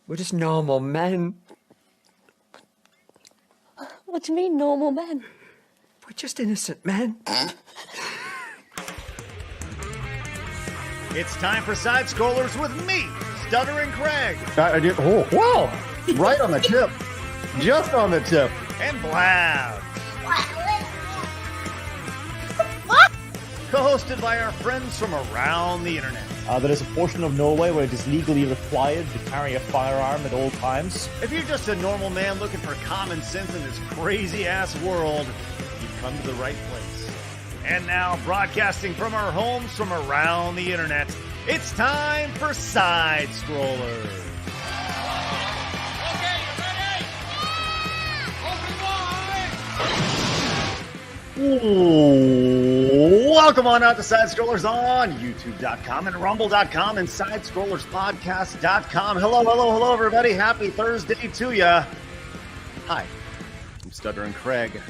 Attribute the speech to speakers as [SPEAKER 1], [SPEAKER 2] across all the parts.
[SPEAKER 1] We're just normal men.
[SPEAKER 2] What do you mean, normal men?
[SPEAKER 1] We're just innocent men.
[SPEAKER 3] It's time for Side Scrollers with me, Stuttering Craig.
[SPEAKER 4] I did. Oh, whoa! Right on the tip. Just on the tip.
[SPEAKER 3] And Blab. Co-hosted by our friends from around the internet.
[SPEAKER 5] There is a portion of Norway where it is legally required to carry a firearm at all times.
[SPEAKER 3] If you're just a normal man looking for common sense in this crazy-ass world, you've come to the right place. And now, broadcasting from our homes from around the internet, it's time for Side Scrollers.
[SPEAKER 6] Okay, you ready? Open wide!
[SPEAKER 3] Welcome on out to Side Scrollers on YouTube.com and Rumble.com and SideScrollersPodcast.com. Hello, everybody. Happy Thursday to ya. Hi, I'm Stuttering Craig.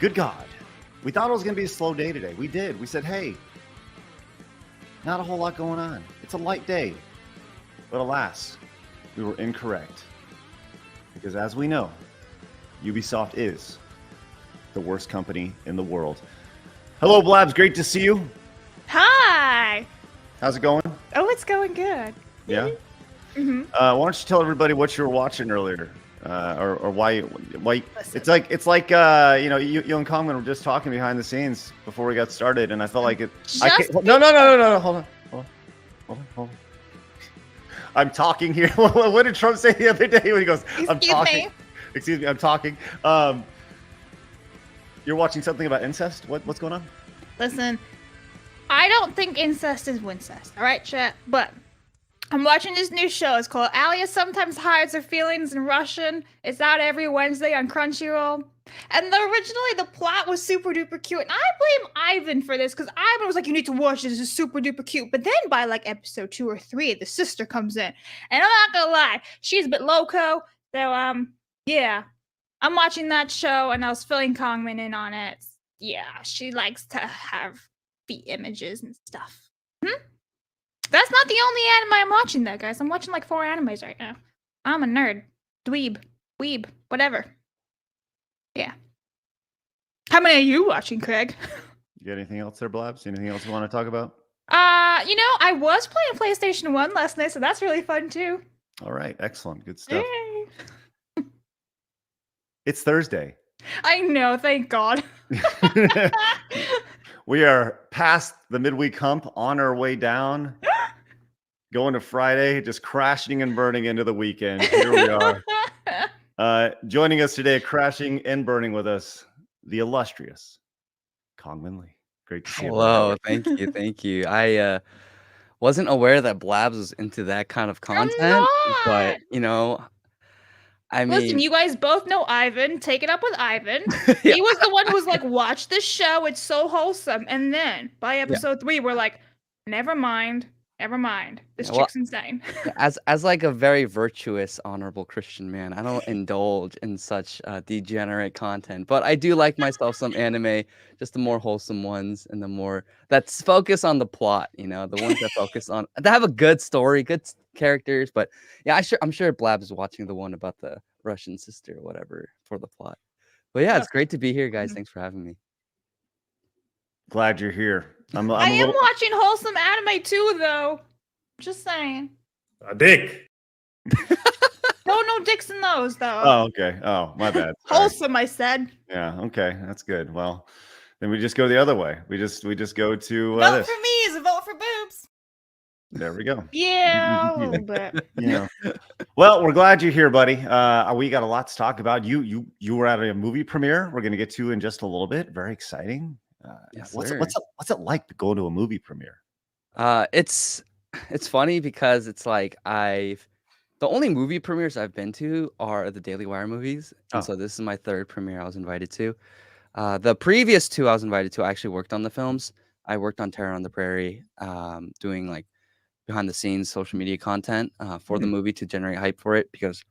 [SPEAKER 3] Good God. We thought it was going to be a slow day today. We did. We said, hey, not a whole lot going on. It's a light day. But alas, we were incorrect. Because as we know, Ubisoft is the worst company in the world. Hello, Blabs. Great to see you.
[SPEAKER 7] Hi.
[SPEAKER 3] How's it going?
[SPEAKER 7] Oh, it's going good.
[SPEAKER 3] Yeah?
[SPEAKER 7] Mm-hmm.
[SPEAKER 3] Why don't you tell everybody what you were watching earlier? Or why it's like you know, you and Kangmin were just talking behind the scenes before we got started, and I felt like it. No, hold on. I'm talking here. What did Trump say the other day when he goes, I'm talking? Excuse me, I'm talking. You're watching something about incest? What's going on?
[SPEAKER 7] Listen, I don't think incest is wincest, all right, chat? But I'm watching this new show. It's called Alia Sometimes Hides Her Feelings in Russian. It's out every Wednesday on Crunchyroll. And originally the plot was super duper cute. And I blame Ivan for this because Ivan was like, you need to watch this. This is super duper cute. But then by like episode 2 or 3, the sister comes in. And I'm not gonna lie, she's a bit loco. So yeah. I'm watching that show and I was filling Kangmin in on it. Yeah, she likes to have feet images and stuff. That's not the only anime I'm watching though, guys. I'm watching like 4 animes right now. I'm a nerd. Dweeb. Weeb. Whatever. Yeah. How many are you watching, Craig?
[SPEAKER 3] You got anything else there, Blabs? Anything else you want to talk about?
[SPEAKER 7] You know, I was playing PlayStation 1 last night, so that's really fun too.
[SPEAKER 3] All right, excellent. Good stuff.
[SPEAKER 7] Yay.
[SPEAKER 3] It's Thursday.
[SPEAKER 7] I know, thank God.
[SPEAKER 3] We are past the midweek hump, on our way down, going to Friday, just crashing and burning into the weekend. Here we are. Joining us today, crashing and burning with us, the illustrious Kangmin Lee. Great to see you.
[SPEAKER 8] Hello, thank you. I wasn't aware that Blabs was into that kind of content, but you know, I mean,
[SPEAKER 7] listen, you guys both know Ivan. Take it up with Ivan.
[SPEAKER 8] Yeah.
[SPEAKER 7] He was the one who was like, watch this show. It's so wholesome. And then by episode 3, we're like, never mind. This chick's insane.
[SPEAKER 8] as like a very virtuous, honorable Christian man, I don't indulge in such degenerate content, but I do like myself some anime, just the more wholesome ones and the more that focus on the plot, you know, the ones that focus on that have a good story, good characters. But yeah, I'm sure Blab is watching the one about the Russian sister or whatever for the plot. But yeah, it's great to be here, guys. Thanks for having me.
[SPEAKER 3] Glad you're here.
[SPEAKER 7] I am watching wholesome anime too, though. Just saying.
[SPEAKER 4] A dick.
[SPEAKER 7] No dicks in those, though.
[SPEAKER 3] Oh, okay. Oh, my bad. Sorry.
[SPEAKER 7] Wholesome, I said.
[SPEAKER 3] Yeah. Okay, that's good. Well, then we just go the other way. We just go to
[SPEAKER 2] Vote
[SPEAKER 3] this.
[SPEAKER 2] for me is a vote for boobs.
[SPEAKER 3] There we go.
[SPEAKER 7] Yeah, a little bit.
[SPEAKER 3] Yeah. Well, we're glad you're here, buddy. We got a lot to talk about. You were at a movie premiere. We're going to get to in just a little bit. Very exciting.
[SPEAKER 8] Yes,
[SPEAKER 3] what's
[SPEAKER 8] sir.
[SPEAKER 3] it like to go to a movie premiere?
[SPEAKER 8] It's funny because it's like the only movie premieres I've been to are the Daily Wire movies, and so this is my 3rd premiere I was invited to. The previous 2 I was invited to, I actually worked on the films. I worked on Terror on the Prairie, doing like behind the scenes social media content for the movie to generate hype for it, because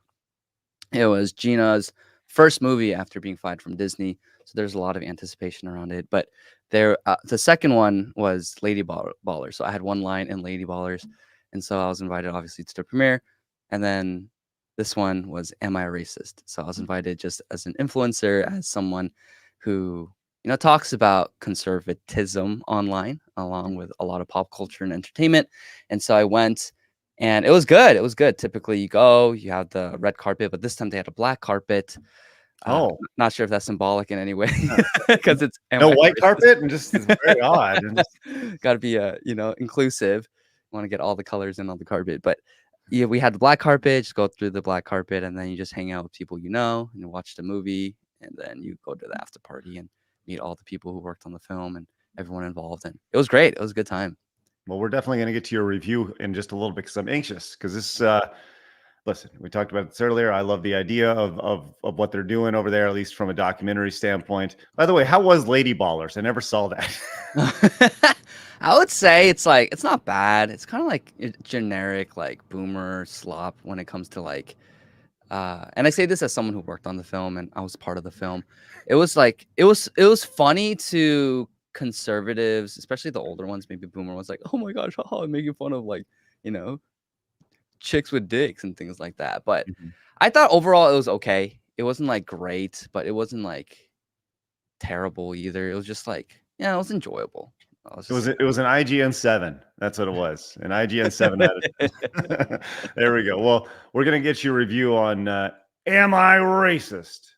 [SPEAKER 8] it was Gina's first movie after being fired from Disney. So there's a lot of anticipation around it. But the second one was Lady Baller. So I had one line in Lady Ballers. And so I was invited, obviously, to the premiere. And then this one was, Am I a Racist? So I was invited just as an influencer, as someone who, talks about conservatism online, along with a lot of pop culture and entertainment. And so I went, and it was good. It was good. Typically, you go, you have the red carpet, but this time they had a black carpet. Not sure if that's symbolic in any way, because it's
[SPEAKER 3] no white carpet, and just it's very odd.
[SPEAKER 8] Got to be inclusive. Want to get all the colors in on the carpet, but yeah, we had the black carpet. Just go through the black carpet, and then you just hang out with people and you watch the movie, and then you go to the after party and meet all the people who worked on the film and everyone involved. And it was great. It was a good time.
[SPEAKER 3] Well, we're definitely going to get to your review in just a little bit because I'm anxious because this. Listen, we talked about this earlier. I love the idea of what they're doing over there, at least from a documentary standpoint. By the way, how was Lady Ballers? I never saw that.
[SPEAKER 8] I would say it's not bad. It's kind of like generic, like boomer slop when it comes to and I say this as someone who worked on the film and I was part of the film. It was funny to conservatives, especially the older ones, maybe boomer ones, like, oh my gosh, I'm making fun of chicks with dicks and things like that. But I thought overall it was okay. It wasn't great, but it wasn't terrible either. It was just it was enjoyable.
[SPEAKER 3] It was an IGN 7. That's what it was. An IGN 7 out of 10. There we go. Well, we're gonna get your review on Am I Racist?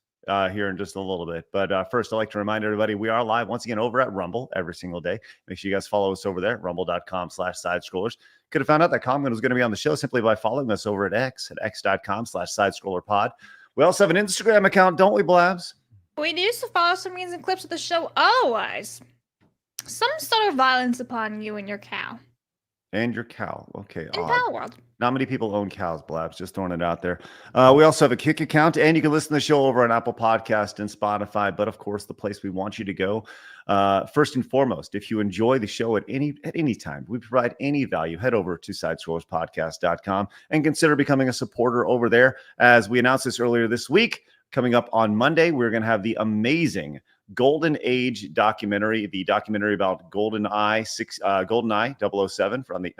[SPEAKER 3] Here in just a little bit. But first, I'd like to remind everybody we are live once again over at Rumble every single day. Make sure you guys follow us over there, rumble.com/sidescrollers. Could have found out that Kangmin was going to be on the show simply by following us over at x.com/sidescrollerpod. We also have an Instagram account, don't we, Blabs?
[SPEAKER 7] We do, so follow some memes and clips of the show. Otherwise, some sort of violence upon you and your cow.
[SPEAKER 3] And your cow. Okay.
[SPEAKER 7] In Power World.
[SPEAKER 3] Not many people own cows, Blabs. Just throwing it out there. We also have a Kick account, and you can listen to the show over on Apple Podcast and Spotify. But of course, the place we want you to go. First and foremost, if you enjoy the show at any time, we provide any value, head over to sidescrollerspodcast.com and consider becoming a supporter over there. As we announced this earlier this week, coming up on Monday, we're going to have the amazing Golden Age documentary, the documentary about GoldenEye 007 on the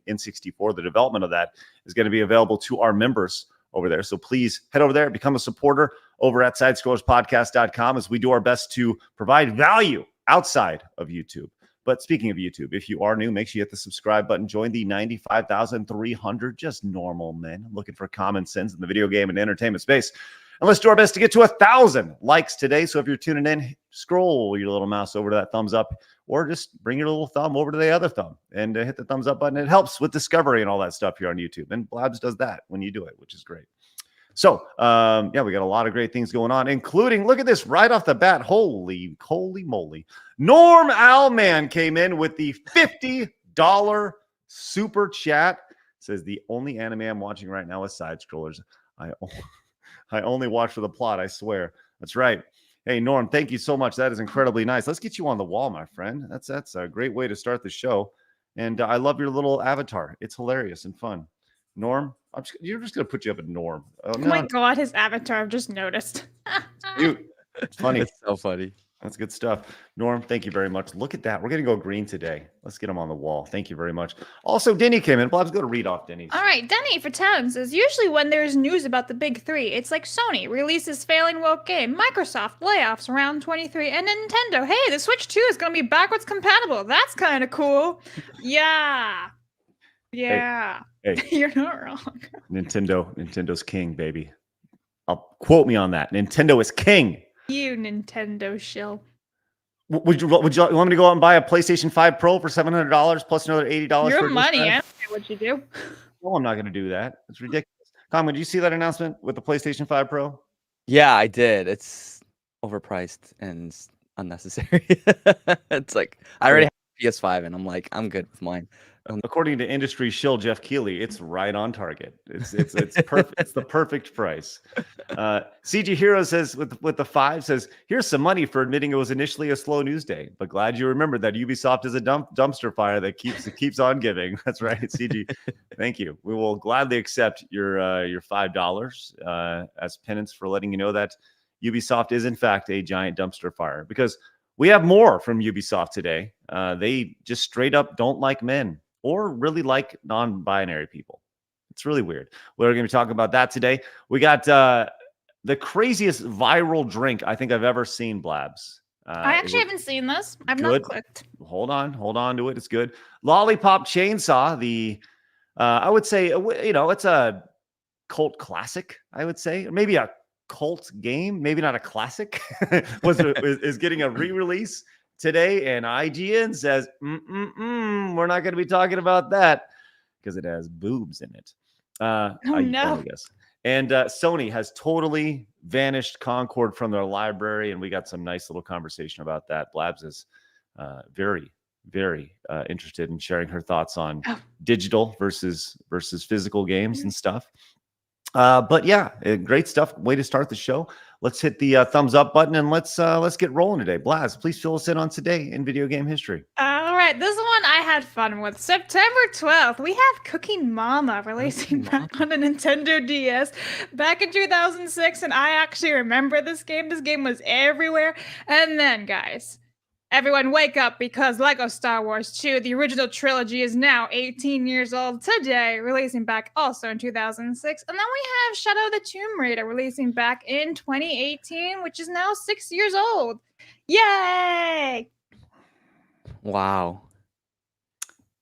[SPEAKER 3] N64. The development of that is going to be available to our members over there. So please head over there, become a supporter over at sidescrollerspodcast.com as we do our best to provide value outside of YouTube. But speaking of YouTube, if you are new, make sure you hit the subscribe button. Join the 95,300 just normal men looking for common sense in the video game and entertainment space. And let's do our best to get to 1,000 likes today. So if you're tuning in, scroll your little mouse over to that thumbs up, or just bring your little thumb over to the other thumb and hit the thumbs up button. It helps with discovery and all that stuff here on YouTube. And Blabs does that when you do it, which is great. So, yeah, we got a lot of great things going on, including, look at this right off the bat. Holy moly. Norm Alman came in with the $50 super chat. Says, the only anime I'm watching right now is Side Scrollers. I only watch for the plot, I swear. That's right. Hey, Norm, thank you so much. That is incredibly nice. Let's get you on the wall, my friend. That's a great way to start the show. And I love your little avatar. It's hilarious and fun. Norm, you're just going to put you up at Norm.
[SPEAKER 7] Oh my God, his avatar, I've just noticed.
[SPEAKER 3] It's funny.
[SPEAKER 8] It's so funny.
[SPEAKER 3] That's good stuff. Norm, thank you very much. Look at that. We're going to go green today. Let's get him on the wall. Thank you very much. Also, Denny came in. Blab's going to read off Denny's.
[SPEAKER 7] All right, Denny for town says, usually when there's news about the big three, it's like Sony releases failing woke game, Microsoft layoffs around 23, and Nintendo, hey, the Switch 2 is going to be backwards compatible. That's kind of cool. Yeah. Yeah.
[SPEAKER 3] Hey.
[SPEAKER 7] You're not wrong.
[SPEAKER 3] Nintendo's king, baby. I'll quote me on that. Nintendo is king.
[SPEAKER 7] You Nintendo shill.
[SPEAKER 3] Would you want me to go out and buy a PlayStation 5 Pro for $700 plus another $80?
[SPEAKER 7] Your money. I don't care what you do.
[SPEAKER 3] No, I'm not going to do that. It's ridiculous. Kangmin, did you see that announcement with the PlayStation 5 Pro?
[SPEAKER 8] Yeah, I did. It's overpriced and unnecessary. It's like I already have a PS5 and I'm like, I'm good with mine.
[SPEAKER 3] According to industry shill Jeff Keighley, it's right on target. It's perfect. It's the perfect price. CG Hero says with the 5 says, here's some money for admitting it was initially a slow news day, but glad you remembered that Ubisoft is a dumpster fire that keeps on giving. That's right, CG. Thank you. We will gladly accept your $5 as penance for letting you know that Ubisoft is in fact a giant dumpster fire, because we have more from Ubisoft today. They just straight up don't like men or really like non-binary people. It's really weird. We're going to be talking about that today. We got the craziest viral drink I think I've ever seen, Blabs.
[SPEAKER 7] I actually haven't seen this. I've
[SPEAKER 3] good.
[SPEAKER 7] not clicked.
[SPEAKER 3] Hold on to it. It's good. Lollipop Chainsaw, the I would say, it's a cult classic, I would say. Maybe a cult game, maybe not a classic, is getting a re-release today, and IGN says, we're not going to be talking about that because it has boobs in it.
[SPEAKER 7] No.
[SPEAKER 3] I guess. And Sony has totally vanished Concord from their library, and we got some nice little conversation about that. Blabs is very, very interested in sharing her thoughts on digital versus physical games and stuff. But yeah, great stuff. Way to start the show. Let's hit the thumbs up button and let's get rolling today. Blaz, please fill us in on today in video game history.
[SPEAKER 7] All right, this one I had fun with. September 12th, we have Cooking Mama releasing back on the Nintendo DS back in 2006, and I actually remember this game. This game was everywhere. And then, guys, everyone wake up because Lego Star Wars 2, the original trilogy, is now 18 years old today, releasing back also in 2006. And then we have Shadow of the Tomb Raider releasing back in 2018, which is now 6 years old. Yay!
[SPEAKER 8] Wow.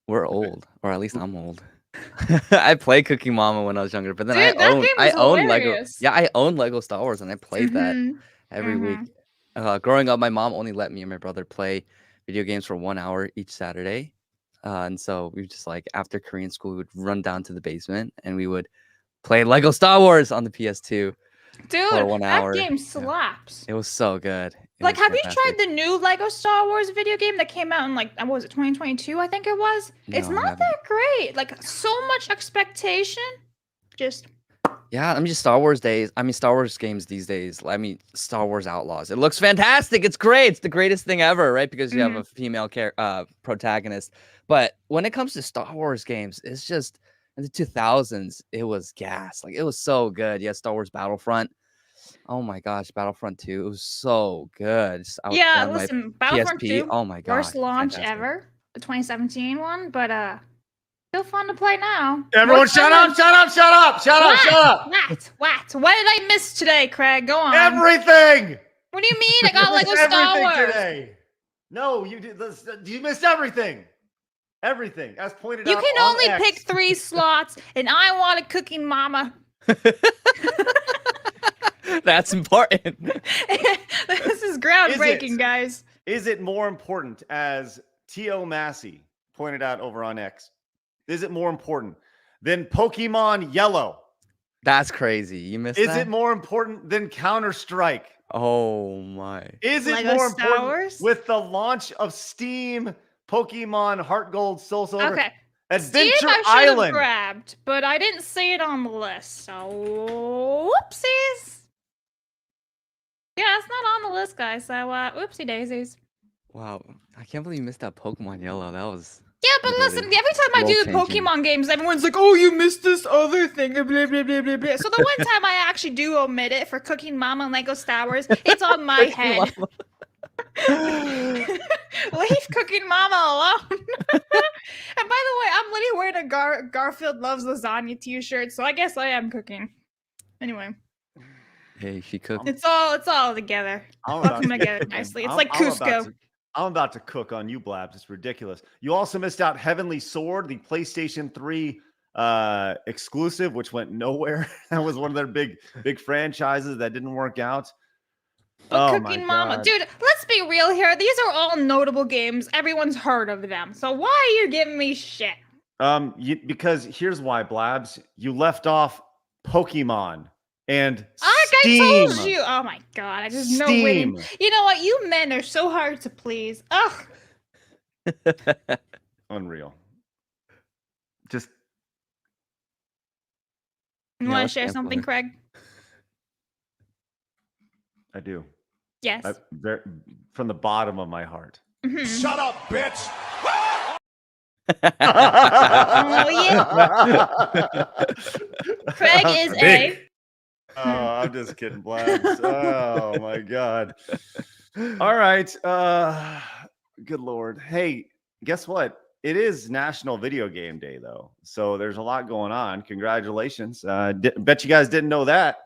[SPEAKER 8] We're old, or at least I'm old. I played Cooking Mama when I was younger, but then
[SPEAKER 7] Dude,
[SPEAKER 8] I own Lego.
[SPEAKER 7] hilarious.
[SPEAKER 8] Yeah, I own Lego Star Wars, and I played that every week. Growing up, my mom only let me and my brother play video games for 1 hour each Saturday. And so we just after Korean school, we would run down to the basement and we would play Lego Star Wars on the PS2.
[SPEAKER 7] Dude,
[SPEAKER 8] for 1 hour.
[SPEAKER 7] that game slaps.
[SPEAKER 8] It was so good.
[SPEAKER 7] Have you tried the new Lego Star Wars video game that came out in what was it, 2022? I think it was.
[SPEAKER 8] No,
[SPEAKER 7] it's
[SPEAKER 8] I
[SPEAKER 7] not
[SPEAKER 8] haven't.
[SPEAKER 7] that great. So much expectation. Just
[SPEAKER 8] Yeah, Star Wars days. Star Wars games these days. Star Wars Outlaws. It looks fantastic. It's great. It's the greatest thing ever, right? Because you have a female protagonist. But when it comes to Star Wars games, it's just in the 2000s, it was gas. It was so good. Yeah, Star Wars Battlefront. Oh my gosh, Battlefront 2. It was so good.
[SPEAKER 7] Listen, Battlefront 2.
[SPEAKER 8] Oh my gosh.
[SPEAKER 7] Worst launch ever. The 2017 one, but still fun to play now.
[SPEAKER 3] Everyone shut up.
[SPEAKER 7] What? What did I miss today, Craig? Go on.
[SPEAKER 3] Everything.
[SPEAKER 7] What do you mean? I got Lego Star Wars
[SPEAKER 3] today. No, you did. You missed everything. Everything, as pointed out.
[SPEAKER 7] You can
[SPEAKER 3] on
[SPEAKER 7] only
[SPEAKER 3] X.
[SPEAKER 7] pick 3 slots, and I want a Cooking Mama.
[SPEAKER 8] That's important.
[SPEAKER 7] This is groundbreaking, guys.
[SPEAKER 3] Is it more important, as T.O. Massey pointed out over on X, is it more important than Pokemon Yellow?
[SPEAKER 8] That's crazy. You missed
[SPEAKER 3] Is
[SPEAKER 8] that?
[SPEAKER 3] it more important than Counter-Strike?
[SPEAKER 8] Oh my.
[SPEAKER 3] Is it
[SPEAKER 7] Lego
[SPEAKER 3] more
[SPEAKER 7] Star
[SPEAKER 3] important
[SPEAKER 7] Wars?
[SPEAKER 3] with the launch of Steam, Pokemon Heart Gold, Soul Silver,
[SPEAKER 7] Okay.
[SPEAKER 3] Adventure
[SPEAKER 7] Steve, I should have
[SPEAKER 3] Island?
[SPEAKER 7] grabbed, but I didn't see it on the list, so whoopsies. Yeah, it's not on the list, guys, so whoopsie daisies.
[SPEAKER 8] Wow. I can't believe you missed that Pokemon Yellow. That was
[SPEAKER 7] Yeah, but listen,
[SPEAKER 8] literally
[SPEAKER 7] every time I do the
[SPEAKER 8] world-changing.
[SPEAKER 7] Pokemon games, everyone's like, oh, you missed this other thing, blah, blah, blah, blah, blah. So the one time I actually do omit it for Cooking Mama and Lego Star Wars, it's on my head. Leave Cooking Mama alone. And by the way, I'm literally wearing a Garfield Loves Lasagna t-shirt, so I guess I am cooking. Anyway,
[SPEAKER 8] Hey, she cooked.
[SPEAKER 7] it's all together.
[SPEAKER 3] I'm about
[SPEAKER 7] Come
[SPEAKER 3] to-
[SPEAKER 7] together nicely. It's
[SPEAKER 3] I'm-
[SPEAKER 7] like
[SPEAKER 3] I'm about
[SPEAKER 7] Cusco.
[SPEAKER 3] to- I'm about to cook on you, Blabs. It's ridiculous. You also missed out Heavenly Sword, the PlayStation 3 exclusive, which went nowhere. That was one of their big franchises that didn't work out.
[SPEAKER 7] But
[SPEAKER 3] my
[SPEAKER 7] Cooking Mama,
[SPEAKER 3] God.
[SPEAKER 7] dude, let's be real here. These are all notable games. Everyone's heard of them. So why are you giving me shit?
[SPEAKER 3] Because here's why, Blabs. You left off Pokemon and
[SPEAKER 7] I
[SPEAKER 3] Steam.
[SPEAKER 7] told you. Oh my god, I just know winning.
[SPEAKER 3] Steam.
[SPEAKER 7] You know what? You men are so hard to please. Ugh.
[SPEAKER 3] Unreal. Just
[SPEAKER 7] You
[SPEAKER 8] Yeah,
[SPEAKER 7] want to
[SPEAKER 8] let's
[SPEAKER 7] share
[SPEAKER 8] cancel
[SPEAKER 7] something,
[SPEAKER 8] her.
[SPEAKER 7] Craig?
[SPEAKER 3] I do.
[SPEAKER 7] Yes.
[SPEAKER 3] From the bottom of my heart.
[SPEAKER 7] Mhm.
[SPEAKER 6] Shut up, bitch!
[SPEAKER 7] Oh, yeah. Craig is a.
[SPEAKER 3] Oh, I'm just kidding, Blabs. Oh my god. All right. Good Lord. Hey, guess what? It is National Video Game Day, though. So there's a lot going on. Congratulations. Bet you guys didn't know that.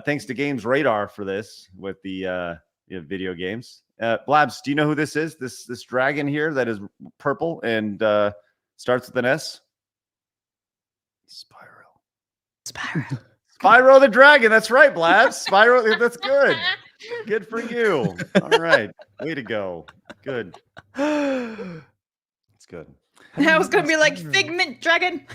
[SPEAKER 3] Thanks to Games Radar for this with the video games. Blabs, do you know who this is? This dragon here that is purple and starts with an S? Spyro the dragon. That's right, Blabs. Spyro. That's good. Good for you. All right. Way to go. Good. It's good.
[SPEAKER 7] I was gonna be like Figment Dragon.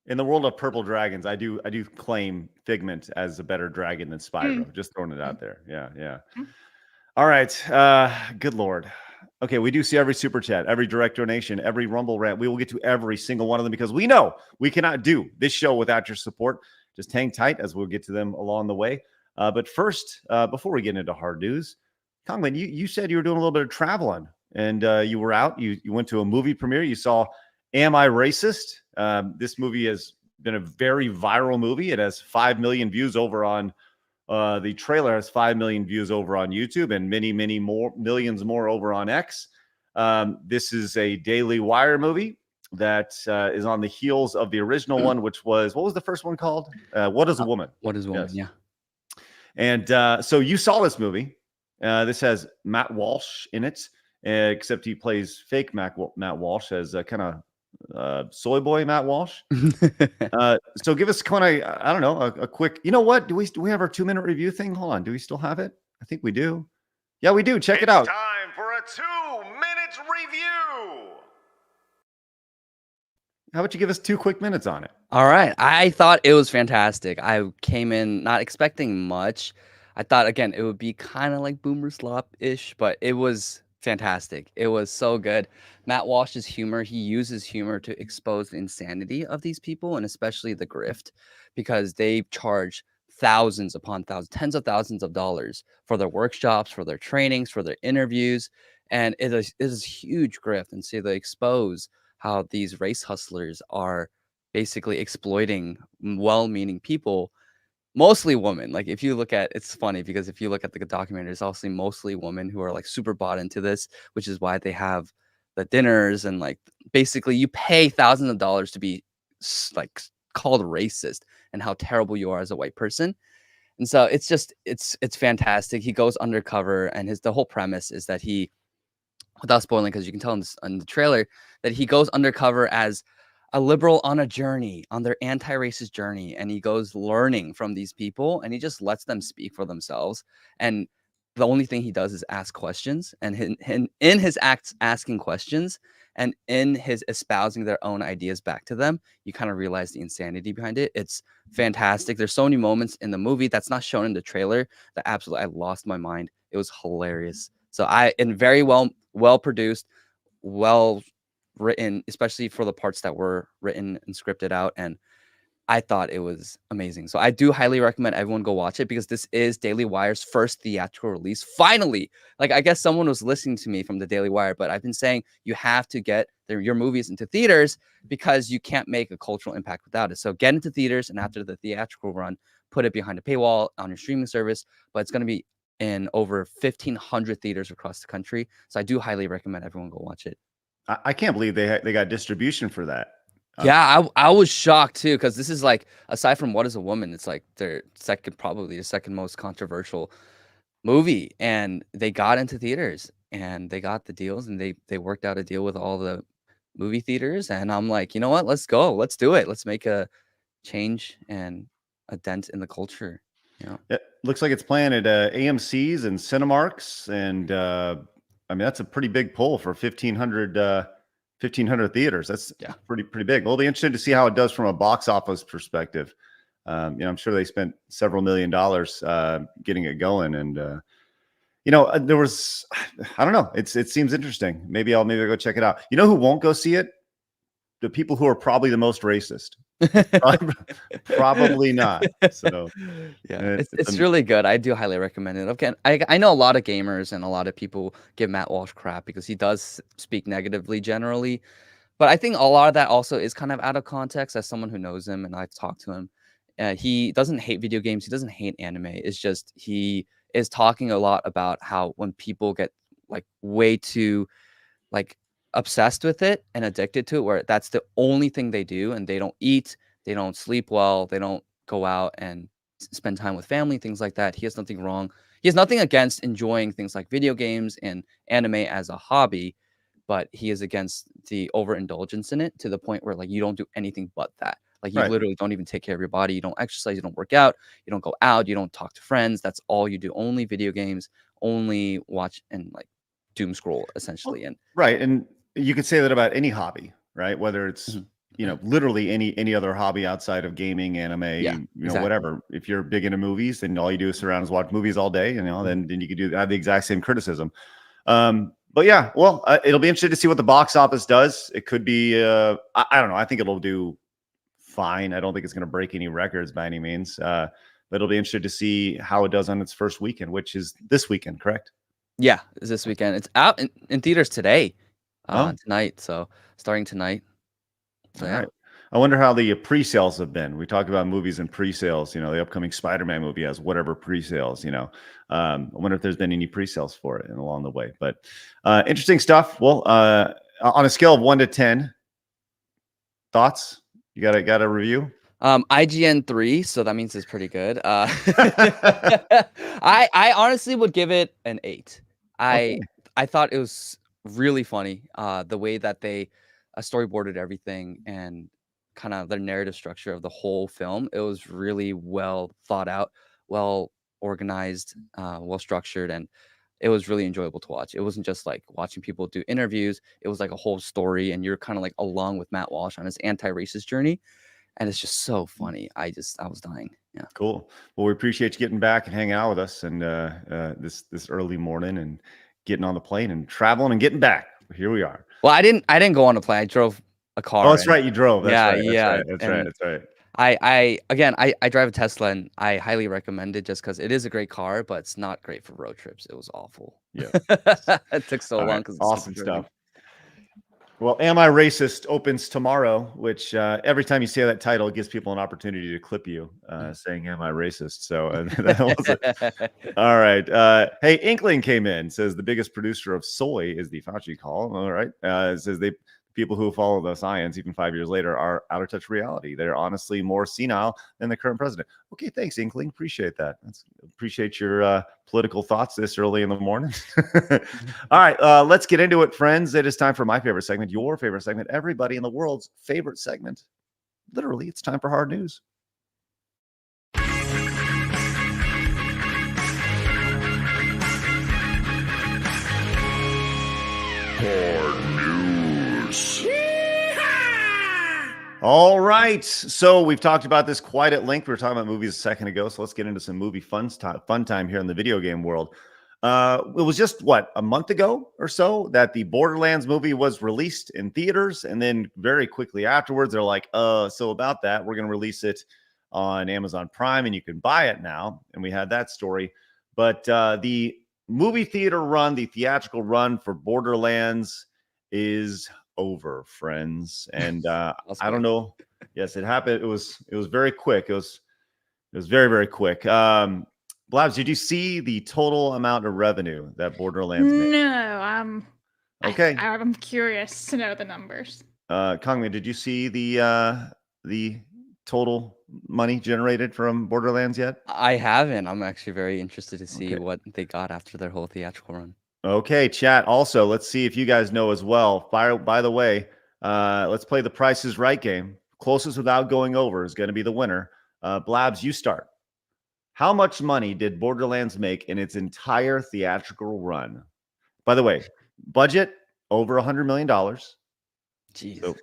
[SPEAKER 3] In the world of purple dragons, I do claim Figment as a better dragon than Spyro. Just throwing it out there. Yeah. All right. Good Lord. Okay, we do see every super chat, every direct donation, every Rumble rant. We will get to every single one of them because we know we cannot do this show without your support. Just hang tight as we'll get to them along the way. But first, before we get into hard news, Kangmin, you said you were doing a little bit of traveling and you were out. You went to a movie premiere. You saw Am I Racist? This movie has been a very viral movie. It has 5 million views over on the trailer has 5 million views over on YouTube and many millions more over on X. This is a Daily Wire movie that is on the heels of the original one, which was, what was the first one called? What is a Woman?
[SPEAKER 8] What is a Woman?
[SPEAKER 3] Yes.
[SPEAKER 8] Yeah.
[SPEAKER 3] And so you saw this movie. This has Matt Walsh in it, except he plays fake Matt Walsh as kind of soy boy Matt Walsh. So give us kind of, I don't know, a quick, you know what? Do we have our 2-minute review thing? Hold on. Do we still have it? I think we do. Yeah, we do. Check it out.
[SPEAKER 9] Time for a 2-minute review.
[SPEAKER 3] How about you give us 2 quick minutes on it?
[SPEAKER 8] All right. I thought it was fantastic. I came in not expecting much. I thought, again, it would be kind of like Boomer Slop-ish, but it was fantastic. It was so good. Matt Walsh's humor, he uses humor to expose the insanity of these people, and especially the grift, because they charge thousands upon thousands, tens of thousands of dollars for their workshops, for their trainings, for their interviews. And it is huge grift. And so they expose how these race hustlers are basically exploiting well-meaning people, mostly women. Like if you look at, it's funny because if you look at the documentary, it's also mostly women who are like super bought into this, which is why they have the dinners and like basically you pay thousands of dollars to be like called racist and how terrible you are as a white person. And so it's just it's fantastic. He goes undercover, and the whole premise is that he, without spoiling, because you can tell in the trailer, that he goes undercover as a liberal on a journey, on their anti-racist journey, and he goes learning from these people, and he just lets them speak for themselves. And the only thing he does is ask questions, and in his acts asking questions and in his espousing their own ideas back to them, you kind of realize the insanity behind it. It's fantastic. There's so many moments in the movie that's not shown in the trailer that absolutely I lost my mind. It was hilarious. So very well produced, well written, especially for the parts that were written and scripted out, and I thought it was amazing. So I do highly recommend everyone go watch it because this is Daily Wire's first theatrical release. Finally, like I guess someone was listening to me from the Daily Wire, but I've been saying you have to get your movies into theaters because you can't make a cultural impact without it. So get into theaters, and after the theatrical run, put it behind a paywall on your streaming service. But it's going to be in over 1,500 theaters across the country. So I do highly recommend everyone go watch it.
[SPEAKER 3] I can't believe they got distribution for that.
[SPEAKER 8] Yeah, I was shocked too, because this is like, aside from What is a Woman, it's like probably the second most controversial movie, and they got into theaters and they got the deals, and they worked out a deal with all the movie theaters, and I'm like, you know what, let's go, let's do it, let's make a change and a dent in the culture.
[SPEAKER 3] It looks like it's playing at AMC's and Cinemarks, and I mean that's a pretty big pull for 1,500 theaters. That's pretty big. We'll be interested to see how it does from a box office perspective. I'm sure they spent several $1 million getting it going, and there was, I don't know. It seems interesting. Maybe I'll go check it out. You know who won't go see it? The people who are probably the most racist. Probably not. So
[SPEAKER 8] yeah, it's really good. I do highly recommend it. Okay, I know a lot of gamers and a lot of people give Matt Walsh crap because he does speak negatively generally, but I think a lot of that also is kind of out of context. As someone who knows him and I've talked to him, he doesn't hate video games. He doesn't hate anime. It's just he is talking a lot about how when people get like way too like obsessed with it and addicted to it, where that's the only thing they do, and they don't eat, they don't sleep well, they don't go out and spend time with family, things like that. He has nothing wrong. He has nothing against enjoying things like video games and anime as a hobby, but he is against the overindulgence in it to the point where like you don't do anything but that. Like you literally don't even take care of your body. You don't exercise. You don't work out. You don't go out. You don't talk to friends. That's all you do. Only video games. Only watch and like doom scroll essentially. And
[SPEAKER 3] and you could say that about any hobby, right? Whether it's you know, literally any other hobby outside of gaming, anime, you know, whatever. If you're big into movies, then all you do is sit around and watch movies all day, you know, then you could have the exact same criticism. But yeah, well, it'll be interesting to see what the box office does. It could be, I don't know. I think it'll do fine. I don't think it's going to break any records by any means. But it'll be interesting to see how it does on its first weekend, which is this weekend, correct?
[SPEAKER 8] Yeah, it's this weekend. It's out in theaters today, tonight. So starting tonight. So,
[SPEAKER 3] all right. I wonder how the pre-sales have been. We talk about movies and pre-sales. You know, the upcoming Spider-Man movie has whatever pre-sales. You know, I wonder if there's been any pre-sales for it and along the way. But interesting stuff. Well, on a scale of 1 to 10, thoughts? You got a review?
[SPEAKER 8] IGN 3, so that means it's pretty good. I honestly would give it an 8. I thought it was really funny. The way that they storyboarded everything and kind of the narrative structure of the whole film. It was really well thought out, well organized, well structured, and it was really enjoyable to watch. It wasn't just like watching people do interviews. It was like a whole story, and you're kind of like along with Matt Walsh on his anti-racist journey. And it's just so funny. I was dying. Yeah. Cool.
[SPEAKER 3] Well, we appreciate you getting back and hanging out with us and this early morning and getting on the plane and traveling and getting back. Here we are.
[SPEAKER 8] Well, I didn't go on a plane. I drove a car.
[SPEAKER 3] Oh, that's right. You drove. That's right. That's right.
[SPEAKER 8] I drive a Tesla, and I highly recommend it just because it is a great car, but it's not great for road trips. It was awful.
[SPEAKER 3] Yeah.
[SPEAKER 8] It took so long because
[SPEAKER 3] awesome stuff. Well, Am I Racist opens tomorrow, which every time you say that title, it gives people an opportunity to clip you saying, Am I Racist? So that was it. All right. Hey, Inkling came in, says the biggest producer of soy is the Fauci call. All right. It says people who follow the science, even 5 years later, are out of touch reality. They're honestly more senile than the current president. Okay, thanks, Inkling. Appreciate that. Appreciate your political thoughts this early in the morning. All right, let's get into it, friends. It is time for my favorite segment, your favorite segment, everybody in the world's favorite segment. Literally, it's time for hard news. All right. So we've talked about this quite at length. We were talking about movies a second ago. So let's get into some movie fun time here in the video game world. It was just, a month ago or so that the Borderlands movie was released in theaters. And then very quickly afterwards, they're like, so about that, we're going to release it on Amazon Prime and you can buy it now. And we had that story. But the movie theater run, the theatrical run for Borderlands is over, friends. And I don't know. Yes, it happened. It was very quick. It was very, very quick. Blabs, did you see the total amount of revenue that Borderlands made?
[SPEAKER 7] No,
[SPEAKER 3] okay.
[SPEAKER 7] I'm curious to know the numbers.
[SPEAKER 3] Kangmin, did you see the total money generated from Borderlands yet?
[SPEAKER 8] I haven't. I'm actually very interested to see what they got after their whole theatrical run.
[SPEAKER 3] Okay, chat. Also, let's see if you guys know as well. By the way, let's play the Price is Right game. Closest without going over is going to be the winner. Blabs, you start. How much money did Borderlands make in its entire theatrical run? By the way, budget over $100 million.
[SPEAKER 8] Jeez.
[SPEAKER 3] So,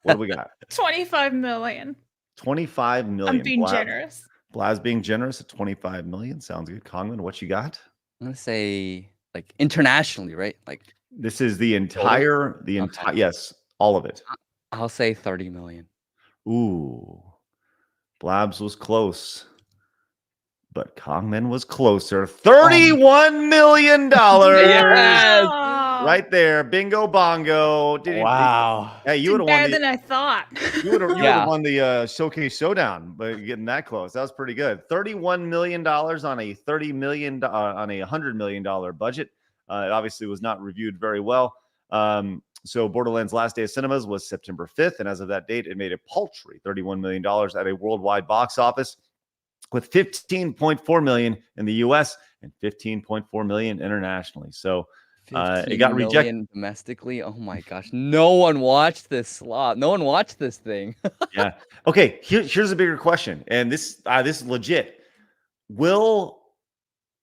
[SPEAKER 3] what do we got?
[SPEAKER 7] 25 million.
[SPEAKER 3] 25 million.
[SPEAKER 7] I'm being generous.
[SPEAKER 3] Blabs being generous at 25 million. Sounds good. Kangmin, what you got?
[SPEAKER 8] I'm going to say like internationally, right? Like
[SPEAKER 3] this is the entire, yes, all of it.
[SPEAKER 8] I'll say 30 million.
[SPEAKER 3] Ooh, Blabs was close, but Kangmin was closer. $31 million.
[SPEAKER 8] Yes.
[SPEAKER 3] Right there. Bingo bongo.
[SPEAKER 5] Wow.
[SPEAKER 3] Hey, you would have won
[SPEAKER 7] better than I thought.
[SPEAKER 3] You would have won the Showcase Showdown by getting that close. That was pretty good. $31 million on a $100 million budget. It obviously was not reviewed very well. So Borderlands' last day of cinemas was September 5th, and as of that date, it made a paltry $31 million at a worldwide box office, with 15.4 million in the U.S. and 15.4 million internationally. So it got rejected
[SPEAKER 8] domestically. Oh my gosh, no one watched this slot. No one watched this thing.
[SPEAKER 3] Yeah. Okay. Here's a bigger question, and this is legit. Will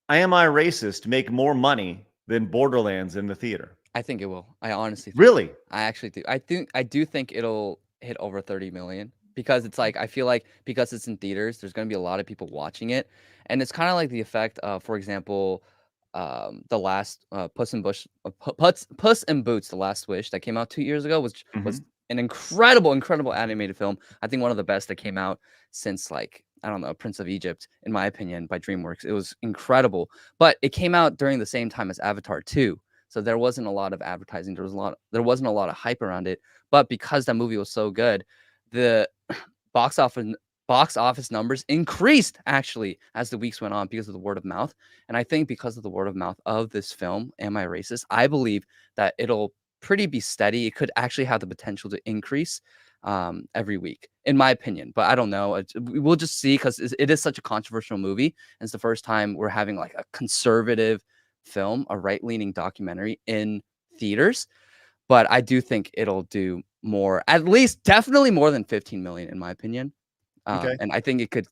[SPEAKER 3] Am I Racist make more money than Borderlands in the theater?
[SPEAKER 8] I think it will. I honestly think
[SPEAKER 3] Really?
[SPEAKER 8] I actually do. I do think it'll hit over 30 million, because it's like, I feel like because it's in theaters, there's going to be a lot of people watching it, and it's kind of like the effect of, for example, the last Puss in Boots, The Last Wish, that came out 2 years ago, was an incredible animated film. I think one of the best that came out since, like, I don't know, Prince of Egypt, in my opinion, by DreamWorks. It was incredible, but it came out during the same time as Avatar 2. So there wasn't a lot of advertising. There wasn't a lot of hype around it. But because that movie was so good, the box office numbers increased actually as the weeks went on, because of the word of mouth. And I think because of the word of mouth of this film, Am I Racist, I believe that it'll pretty be steady. It could actually have the potential to increase every week, in my opinion. But I don't know. We'll just see, because it is such a controversial movie. And it's the first time we're having like a conservative film, a right-leaning documentary in theaters. But I do think it'll do more, at least definitely more than 15 million, in my opinion. And I think it could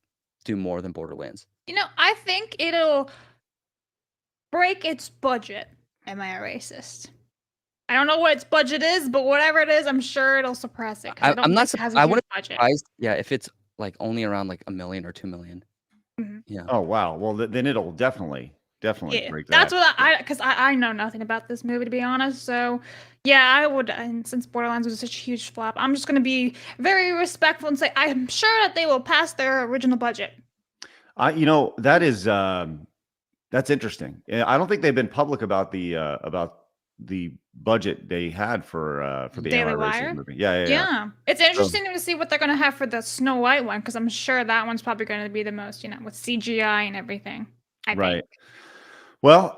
[SPEAKER 8] do more than Borderlands.
[SPEAKER 7] You know, I think it'll break its budget. Am I a racist? I don't know what its budget is, but whatever it is, I'm sure it'll surpass it.
[SPEAKER 8] I'm not surprised. I wouldn't be surprised. Yeah, if it's like only around like 1 million or 2 million. Yeah.
[SPEAKER 3] Oh wow. Well, then it'll definitely break that.
[SPEAKER 7] That's what because I know nothing about this movie, to be honest. So yeah, I would. And since Borderlands was such a huge flop, I'm just going to be very respectful and say I'm sure that they will pass their original budget.
[SPEAKER 3] That is that's interesting. I don't think they've been public about the budget they had for the
[SPEAKER 7] Daily
[SPEAKER 3] Wire
[SPEAKER 7] Wire
[SPEAKER 3] movie. Yeah.
[SPEAKER 7] It's interesting to see what they're going to have for the Snow White one, because I'm sure that one's probably going to be the most, with CGI and everything. I think.
[SPEAKER 3] Well,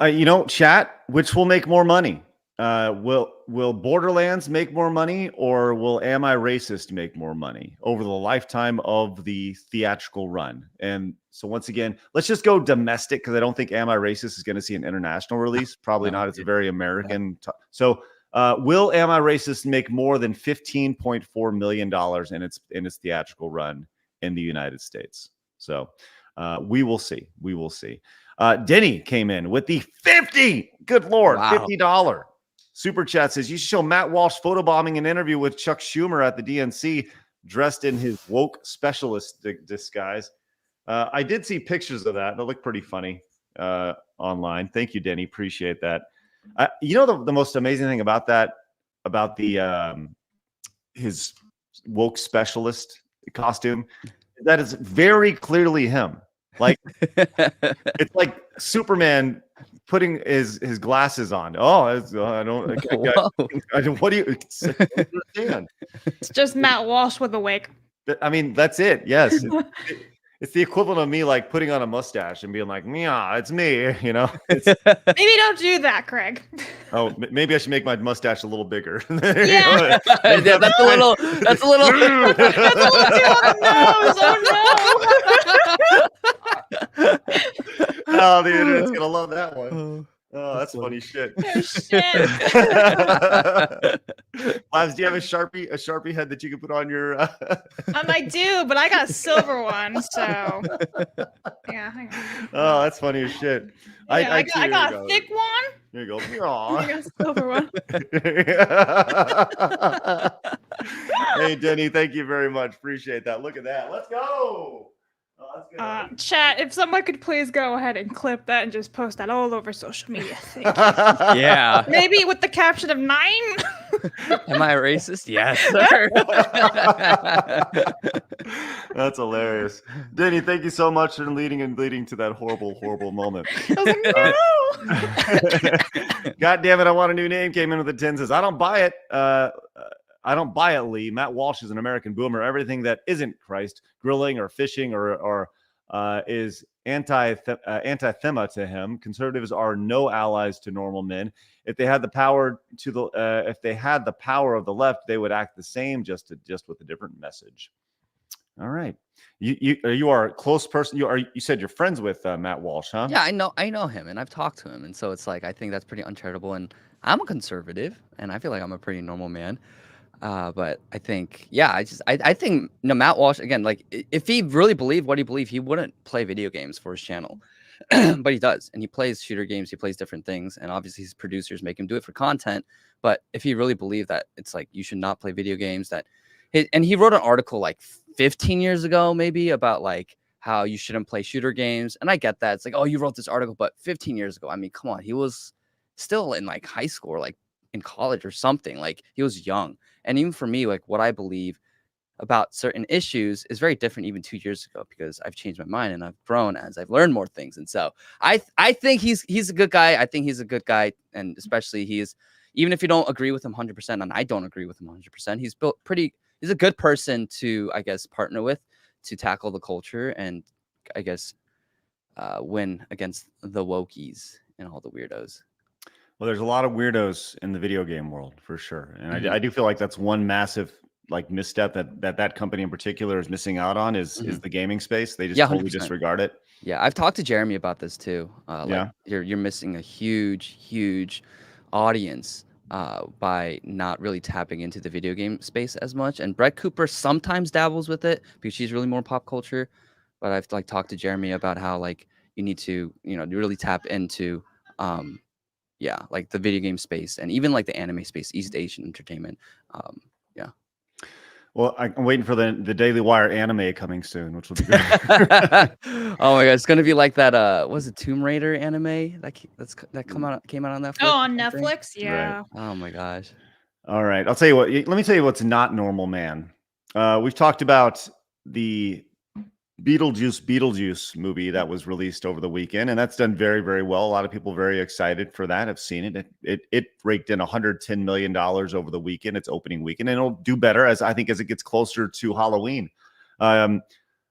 [SPEAKER 3] chat, which will make more money? Will Borderlands make more money, or will Am I Racist make more money over the lifetime of the theatrical run? And so once again, let's just go domestic, because I don't think Am I Racist is going to see an international release. Probably not. It's a very American. So will Am I Racist make more than $15.4 million in its theatrical run in the United States? So we will see. We will see. Denny came in with the 50. Good Lord, wow. $50 super chat. Says you should show Matt Walsh photobombing an interview with Chuck Schumer at the DNC, dressed in his woke specialist disguise. I did see pictures of that. They look pretty funny online. Thank you, Denny. Appreciate that. The most amazing thing about that, about the his woke specialist costume, that is very clearly him. Like it's like Superman putting his glasses on. Oh, I don't. What do you understand?
[SPEAKER 7] It's just Matt Walsh with a wig.
[SPEAKER 3] I mean, that's it. Yes, it's the equivalent of me like putting on a mustache and being like, "Yeah, it's me."
[SPEAKER 7] Maybe don't do that, Craig.
[SPEAKER 3] Oh, maybe I should make my mustache a little bigger.
[SPEAKER 8] Yeah, that's a little. That's a little too on the nose. Oh no.
[SPEAKER 3] Oh, the internet's gonna love that one. Oh, that's funny shit.
[SPEAKER 7] Oh, shit.
[SPEAKER 3] Labs, do you have a Sharpie head that you can put on your
[SPEAKER 7] I do, but I got a silver one, so yeah. Hang on.
[SPEAKER 3] Oh, that's funny as shit.
[SPEAKER 7] Yeah, I got a thick one.
[SPEAKER 3] There you go. Aww.
[SPEAKER 7] I got a silver one.
[SPEAKER 3] Hey, Denny, thank you very much. Appreciate that. Look at that. Let's go. Oh,
[SPEAKER 7] chat, if someone could please go ahead and clip that and just post that all over social media. Thank you.
[SPEAKER 8] Yeah.
[SPEAKER 7] Maybe with the caption of 9.
[SPEAKER 8] Am I racist? Yes, sir.
[SPEAKER 3] That's hilarious. Denny, thank you so much for leading to that horrible moment.
[SPEAKER 7] I was like, no.
[SPEAKER 3] God damn it, I want a new name. Came in with the 10, says, I don't buy it. I don't buy it, Lee. Matt Walsh is an American boomer. Everything that isn't Christ, grilling or fishing or is anathema to him. Conservatives are no allies to normal men. If they had the power of the left, they would act the same, just with a different message. All right, you are a close person. You said you're friends with Matt Walsh, huh?
[SPEAKER 8] Yeah, I know him, and I've talked to him, and so it's like I think that's pretty uncharitable. And I'm a conservative, and I feel like I'm a pretty normal man. But I think, yeah, I think Matt Walsh, again, like if he really believed what he believed, he wouldn't play video games for his channel. But he does, and he plays shooter games, he plays different things, and obviously his producers make him do it for content. But if he really believed that it's like you should not play video games, and he wrote an article like 15 years ago, maybe, about like how you shouldn't play shooter games. And I get that. It's like, oh, you wrote this article, but 15 years ago, I mean, come on, he was still in like high school or like in college or something. Like he was young. And even for me, like what I believe about certain issues is very different even 2 years ago, because I've changed my mind and I've grown as I've learned more things. And so I think he's a good guy. I think he's a good guy. And especially even if you don't agree with him 100%, and I don't agree with him 100%, he's a good person to, I guess, partner with to tackle the culture and I guess win against the wokies and all the weirdos.
[SPEAKER 3] Well, there's a lot of weirdos in the video game world for sure. And I do feel like that's one massive like misstep that company in particular is missing out on is the gaming space. They just totally
[SPEAKER 8] 100%.
[SPEAKER 3] disregard it.
[SPEAKER 8] Yeah, I've talked to Jeremy about this too. Like you're missing a huge audience by not really tapping into the video game space as much. And Brett Cooper sometimes dabbles with it because she's really more pop culture. But I've like talked to Jeremy about how like you need to, really tap into like the video game space and even like the anime space, East Asian entertainment.
[SPEAKER 3] Well, I'm waiting for the Daily Wire anime coming soon, which will be good.
[SPEAKER 8] Oh my god, it's gonna be like that. Was it Tomb Raider anime that came out on Netflix?
[SPEAKER 7] Oh, on Netflix, yeah.
[SPEAKER 3] Right.
[SPEAKER 8] Oh my gosh.
[SPEAKER 3] All right, I'll tell you what. Let me tell you what's not normal, man. We've talked about the Beetlejuice movie that was released over the weekend, and that's done very, very well. A lot of people very excited for that. I've seen it. It raked in $110 million over the weekend, its opening weekend, and it'll do better as it gets closer to Halloween. But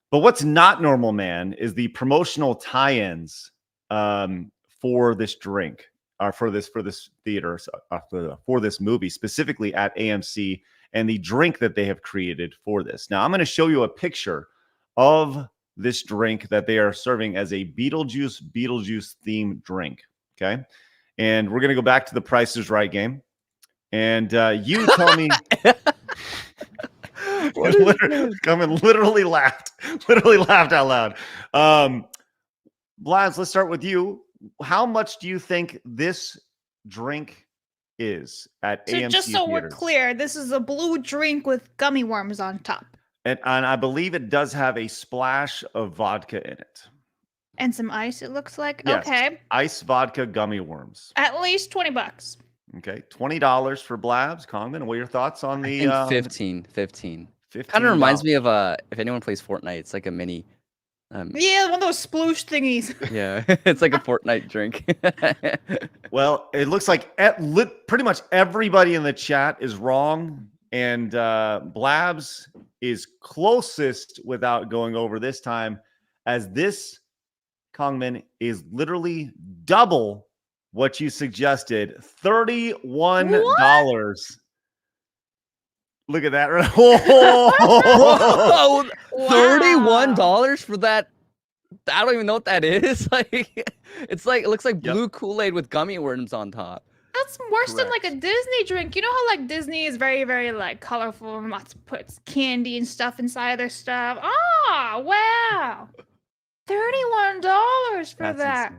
[SPEAKER 3] what's not normal, man, is the promotional tie-ins for this drink, or for this theater, for this movie, specifically at AMC, and the drink that they have created for this. Now, I'm going to show you a picture of this drink that they are serving as a Beetlejuice themed drink. Okay. And we're going to go back to the Price is Right game. And you tell me. literally laughed out loud. Blaz, let's start with you. How much do you think this drink is at AMC
[SPEAKER 7] just so
[SPEAKER 3] theaters?
[SPEAKER 7] We're clear, this is a blue drink with gummy worms on top.
[SPEAKER 3] And I believe it does have a splash of vodka in it.
[SPEAKER 7] And some ice, it looks like.
[SPEAKER 3] Yes.
[SPEAKER 7] Okay.
[SPEAKER 3] Ice vodka gummy worms.
[SPEAKER 7] At least $20.
[SPEAKER 3] Okay. $20 for Blabs. Kangmin, what are your thoughts on the
[SPEAKER 8] 15? Kind of reminds me of if anyone plays Fortnite, it's like a mini
[SPEAKER 7] yeah, one of those sploosh thingies.
[SPEAKER 8] Yeah, it's like a Fortnite drink.
[SPEAKER 3] Well, it looks like pretty much everybody in the chat is wrong. And Blabs is closest without going over this time, as this, Kangmin, is literally double what you suggested. $31. What? Look at that.
[SPEAKER 8] Whoa! $31 for that. I don't even know what that is. Like, it looks like blue Kool-Aid with gummy worms on top.
[SPEAKER 7] That's worse than like a Disney drink. You know how like Disney is very, very like colorful and lots of puts candy and stuff inside of their stuff. Oh, wow. $31 for that.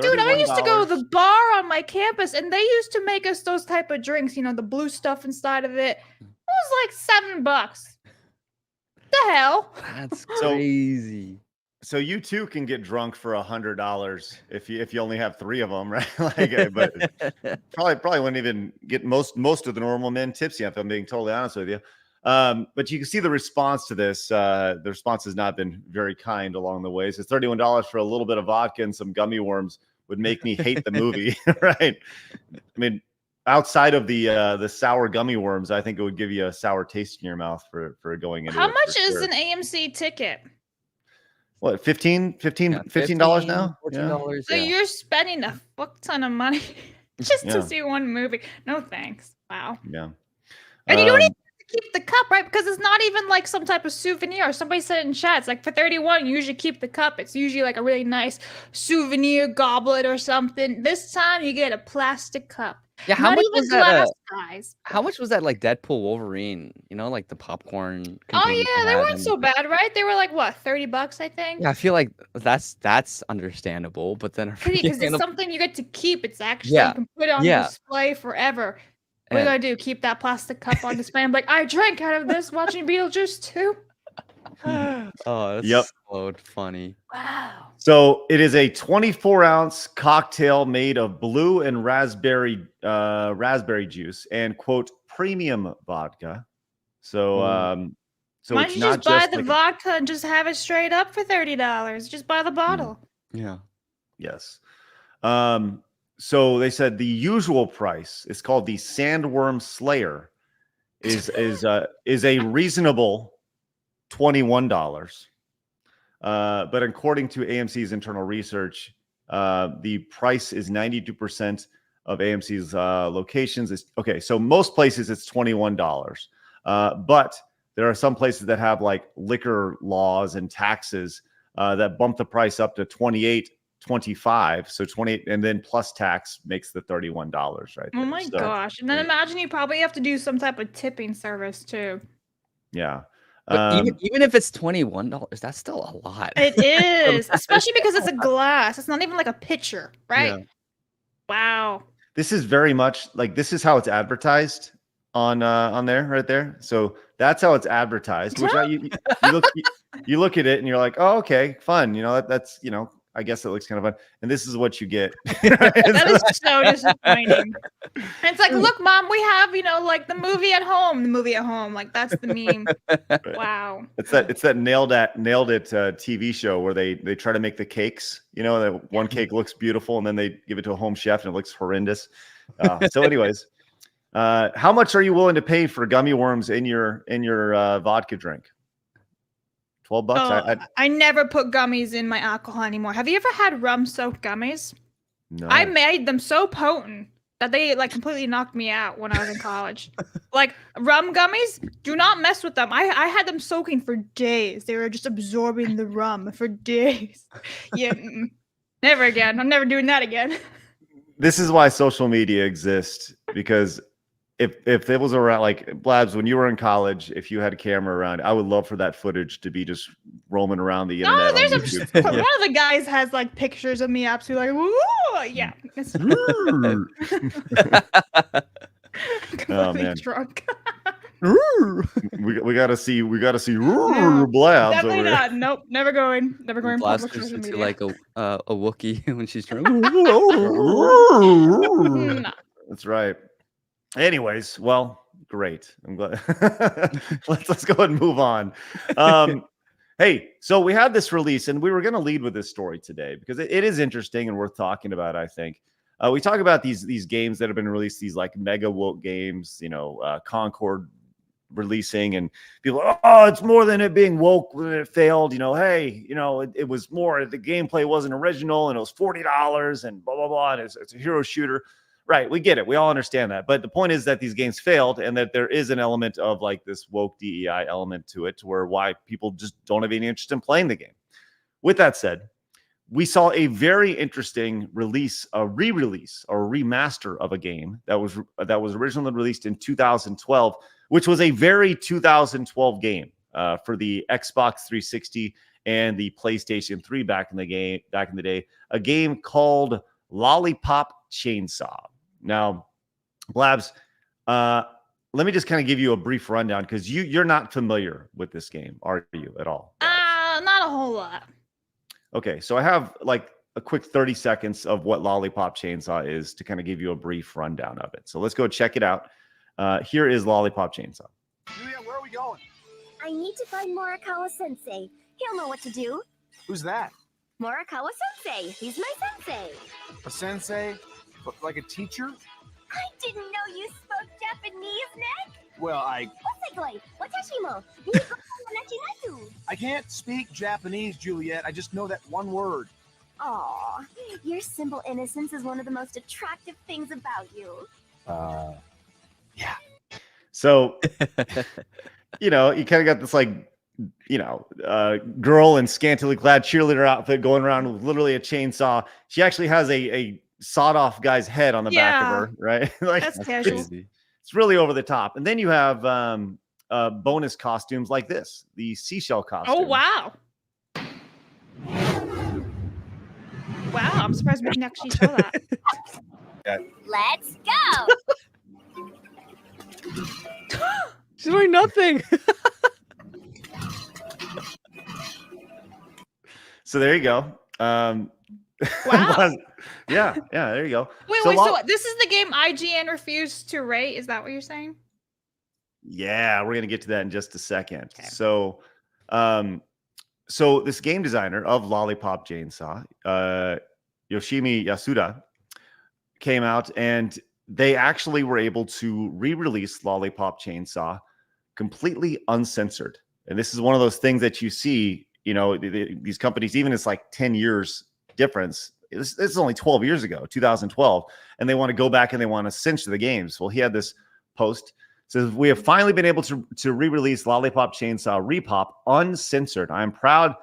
[SPEAKER 7] Dude, I used to go to the bar on my campus and they used to make us those type of drinks, the blue stuff inside of it. It was like $7. The hell?
[SPEAKER 8] That's crazy.
[SPEAKER 3] So you too can get drunk for $100 if you only have 3 of them, right? Like, but probably wouldn't even get most of the normal men tipsy, if I'm being totally honest with you. But you can see the response to this. The response has not been very kind along the way. So $31 for a little bit of vodka and some gummy worms would make me hate the movie, right? I mean, outside of the sour gummy worms, I think it would give you a sour taste in your mouth for going into.
[SPEAKER 7] How much is an AMC ticket?
[SPEAKER 4] what, $15
[SPEAKER 8] Yeah,
[SPEAKER 4] now?
[SPEAKER 8] $14.
[SPEAKER 7] So
[SPEAKER 8] Yeah.
[SPEAKER 7] you're spending a fuck ton of money just
[SPEAKER 4] Yeah.
[SPEAKER 7] to see one movie. No thanks. Wow.
[SPEAKER 4] Yeah.
[SPEAKER 7] And you don't even have to keep the cup, right? Because it's not even like some type of souvenir. Somebody said in chat, it's like for 31, you usually keep the cup. It's usually like a really nice souvenir goblet or something. This time you get a plastic cup.
[SPEAKER 8] Yeah, how
[SPEAKER 7] Not
[SPEAKER 8] much
[SPEAKER 7] even
[SPEAKER 8] was that?
[SPEAKER 7] glass, guys.
[SPEAKER 8] How much was that? Like Deadpool Wolverine, you know, like the popcorn.
[SPEAKER 7] Oh
[SPEAKER 8] containers
[SPEAKER 7] yeah, they
[SPEAKER 8] had
[SPEAKER 7] weren't
[SPEAKER 8] and-
[SPEAKER 7] so bad, right? They were like what, $30, I think.
[SPEAKER 8] Yeah, I feel like that's understandable, but then
[SPEAKER 7] Because it's something you get to keep. It's actually
[SPEAKER 8] Yeah,
[SPEAKER 7] you can put it on
[SPEAKER 8] yeah.
[SPEAKER 7] display forever. What are you
[SPEAKER 8] And-
[SPEAKER 7] gonna do? Keep that plastic cup on display? I'm like, I drank out of this watching Beetlejuice too.
[SPEAKER 8] Oh, that's
[SPEAKER 4] Yep.
[SPEAKER 8] so funny.
[SPEAKER 7] Wow.
[SPEAKER 4] So it is a 24-ounce cocktail made of blue and raspberry juice and quote premium vodka. So so
[SPEAKER 7] Why
[SPEAKER 4] it's
[SPEAKER 7] don't you
[SPEAKER 4] not
[SPEAKER 7] just buy
[SPEAKER 4] just
[SPEAKER 7] the
[SPEAKER 4] like
[SPEAKER 7] vodka and just have it straight up for $30? Just buy the bottle.
[SPEAKER 8] Yeah.
[SPEAKER 4] yes. So they said the usual price is called the Sandworm Slayer is a reasonable $21. But according to AMC's internal research, the price is 92% of AMC's locations. Is okay. So most places it's $21, but there are some places that have like liquor laws and taxes that bump the price up to $28.25. So 28, and then plus tax makes the $31 right there.
[SPEAKER 7] Oh my
[SPEAKER 4] So,
[SPEAKER 7] gosh. And then imagine you probably have to do some type of tipping service too.
[SPEAKER 4] yeah.
[SPEAKER 8] But even if it's $21, that's still a lot.
[SPEAKER 7] It is, especially because it's a glass. It's not even like a pitcher, right?
[SPEAKER 8] Yeah.
[SPEAKER 7] Wow.
[SPEAKER 4] This is very much like this is how it's advertised on there right there. So that's how it's advertised. Which you look at it and you're like, oh, okay, fun. You know, that's I guess it looks kind of fun. And this is what you get.
[SPEAKER 7] That is so disappointing. And it's like, look, Mom, we have, like the movie at home. The movie at home. Like that's the meme. Wow.
[SPEAKER 4] It's that nailed it TV show where they try to make the cakes. That one cake looks beautiful and then they give it to a home chef and it looks horrendous. So, anyways, how much are you willing to pay for gummy worms in your vodka drink? $12?
[SPEAKER 7] Oh, I never put gummies in my alcohol anymore. Have you ever had rum-soaked gummies?
[SPEAKER 4] No.
[SPEAKER 7] I made them so potent that they like completely knocked me out when I was in college. Like rum gummies, do not mess with them. I had them soaking for days. They were just absorbing the rum for days. Yeah, never again. I'm never doing that again.
[SPEAKER 4] This is why social media exists, because if it was around, like Blabs, when you were in college, if you had a camera around, I would love for that footage to be just roaming around the internet.
[SPEAKER 7] Oh, there's
[SPEAKER 4] on YouTube.
[SPEAKER 7] one of the guys has like pictures of me absolutely like, woo, yeah. Completely
[SPEAKER 4] man.
[SPEAKER 7] drunk.
[SPEAKER 4] we gotta see Blabs
[SPEAKER 7] Definitely
[SPEAKER 4] over
[SPEAKER 7] not. Nope, never going. Never going.
[SPEAKER 8] Blast
[SPEAKER 7] Public
[SPEAKER 8] turns
[SPEAKER 7] social
[SPEAKER 8] into
[SPEAKER 7] media.
[SPEAKER 8] like a Wookiee when she's drunk.
[SPEAKER 7] No.
[SPEAKER 4] That's right. Anyways, well, great. I'm glad. let's go ahead and move on. Hey, so we had this release, and we were going to lead with this story today because it is interesting and worth talking about. I think we talk about these games that have been released, these like mega woke games, Concord releasing, and people, oh, it's more than it being woke when it failed. Hey, it was more. The gameplay wasn't original, and it was $40, and blah blah blah. And it's a hero shooter. Right, we get it. We all understand that. But the point is that these games failed and that there is an element of like this woke DEI element to it, to where why people just don't have any interest in playing the game. With that said, we saw a very interesting release, a re-release or a remaster of a game that was originally released in 2012, which was a very 2012 game for the Xbox 360 and the PlayStation 3 back in the day, a game called Lollipop Chainsaw. Now, Blabs, let me just kind of give you a brief rundown because you're not familiar with this game, are you at all?
[SPEAKER 7] Not a whole lot.
[SPEAKER 4] Okay, so I have like a quick 30 seconds of what Lollipop Chainsaw is to kind of give you a brief rundown of it. So let's go check it out. Here is Lollipop Chainsaw.
[SPEAKER 9] Yuya, where are we going?
[SPEAKER 10] I need to find Morikawa-sensei. He'll know what to do.
[SPEAKER 9] Who's that?
[SPEAKER 10] Morikawa-sensei. He's my sensei.
[SPEAKER 9] A sensei? Like a teacher?
[SPEAKER 10] I didn't know you spoke Japanese, Nick.
[SPEAKER 11] Well,
[SPEAKER 10] Osekoi, watashi mo, Niiko no Nachinatu.
[SPEAKER 11] I can't speak Japanese, Juliet. I just know that one word.
[SPEAKER 10] Aw, your simple innocence is one of the most attractive things about you.
[SPEAKER 4] So, you know, you kind of got this like, you know, girl in scantily clad cheerleader outfit going around with literally a chainsaw. She actually has a sawed off guy's head on the back of her, right? Like,
[SPEAKER 7] That's casual.
[SPEAKER 4] it's really over the top. And then you have bonus costumes like this, the seashell costume.
[SPEAKER 7] Oh, wow. Wow, I'm surprised we can actually show that.
[SPEAKER 10] Let's go!
[SPEAKER 8] She's wearing nothing.
[SPEAKER 4] So there you go.
[SPEAKER 7] Wow.
[SPEAKER 4] yeah, there you go.
[SPEAKER 7] Wait, so this is the game IGN refused to rate? Is that what you're saying?
[SPEAKER 4] Yeah, we're gonna get to that in just a second.
[SPEAKER 7] Okay.
[SPEAKER 4] So, so this game designer of Lollipop Chainsaw, Yoshimi Yasuda, came out and they actually were able to re-release Lollipop Chainsaw completely uncensored. And this is one of those things that you see, you know, these companies, even it's like 10 years difference. This is only 12 years ago, 2012, and they want to go back and they want to censor the games. Well, he had this post. Says, we have finally been able to re-release Lollipop Chainsaw Repop uncensored. I am proud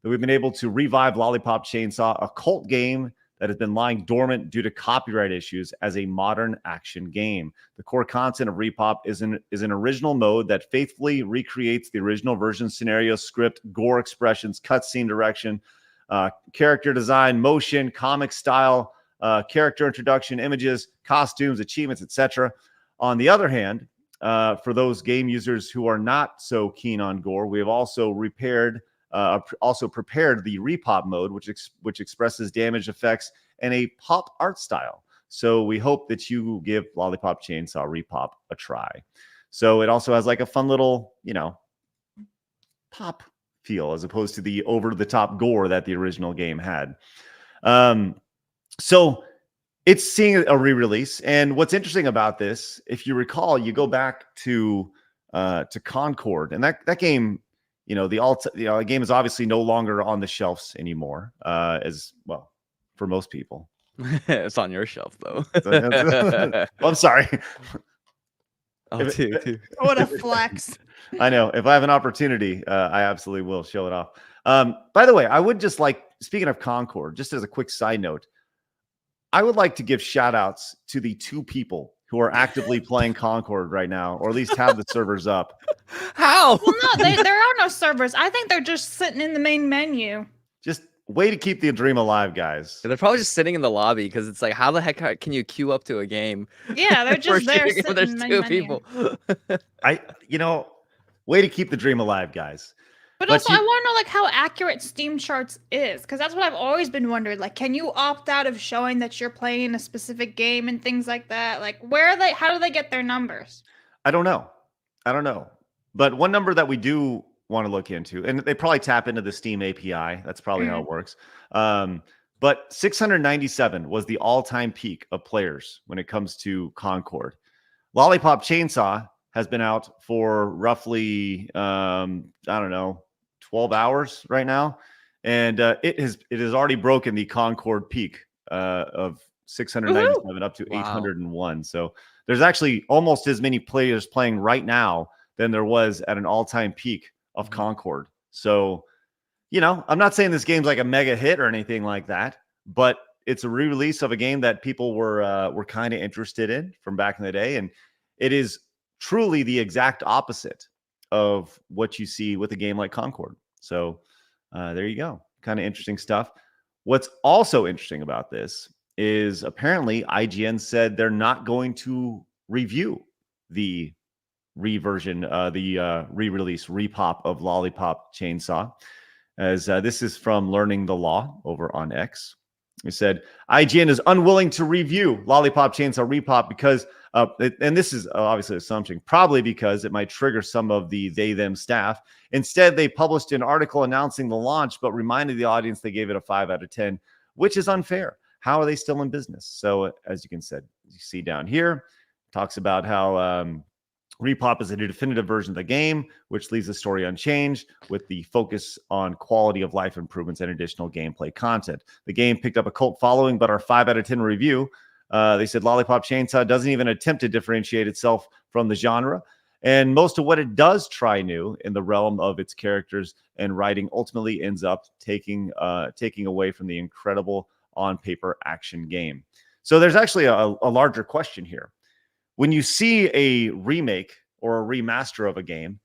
[SPEAKER 4] that we've been able to revive Lollipop Chainsaw, a cult game that has been lying dormant due to copyright issues, as a modern action game. The core content of Repop is an original mode that faithfully recreates the original version scenario, script, gore expressions, cutscene direction, character design, motion, comic style, character introduction, images, costumes, achievements, etc. On the other hand, for those game users who are not so keen on gore, we have also prepared the Repop mode, which expresses damage effects and a pop art style. So we hope that you give Lollipop Chainsaw Repop a try. So it also has like a fun little, you know, pop feel as opposed to the over-the-top gore that the original game had. So it's seeing a re-release, and what's interesting about this, if you recall, you go back to Concord, and that game, you know, the game is obviously no longer on the shelves anymore, as well for most people.
[SPEAKER 8] It's on your shelf though.
[SPEAKER 4] I'm sorry.
[SPEAKER 8] Oh, too.
[SPEAKER 7] What a flex.
[SPEAKER 4] I know. If I have an opportunity, I absolutely will show it off. By the way, I would just like, speaking of Concord, just as a quick side note, I would like to give shout outs to the 2 people who are actively playing Concord right now, or at least have the servers up.
[SPEAKER 8] How?
[SPEAKER 7] Well, no, there are no servers. I think they're just sitting in the main menu.
[SPEAKER 4] Just way to keep the dream alive, guys.
[SPEAKER 8] They're probably just sitting in the lobby because it's like, how the heck can you queue up to a game?
[SPEAKER 7] Yeah, they're just there
[SPEAKER 8] shooting when
[SPEAKER 7] sitting in the main
[SPEAKER 8] people.
[SPEAKER 4] You know, way to keep the dream alive, guys.
[SPEAKER 7] But also, I want to know like how accurate Steam charts is, because that's what I've always been wondering. Like, can you opt out of showing that you're playing a specific game and things like that? Like, where are they? How do they get their numbers?
[SPEAKER 4] I don't know. But one number that we do want to look into, and they probably tap into the Steam API. That's probably how it works. But 697 was the all-time peak of players when it comes to Concord. Lollipop Chainsaw has been out for roughly, I don't know, 12 hours right now. And it has already broken the Concord peak of 697 up to 801. So there's actually almost as many players playing right now than there was at an all-time peak of Concord. So, you know, I'm not saying this game's like a mega hit or anything like that, but it's a re-release of a game that people were kind of interested in from back in the day. And it is truly the exact opposite of what you see with a game like Concord. So there you go. Kind of interesting stuff. What's also interesting about this is apparently IGN said they're not going to review the re-release repop of Lollipop Chainsaw, as this is from Learning the Law over on X. He said IGN is unwilling to review Lollipop Chainsaw Repop because and this is obviously an assumption, probably because it might trigger some of the they-them staff. Instead, they published an article announcing the launch, but reminded the audience they gave it a 5 out of 10, which is unfair. How are they still in business? So as you see down here, talks about how Repop is a definitive version of the game, which leaves the story unchanged with the focus on quality of life improvements and additional gameplay content. The game picked up a cult following, but our 5 out of 10 review, they said Lollipop Chainsaw doesn't even attempt to differentiate itself from the genre. And most of what it does try new in the realm of its characters and writing ultimately ends up taking away from the incredible on-paper action game. So there's actually a larger question here. When you see a remake or a remaster of a game,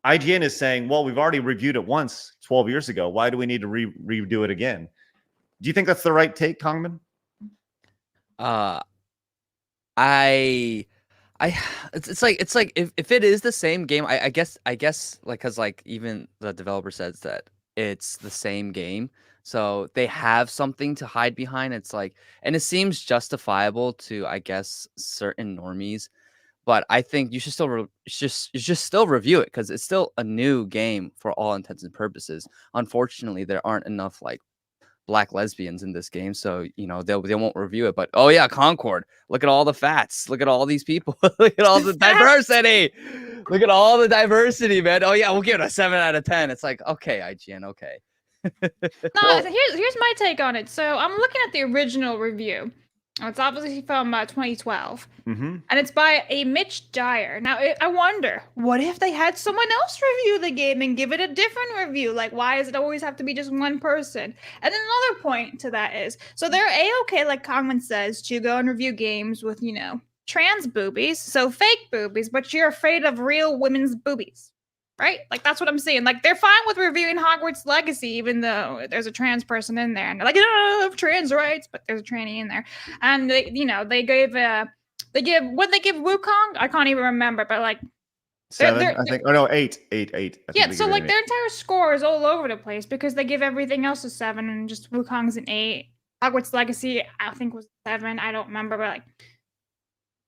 [SPEAKER 4] IGN is saying, well, we've already reviewed it once 12 years ago. Why do we need to redo it again? Do you think that's the right take, Kangmin?
[SPEAKER 8] It's like if it is the same game, I guess like, because like even the developer says that it's the same game, so they have something to hide behind. It's like, and it seems justifiable to, I guess, certain normies, but I think you should still still review it because it's still a new game for all intents and purposes. Unfortunately, there aren't enough like black lesbians in this game, so you know they won't review it. But oh yeah, Concord, look at all the fats, look at all these people, look at all the diversity, look at all the diversity, man. Oh yeah, we'll give it a 7 out of 10. It's like, okay, IGN, okay.
[SPEAKER 7] No, here's my take on it. So I'm looking at the original review. It's obviously from 2012, and it's by a Mitch Dyer. Now, I wonder, what if they had someone else review the game and give it a different review? Like, why does it always have to be just one person? And then another point to that is, so they're A-okay, like Kangmin says, to go and review games with, you know, trans boobies, so fake boobies, but you're afraid of real women's boobies. Right? Like, that's what I'm saying. Like, they're fine with reviewing Hogwarts Legacy, even though there's a trans person in there. And they're like, I have trans rights, but there's a tranny in there. And they, you know, they give Wukong? I can't even remember, but like
[SPEAKER 4] 7, I think. Oh no, 8.
[SPEAKER 7] Yeah, so like their entire score is all over the place because they give everything else a 7 and just Wukong's an 8. Hogwarts Legacy, I think, was 7. I don't remember, but like,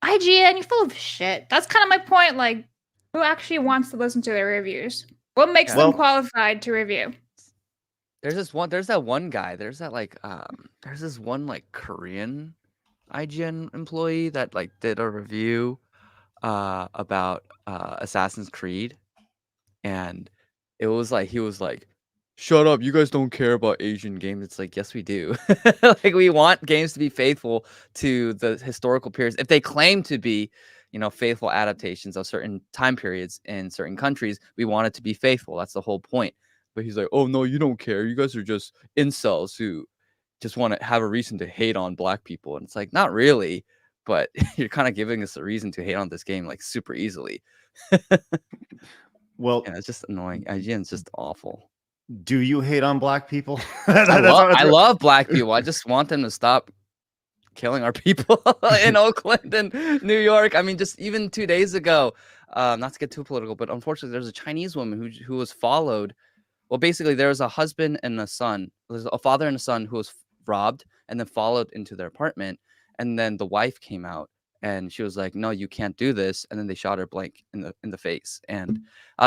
[SPEAKER 7] IGN, you're full of shit. That's kind of my point. Like, who actually wants to listen to their reviews? What makes them qualified to review?
[SPEAKER 8] There's this one like Korean IGN employee that like did a review about Assassin's Creed, and it was like, he was like, shut up, you guys don't care about Asian games. It's like, yes we do. Like, we want games to be faithful to the historical periods. If they claim to be, you know, faithful adaptations of certain time periods in certain countries, we want it to be faithful. That's the whole point. But he's like, oh no, you don't care, you guys are just incels who just want to have a reason to hate on black people. And it's like, not really, but you're kind of giving us a reason to hate on this game like super easily.
[SPEAKER 4] Well,
[SPEAKER 8] yeah, it's just annoying. IGN's just awful.
[SPEAKER 4] Do you hate on black people?
[SPEAKER 8] I love black people. I just want them to stop killing our people in Oakland and New York. I mean, just even 2 days ago, not to get too political, but unfortunately there's a Chinese woman who was followed. Well, basically there was a husband and a son. There's a father and a son who was robbed and then followed into their apartment. And then the wife came out and she was like, no, you can't do this. And then they shot her blank in the face. And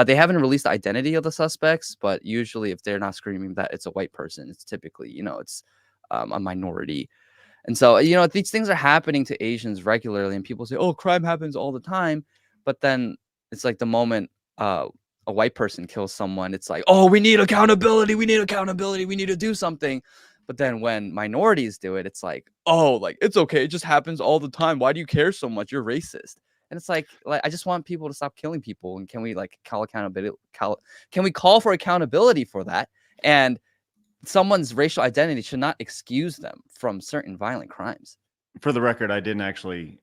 [SPEAKER 8] they haven't released the identity of the suspects, but usually if they're not screaming that it's a white person, it's typically, you know, it's a minority. And so, you know, these things are happening to Asians regularly, and people say, oh, crime happens all the time. But then it's like the moment a white person kills someone, it's like, oh, we need accountability. We need accountability. We need to do something. But then when minorities do it, it's like, oh, like, it's okay. It just happens all the time. Why do you care so much? You're racist. And it's like I just want people to stop killing people. And can we like call accountability? Can we call for accountability for that? And someone's racial identity should not excuse them from certain violent crimes.
[SPEAKER 4] For the record, I didn't actually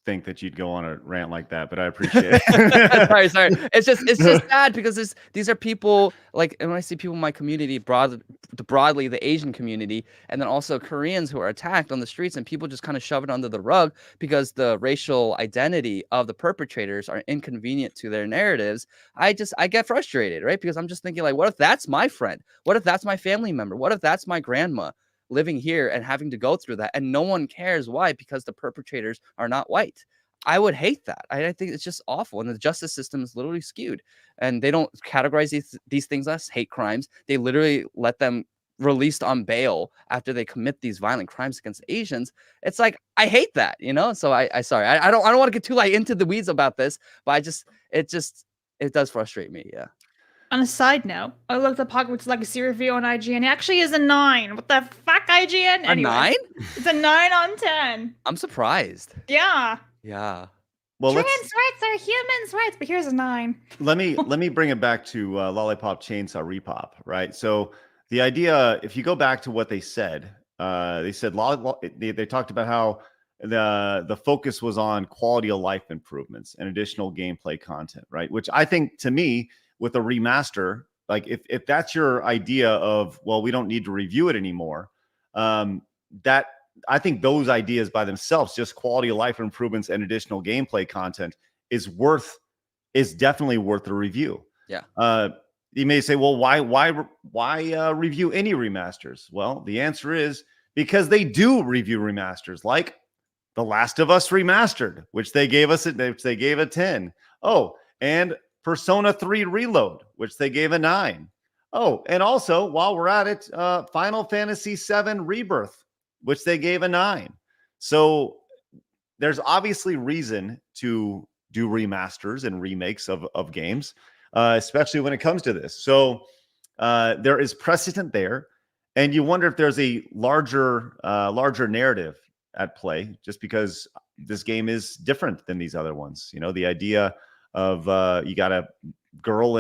[SPEAKER 4] think that you'd go on a rant like that, but I appreciate it.
[SPEAKER 8] sorry. It's just sad because these are people, like, and when I see people in my community, broadly the Asian community, and then also Koreans who are attacked on the streets, and people just kind of shove it under the rug because the racial identity of the perpetrators are inconvenient to their narratives. I get frustrated, right? Because I'm just thinking, like, what if that's my friend? What if that's my family member? What if that's my grandma living here and having to go through that, and no one cares? Why? Because the perpetrators are not white. I would hate that. I think it's just awful, and the justice system is literally skewed, and they don't categorize these things as hate crimes. They literally let them released on bail after they commit these violent crimes against Asians. It's like, I hate that, you know? So I sorry, I don't want to get too like into the weeds about this, but it does frustrate me. Yeah.
[SPEAKER 7] On a side note, I looked up Hogwarts Legacy review on IGN. It actually is a 9. What the fuck, IGN?
[SPEAKER 8] A 9?
[SPEAKER 7] It's a 9 on 10.
[SPEAKER 8] I'm surprised.
[SPEAKER 7] Yeah.
[SPEAKER 8] Yeah.
[SPEAKER 4] Well,
[SPEAKER 7] trans rights are humans' rights, but here's a 9.
[SPEAKER 4] let me bring it back to Lollipop Chainsaw Repop, right? So the idea, if you go back to what they said they talked about how the focus was on quality of life improvements and additional gameplay content, right? Which I think, to me, with a remaster, like if that's your idea of, well, we don't need to review it anymore, that I think those ideas by themselves, just quality of life improvements and additional gameplay content, is definitely worth a review.
[SPEAKER 8] Yeah.
[SPEAKER 4] You may say, well, why review any remasters? Well, the answer is because they do review remasters, like The Last of Us Remastered, which they gave a 10. Oh, and Persona 3 Reload, which they gave a 9. Oh, and also, while we're at it, Final Fantasy VII Rebirth, which they gave a 9. So there's obviously reason to do remasters and remakes of games, especially when it comes to this. So there is precedent there, and you wonder if there's a larger narrative at play, just because this game is different than these other ones. You know, the idea of you got a girl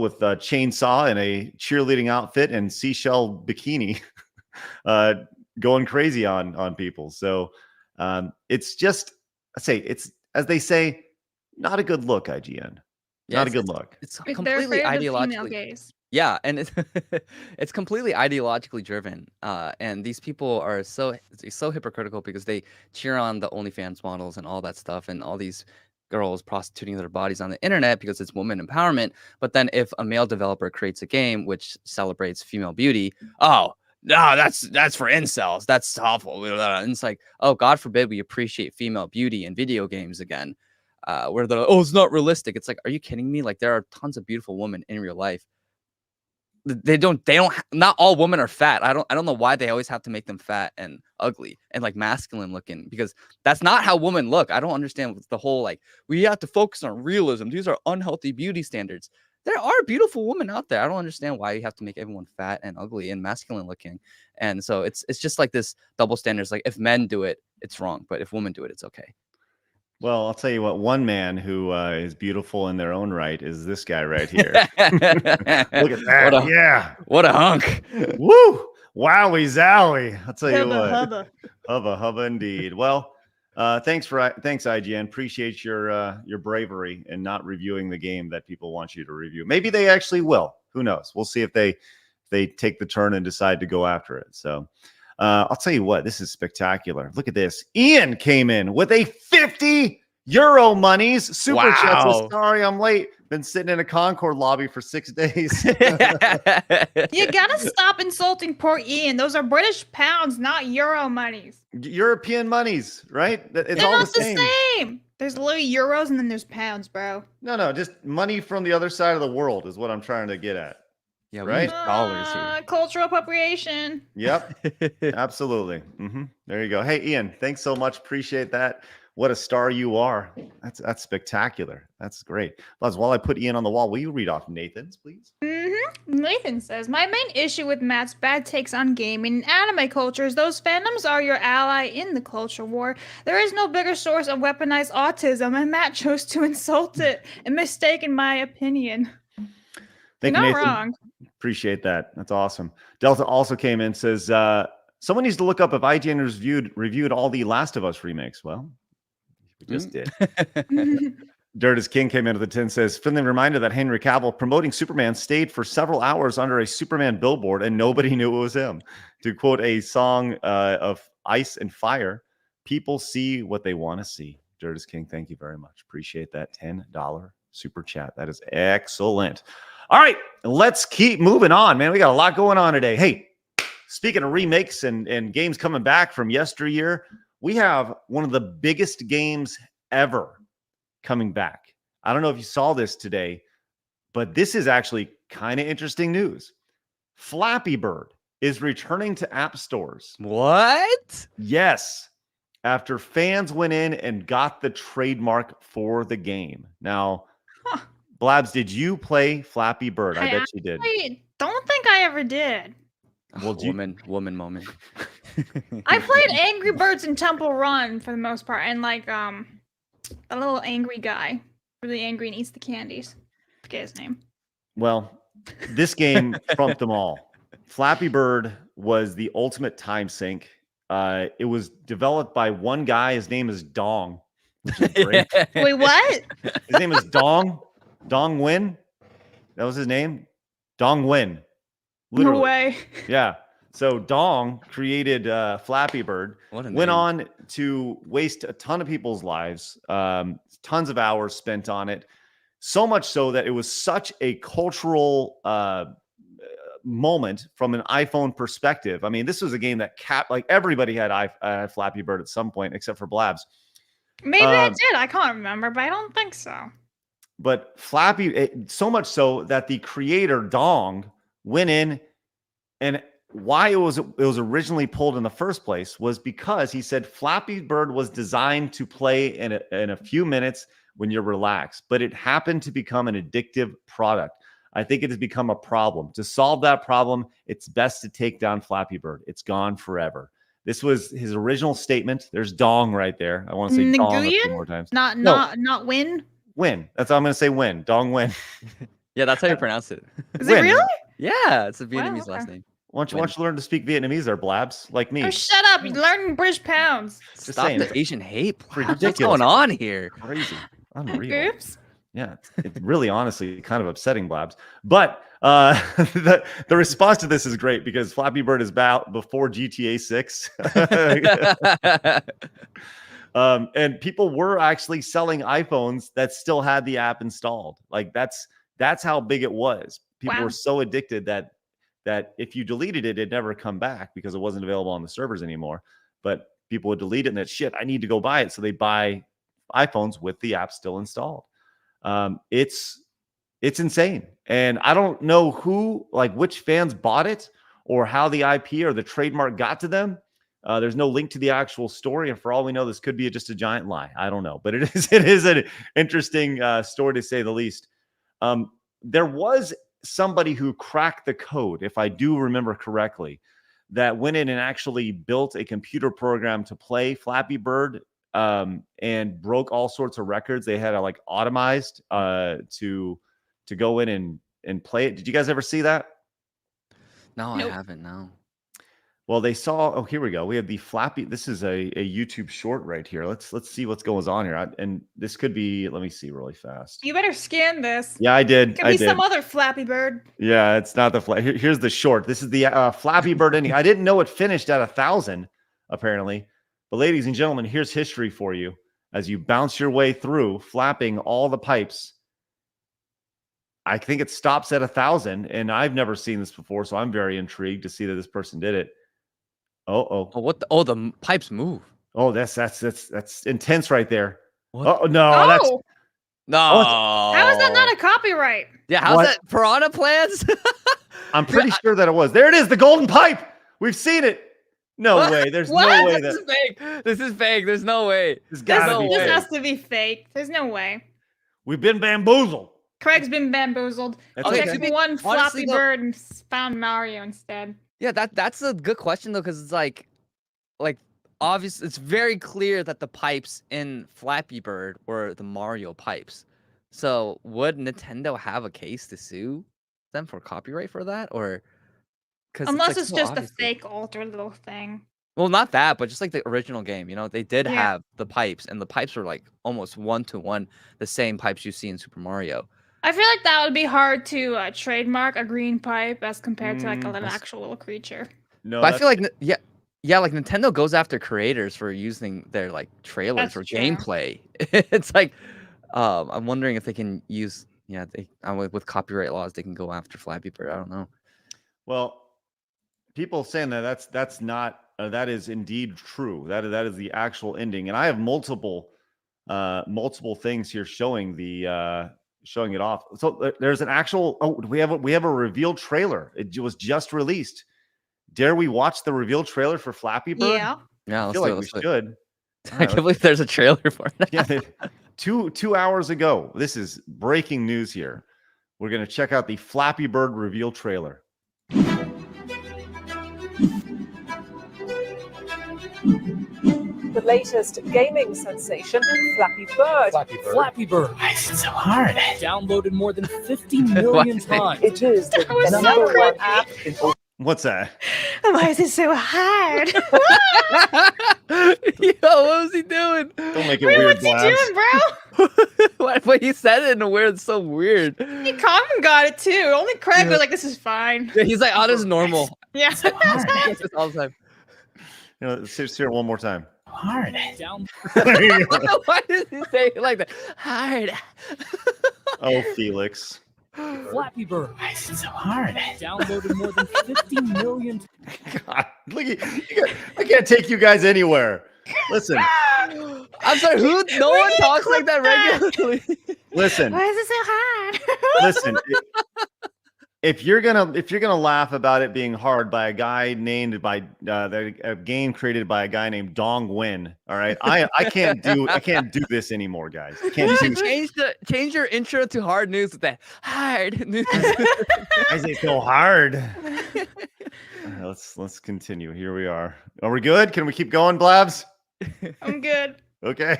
[SPEAKER 4] with a chainsaw and a cheerleading outfit and seashell bikini going crazy on people. So it's just, it's, as they say, not a good look, IGN. Not a good look.
[SPEAKER 8] It's
[SPEAKER 7] If they're
[SPEAKER 8] completely
[SPEAKER 7] afraid of the female
[SPEAKER 8] ideologically.
[SPEAKER 7] gaze.
[SPEAKER 8] Yeah, and it's completely ideologically driven. And these people are so hypocritical because they cheer on the OnlyFans models and all that stuff, and all these girls prostituting their bodies on the internet because it's woman empowerment. But then if a male developer creates a game which celebrates female beauty, oh no, that's for incels. That's awful. And it's like, oh, God forbid we appreciate female beauty in video games again. Where they're, oh, it's not realistic. It's like, are you kidding me? Like, there are tons of beautiful women in real life. Not all women are fat. I don't know why they always have to make them fat and ugly and like masculine looking, because that's not how women look. I don't understand the whole, like, we have to focus on realism. These are unhealthy beauty standards. There are beautiful women out there. I don't understand why you have to make everyone fat and ugly and masculine looking. And so it's just like this double standards. Like, if men do it, it's wrong, but if women do it, it's okay.
[SPEAKER 4] Well, I'll tell you what, one man who is beautiful in their own right is this guy right here. Look at that.
[SPEAKER 8] What a hunk.
[SPEAKER 4] Woo! Wowie zowie. I'll tell you
[SPEAKER 7] Hubba
[SPEAKER 4] what.
[SPEAKER 7] hubba.
[SPEAKER 4] Hubba indeed. Well, thanks IGN. Appreciate your bravery in not reviewing the game that people want you to review. Maybe they actually will. Who knows? We'll see if they take the turn and decide to go after it. So I'll tell you what, this is spectacular. Look at this. Ian came in with a 50 euro monies. Superchats.
[SPEAKER 8] Wow.
[SPEAKER 4] Sorry, I'm late. Been sitting in a Concord lobby for 6 days.
[SPEAKER 7] You gotta stop insulting poor Ian. Those are British pounds, not euro monies.
[SPEAKER 4] European monies, right? It's
[SPEAKER 7] They're
[SPEAKER 4] all
[SPEAKER 7] not
[SPEAKER 4] the
[SPEAKER 7] same. There's literally euros and then there's pounds, bro.
[SPEAKER 4] No, just money from the other side of the world is what I'm trying to get at.
[SPEAKER 8] Yeah,
[SPEAKER 4] right?
[SPEAKER 8] we use dollars here.
[SPEAKER 7] Cultural appropriation.
[SPEAKER 4] Yep, absolutely. There you go. Hey, Ian, thanks so much. Appreciate that. What a star you are. That's spectacular. That's great. Buzz, while I put Ian on the wall, will you read off Nathan's, please?
[SPEAKER 7] Nathan says, my main issue with Matt's bad takes on gaming and anime culture is those fandoms are your ally in the culture war. There is no bigger source of weaponized autism, and Matt chose to insult it. A mistake, in my opinion.
[SPEAKER 4] Thank
[SPEAKER 7] You're
[SPEAKER 4] you,
[SPEAKER 7] not
[SPEAKER 4] Nathan.
[SPEAKER 7] wrong.
[SPEAKER 4] Appreciate that. That's awesome. Delta also came in, says, someone needs to look up if IGN has reviewed all the Last of Us remakes. Well, we just did. Dirt is King came in with the 10, says, friendly reminder that Henry Cavill promoting Superman stayed for several hours under a Superman billboard and nobody knew it was him. To quote a song of Ice and Fire, people see what they want to see. Dirt is King, thank you very much. Appreciate that $10 super chat. That is excellent. All right, let's keep moving on, man. We got a lot going on today. Hey, speaking of remakes and games coming back from yesteryear, we have one of the biggest games ever coming back. I don't know if you saw this today, but this is actually kind of interesting news. Flappy Bird is returning to app stores.
[SPEAKER 8] What?
[SPEAKER 4] Yes. After fans went in and got the trademark for the game. Now, Blabs, did you play Flappy Bird? I bet you did.
[SPEAKER 7] I don't think I ever did.
[SPEAKER 4] Well,
[SPEAKER 8] woman moment.
[SPEAKER 7] I played Angry Birds in Temple Run for the most part, and like a little angry guy, really angry and eats the candies. Forget his name.
[SPEAKER 4] Well, this game trumped them all. Flappy Bird was the ultimate time sink. It was developed by one guy. His name is Dong, which is great.
[SPEAKER 7] Wait, what?
[SPEAKER 4] His name is Dong Nguyen. That was his name. Dong Nguyen. Literally.
[SPEAKER 7] No way.
[SPEAKER 4] Yeah. So Dong created Flappy Bird, went on to waste a ton of people's lives, tons of hours spent on it. So much so that it was such a cultural moment from an iPhone perspective. I mean, this was a game that like everybody had Flappy Bird at some point, except for Blabs.
[SPEAKER 7] Maybe I did. I can't remember, but I don't think so.
[SPEAKER 4] But Flappy, so much so that the creator Dong went in, and why it was originally pulled in the first place was because he said Flappy Bird was designed to play in a few minutes when you're relaxed, but it happened to become an addictive product. I think it has become a problem. To solve that problem, it's best to take down Flappy Bird. It's gone forever. This was his original statement. There's Dong right there. I want to say Dong a few more times.
[SPEAKER 7] Not win.
[SPEAKER 4] Win. That's how I'm going to say. Win. Dong Nguyen.
[SPEAKER 8] Yeah, that's how you pronounce it.
[SPEAKER 7] Is it really?
[SPEAKER 8] Yeah, it's a Vietnamese last name.
[SPEAKER 4] Why don't you learn to speak Vietnamese there, Blabs, like me?
[SPEAKER 7] Oh, shut up. You're learning British pounds.
[SPEAKER 8] Stop the Asian hate.
[SPEAKER 4] Ridiculous.
[SPEAKER 8] What's going on here?
[SPEAKER 4] Crazy. Unreal.
[SPEAKER 7] Oops.
[SPEAKER 4] Yeah, it's really honestly kind of upsetting, Blabs. But the response to this is great because Flappy Bird is about before GTA 6. And people were actually selling iPhones that still had the app installed. Like that's how big it was. People were so addicted that if you deleted it, it'd never come back because it wasn't available on the servers anymore. But people would delete it and that shit, I need to go buy it. So they buy iPhones with the app still installed. It's insane. And I don't know which fans bought it or how the IP or the trademark got to them. There's no link to the actual story. And for all we know, this could be just a giant lie. I don't know, but it is an interesting story to say the least. There was somebody who cracked the code, if I do remember correctly, that went in and actually built a computer program to play Flappy Bird and broke all sorts of records. They had it automized to go in and play it. Did you guys ever see that?
[SPEAKER 8] No, nope. I haven't. No.
[SPEAKER 4] Well, they saw. Oh, here we go. We have the Flappy. This is a YouTube short right here. Let's see what's going on here. And this could be. Let me see really fast.
[SPEAKER 7] You better scan this.
[SPEAKER 4] Yeah, I did.
[SPEAKER 7] It could be some other Flappy Bird.
[SPEAKER 4] Yeah, it's not the Here's the short. This is the Flappy Bird ending. I didn't know it finished at 1,000 apparently. But ladies and gentlemen, here's history for you as you bounce your way through flapping all the pipes. I think it stops at 1,000, and I've never seen this before, so I'm very intrigued to see that this person did it. Oh,
[SPEAKER 8] the pipes move.
[SPEAKER 4] Oh, that's intense right there.
[SPEAKER 8] What?
[SPEAKER 4] Oh no,
[SPEAKER 8] no.
[SPEAKER 7] How is that not a copyright?
[SPEAKER 8] Yeah, how's that piranha plants?
[SPEAKER 4] I'm pretty sure that it was. There it is, the golden pipe. We've seen it. No way. There's no way
[SPEAKER 8] This is fake. This is fake. There's no way.
[SPEAKER 7] This has to be fake. There's no way.
[SPEAKER 4] We've been bamboozled.
[SPEAKER 7] Craig's been bamboozled. Checked one Flappy Bird and found Mario instead.
[SPEAKER 8] Yeah, that's a good question though, because it's like obvious. It's very clear that the pipes in Flappy Bird were the Mario pipes. So would Nintendo have a case to sue them for copyright for that, or?
[SPEAKER 7] Unless it's just a fake altered little thing.
[SPEAKER 8] Well, not that, but just like the original game, they did have the pipes, and the pipes were like almost 1-to-1 the same pipes you see in Super Mario.
[SPEAKER 7] I feel like that would be hard to trademark a green pipe as compared to an actual little creature.
[SPEAKER 8] No, but I feel like like Nintendo goes after creators for using their trailers or gameplay. It's like I'm wondering if they can use with copyright laws they can go after Flappy Bird. I don't know.
[SPEAKER 4] Well, people saying that's not that is indeed true. That is the actual ending, and I have multiple things here showing the showing it off. So there's an actual. Oh, we have a revealed trailer. It was just released. Dare we watch the revealed trailer for Flappy Bird?
[SPEAKER 7] Yeah.
[SPEAKER 8] Yeah,
[SPEAKER 4] I
[SPEAKER 8] let's
[SPEAKER 4] feel
[SPEAKER 8] do
[SPEAKER 4] like
[SPEAKER 8] it.
[SPEAKER 4] we
[SPEAKER 8] Let's do it.
[SPEAKER 4] should.
[SPEAKER 8] I can't believe there's a trailer for it.
[SPEAKER 4] Yeah, 2 hours ago. This is breaking news here. We're gonna check out the Flappy Bird reveal trailer.
[SPEAKER 12] The latest gaming sensation, Flappy Bird.
[SPEAKER 5] Flappy Bird.
[SPEAKER 11] Why is it so hard?
[SPEAKER 5] Downloaded more than 50 million times.
[SPEAKER 12] It is the
[SPEAKER 7] was so
[SPEAKER 12] number one
[SPEAKER 7] creepy.
[SPEAKER 12] app in
[SPEAKER 4] What's that?
[SPEAKER 7] Why is it so hard?
[SPEAKER 8] Yo, what was he doing?
[SPEAKER 4] Don't make it
[SPEAKER 7] Wait,
[SPEAKER 4] weird,
[SPEAKER 7] what's he
[SPEAKER 4] Blabs.
[SPEAKER 7] doing, bro?
[SPEAKER 8] But he said it in a weird, it's so weird.
[SPEAKER 7] Hey, Kangmin got it too. Only Craig was like, "This is fine."
[SPEAKER 8] Yeah, he's like, oh, this is normal.
[SPEAKER 7] Yeah.
[SPEAKER 8] He gets this all the time.
[SPEAKER 4] You know, let's hear it one more time.
[SPEAKER 11] Hard.
[SPEAKER 5] Down.
[SPEAKER 4] There you go.
[SPEAKER 8] Why does he say it like that? Hard.
[SPEAKER 4] Oh, Felix.
[SPEAKER 5] Flappy Bird.
[SPEAKER 11] Why is it so hard?
[SPEAKER 5] Downloaded more than 50 million.
[SPEAKER 4] God, look at I can't take you guys anywhere. Listen,
[SPEAKER 8] I'm sorry, no one talks like that regularly.
[SPEAKER 4] listen,
[SPEAKER 7] Why is it so hard?
[SPEAKER 4] listen. If you're gonna laugh about it being hard by a guy named by a game created by a guy named Dong Win, all right, I can't do this anymore, guys. I can't do
[SPEAKER 8] Change your intro to hard news with that hard news.
[SPEAKER 4] Why is it so hard? Let's continue. Here we are. Are we good? Can we keep going, Blabs?
[SPEAKER 7] I'm good.
[SPEAKER 4] Okay.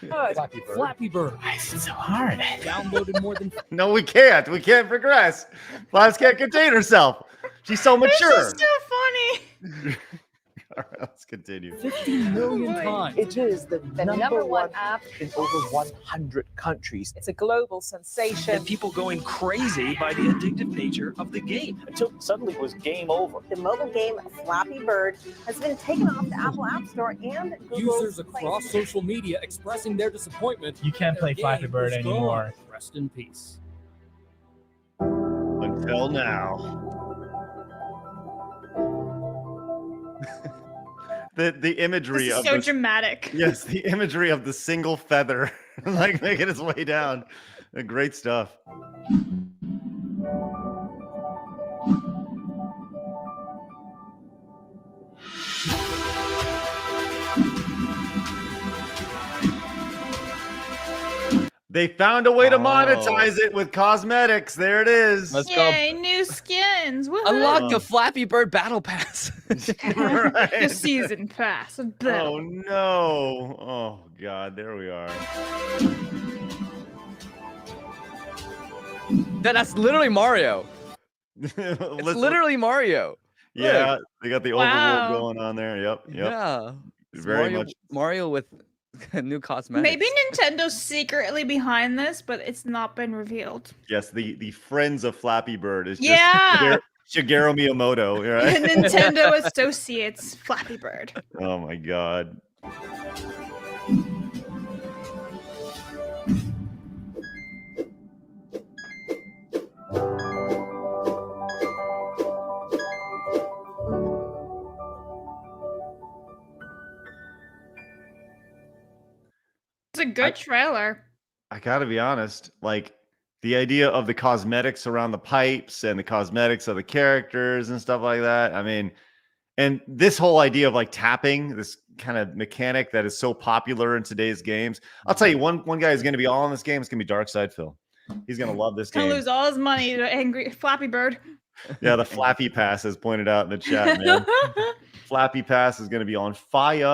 [SPEAKER 12] Bird.
[SPEAKER 5] Flappy Bird.
[SPEAKER 11] Why is it so hard?
[SPEAKER 5] Downloaded more than.
[SPEAKER 4] No, we can't. We can't progress. Blabs can't contain herself. She's so
[SPEAKER 7] This
[SPEAKER 4] mature.
[SPEAKER 7] is so funny.
[SPEAKER 4] All right, let's continue.
[SPEAKER 5] 50 million times.
[SPEAKER 12] It is the number one app in over 100 countries. It's a global sensation.
[SPEAKER 11] And people going crazy by the addictive nature of the game.
[SPEAKER 5] Until suddenly it was game over.
[SPEAKER 13] The mobile game Flappy Bird has been taken off the Apple App Store and Google's
[SPEAKER 5] Users across
[SPEAKER 13] Play.
[SPEAKER 5] social media expressing their disappointment.
[SPEAKER 11] You can't play
[SPEAKER 5] Their
[SPEAKER 11] Flappy
[SPEAKER 5] game
[SPEAKER 11] Bird
[SPEAKER 5] is
[SPEAKER 11] anymore.
[SPEAKER 5] gone. Rest in peace.
[SPEAKER 4] Until now. The imagery
[SPEAKER 7] This is
[SPEAKER 4] of
[SPEAKER 7] so
[SPEAKER 4] this,
[SPEAKER 7] dramatic.
[SPEAKER 4] yes, the imagery of the single feather like making its way down. Great stuff. They found a way to monetize it with cosmetics. There it is.
[SPEAKER 8] Let's go.
[SPEAKER 7] Yay, new skins. Woohoo.
[SPEAKER 8] Unlock the Flappy Bird Battle Pass.
[SPEAKER 4] Right.
[SPEAKER 7] The season pass.
[SPEAKER 4] Oh no. Oh God, there we are.
[SPEAKER 8] That's literally Mario. It's
[SPEAKER 4] Let's-
[SPEAKER 8] literally Mario.
[SPEAKER 4] Yeah, they got the
[SPEAKER 7] Wow.
[SPEAKER 4] overworld going on there. Yep.
[SPEAKER 8] Yeah. It's
[SPEAKER 4] Very
[SPEAKER 8] Mario,
[SPEAKER 4] much.
[SPEAKER 8] Mario with new cosmetics.
[SPEAKER 7] Maybe Nintendo's secretly behind this, but it's not been revealed.
[SPEAKER 4] Yes, the friends of Flappy Bird is just
[SPEAKER 7] Yeah.
[SPEAKER 4] Shigeru Miyamoto, right?
[SPEAKER 7] Nintendo associates Flappy Bird.
[SPEAKER 4] Oh my God.
[SPEAKER 7] It's a good trailer.
[SPEAKER 4] I gotta be honest, like the idea of the cosmetics around the pipes and the cosmetics of the characters and stuff like that. I mean, and this whole idea of like tapping, this kind of mechanic that is so popular in today's games. I'll tell you, one guy who's gonna be all in this game. It's gonna be Darkside Phil. He's gonna love this
[SPEAKER 7] Gonna
[SPEAKER 4] game.
[SPEAKER 7] lose all his money to angry Flappy Bird.
[SPEAKER 4] Yeah, the Flappy Pass is pointed out in the chat, man. Flappy Pass is gonna be on fire.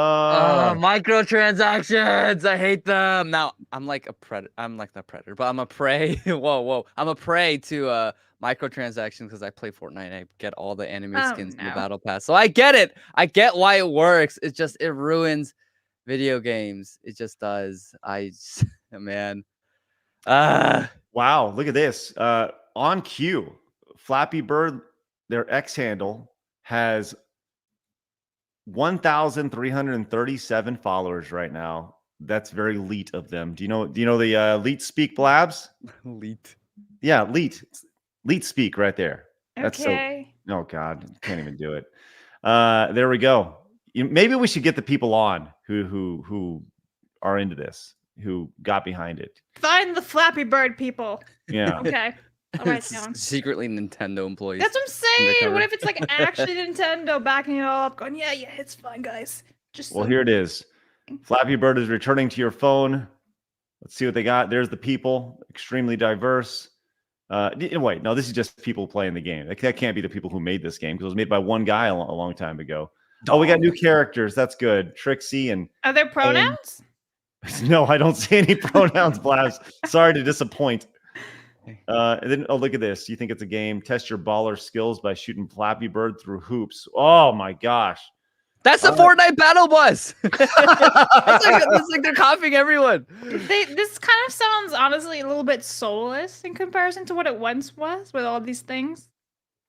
[SPEAKER 8] Microtransactions. I hate them. Now I'm like a predator. I'm like the predator, but I'm a prey. Whoa. I'm a prey to microtransactions because I play Fortnite. I get all the anime skins in the battle pass. So I get it. I get why it works. It's just it ruins video games. It just does. Man.
[SPEAKER 4] Wow, look at this. On cue, Flappy Bird, their X handle has 1,337 followers right now. That's very elite of them. Do you know the elite speak, Blabs?
[SPEAKER 8] Elite.
[SPEAKER 4] Yeah, elite speak right there. That's
[SPEAKER 7] Okay.
[SPEAKER 4] so. Oh God, can't even do it. There we go. Maybe we should get the people on who are into this. who got behind it.
[SPEAKER 7] Find the Flappy Bird people.
[SPEAKER 4] Yeah.
[SPEAKER 7] Okay. All right, down.
[SPEAKER 8] Secretly Nintendo employees.
[SPEAKER 7] That's what I'm saying.
[SPEAKER 8] undercover.
[SPEAKER 7] What if it's like actually Nintendo backing it all up, going, yeah, it's fine, guys. Just
[SPEAKER 4] Well, here it is. Flappy Bird is returning to your phone. Let's see what they got. There's the people, extremely diverse. Wait, no, this is just people playing the game. That can't be the people who made this game because it was made by one guy a long time ago. Oh, we got new characters. That's good. Trixie and...
[SPEAKER 7] Are there pronouns?
[SPEAKER 4] No, I don't see any pronouns, Blast. Sorry to disappoint. And then, look at this. You think it's a game? Test your baller skills by shooting Flappy Bird through hoops. Oh, my gosh.
[SPEAKER 8] That's the Fortnite battle bus. it's like they're copying everyone.
[SPEAKER 7] This kind of sounds honestly a little bit soulless in comparison to what it once was with all these things.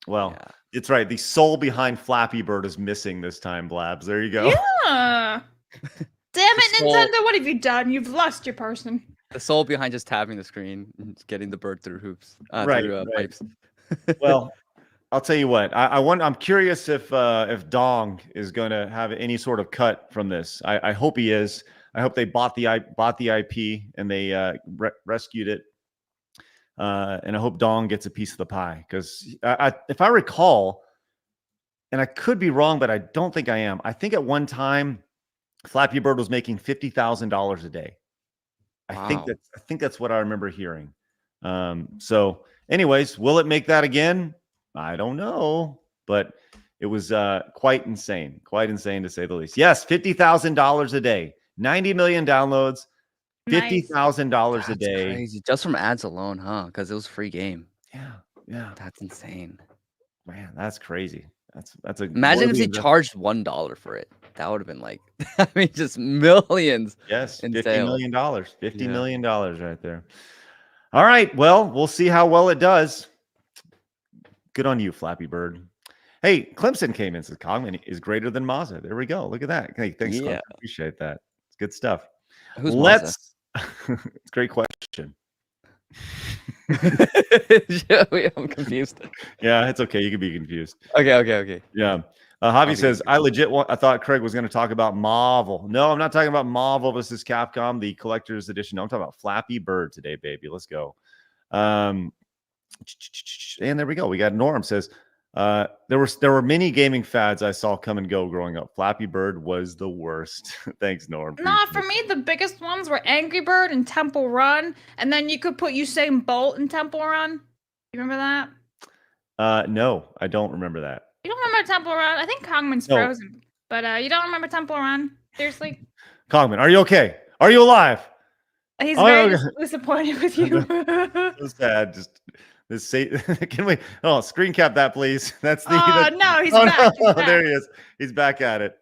[SPEAKER 4] Well, it's right. The soul behind Flappy Bird is missing this time, Blabs. There you go.
[SPEAKER 7] Yeah. Damn it, Nintendo! What have you done? You've lost your person.
[SPEAKER 8] The soul behind just tapping the screen and getting the bird through hoops,
[SPEAKER 4] right.
[SPEAKER 8] pipes.
[SPEAKER 4] Well, I'll tell you what. I'm curious if Dong is going to have any sort of cut from this. I hope he is. I hope they bought the IP and they rescued it. And I hope Dong gets a piece of the pie because if I recall, and I could be wrong, but I don't think I am. I think at one time, Flappy Bird was making $50,000 a day.
[SPEAKER 8] Wow.
[SPEAKER 4] I think that's what I remember hearing. So, anyways, will it make that again? I don't know, but it was quite insane to say the least. Yes, $50,000 a day, 90 million downloads, $50,000 a day.
[SPEAKER 8] Crazy. Just from ads alone, huh? Because it was a free game.
[SPEAKER 4] Yeah,
[SPEAKER 8] that's insane.
[SPEAKER 4] Man, that's crazy. That's a
[SPEAKER 8] imagine if they charged $1 for it. That would have been like, I mean, just millions.
[SPEAKER 4] Yes,
[SPEAKER 8] in
[SPEAKER 4] $50
[SPEAKER 8] sales.
[SPEAKER 4] million. $50 million right there. All right, well, we'll see how well it does. Good on you, Flappy Bird. Hey, Clemson came in, says Kangmin is greater than Mazda. There we go. Look at that. Hey, thanks, Clemson. Appreciate that. It's good stuff.
[SPEAKER 8] Who's
[SPEAKER 4] It's a great question.
[SPEAKER 8] I'm confused.
[SPEAKER 4] Yeah, it's okay. You can be confused.
[SPEAKER 8] Okay.
[SPEAKER 4] Yeah. Javi says, I thought Craig was going to talk about Marvel. No, I'm not talking about Marvel versus Capcom, the collector's edition. No, I'm talking about Flappy Bird today, baby. Let's go. And there we go. We got Norm says, there were many gaming fads I saw come and go growing up. Flappy Bird was the worst. Thanks, Norm.
[SPEAKER 7] Nah, for me, the biggest ones were Angry Bird and Temple Run. And then you could put Usain Bolt in Temple Run. You remember that?
[SPEAKER 4] No, I don't remember that.
[SPEAKER 7] You don't remember Temple Run? I think Kangmin's frozen. But you don't remember Temple Run? Seriously?
[SPEAKER 4] Kangmin, are you okay? Are you alive?
[SPEAKER 7] He's very disappointed with you.
[SPEAKER 4] So sad. Just can we screen cap that, please? That's the
[SPEAKER 7] no, he's back.
[SPEAKER 4] No, there he is. He's back at it.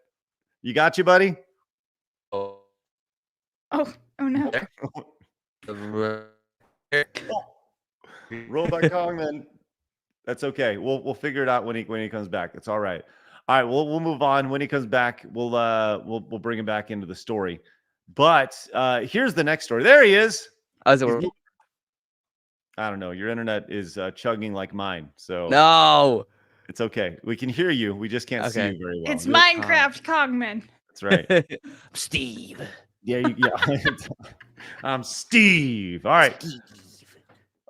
[SPEAKER 4] You got you, buddy?
[SPEAKER 7] Oh no.
[SPEAKER 4] Roll back Kangmin. That's okay. We'll figure it out when he comes back. It's all right. All right, we'll move on. When he comes back, we'll bring him back into the story. But here's the next story. There he is. I don't know. Your internet is chugging like mine. So
[SPEAKER 8] no,
[SPEAKER 4] it's okay. We can hear you. We just can't see you very well.
[SPEAKER 7] It's Minecraft Kangmin.
[SPEAKER 4] That's right.
[SPEAKER 8] Steve.
[SPEAKER 4] Yeah. I'm Steve. All right.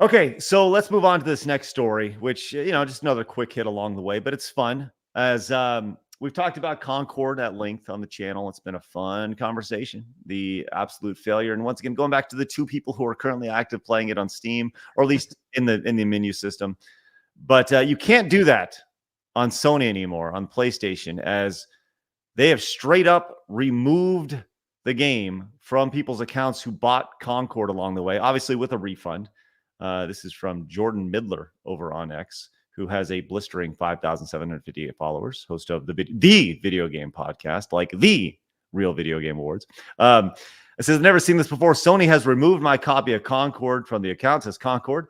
[SPEAKER 4] Okay, so let's move on to this next story, which, just another quick hit along the way, but it's fun. As we've talked about Concord at length on the channel. It's been a fun conversation, the absolute failure. And once again, going back to the two people who are currently active playing it on Steam, or at least in the menu system. But you can't do that on Sony anymore, on PlayStation, as they have straight up removed the game from people's accounts who bought Concord along the way, obviously with a refund. This is from Jordan Midler over on X, who has a blistering 5,758 followers, host of the video game podcast, like the Real Video Game Awards. It says, never seen this before. Sony has removed my copy of Concord from the account. It says, Concord,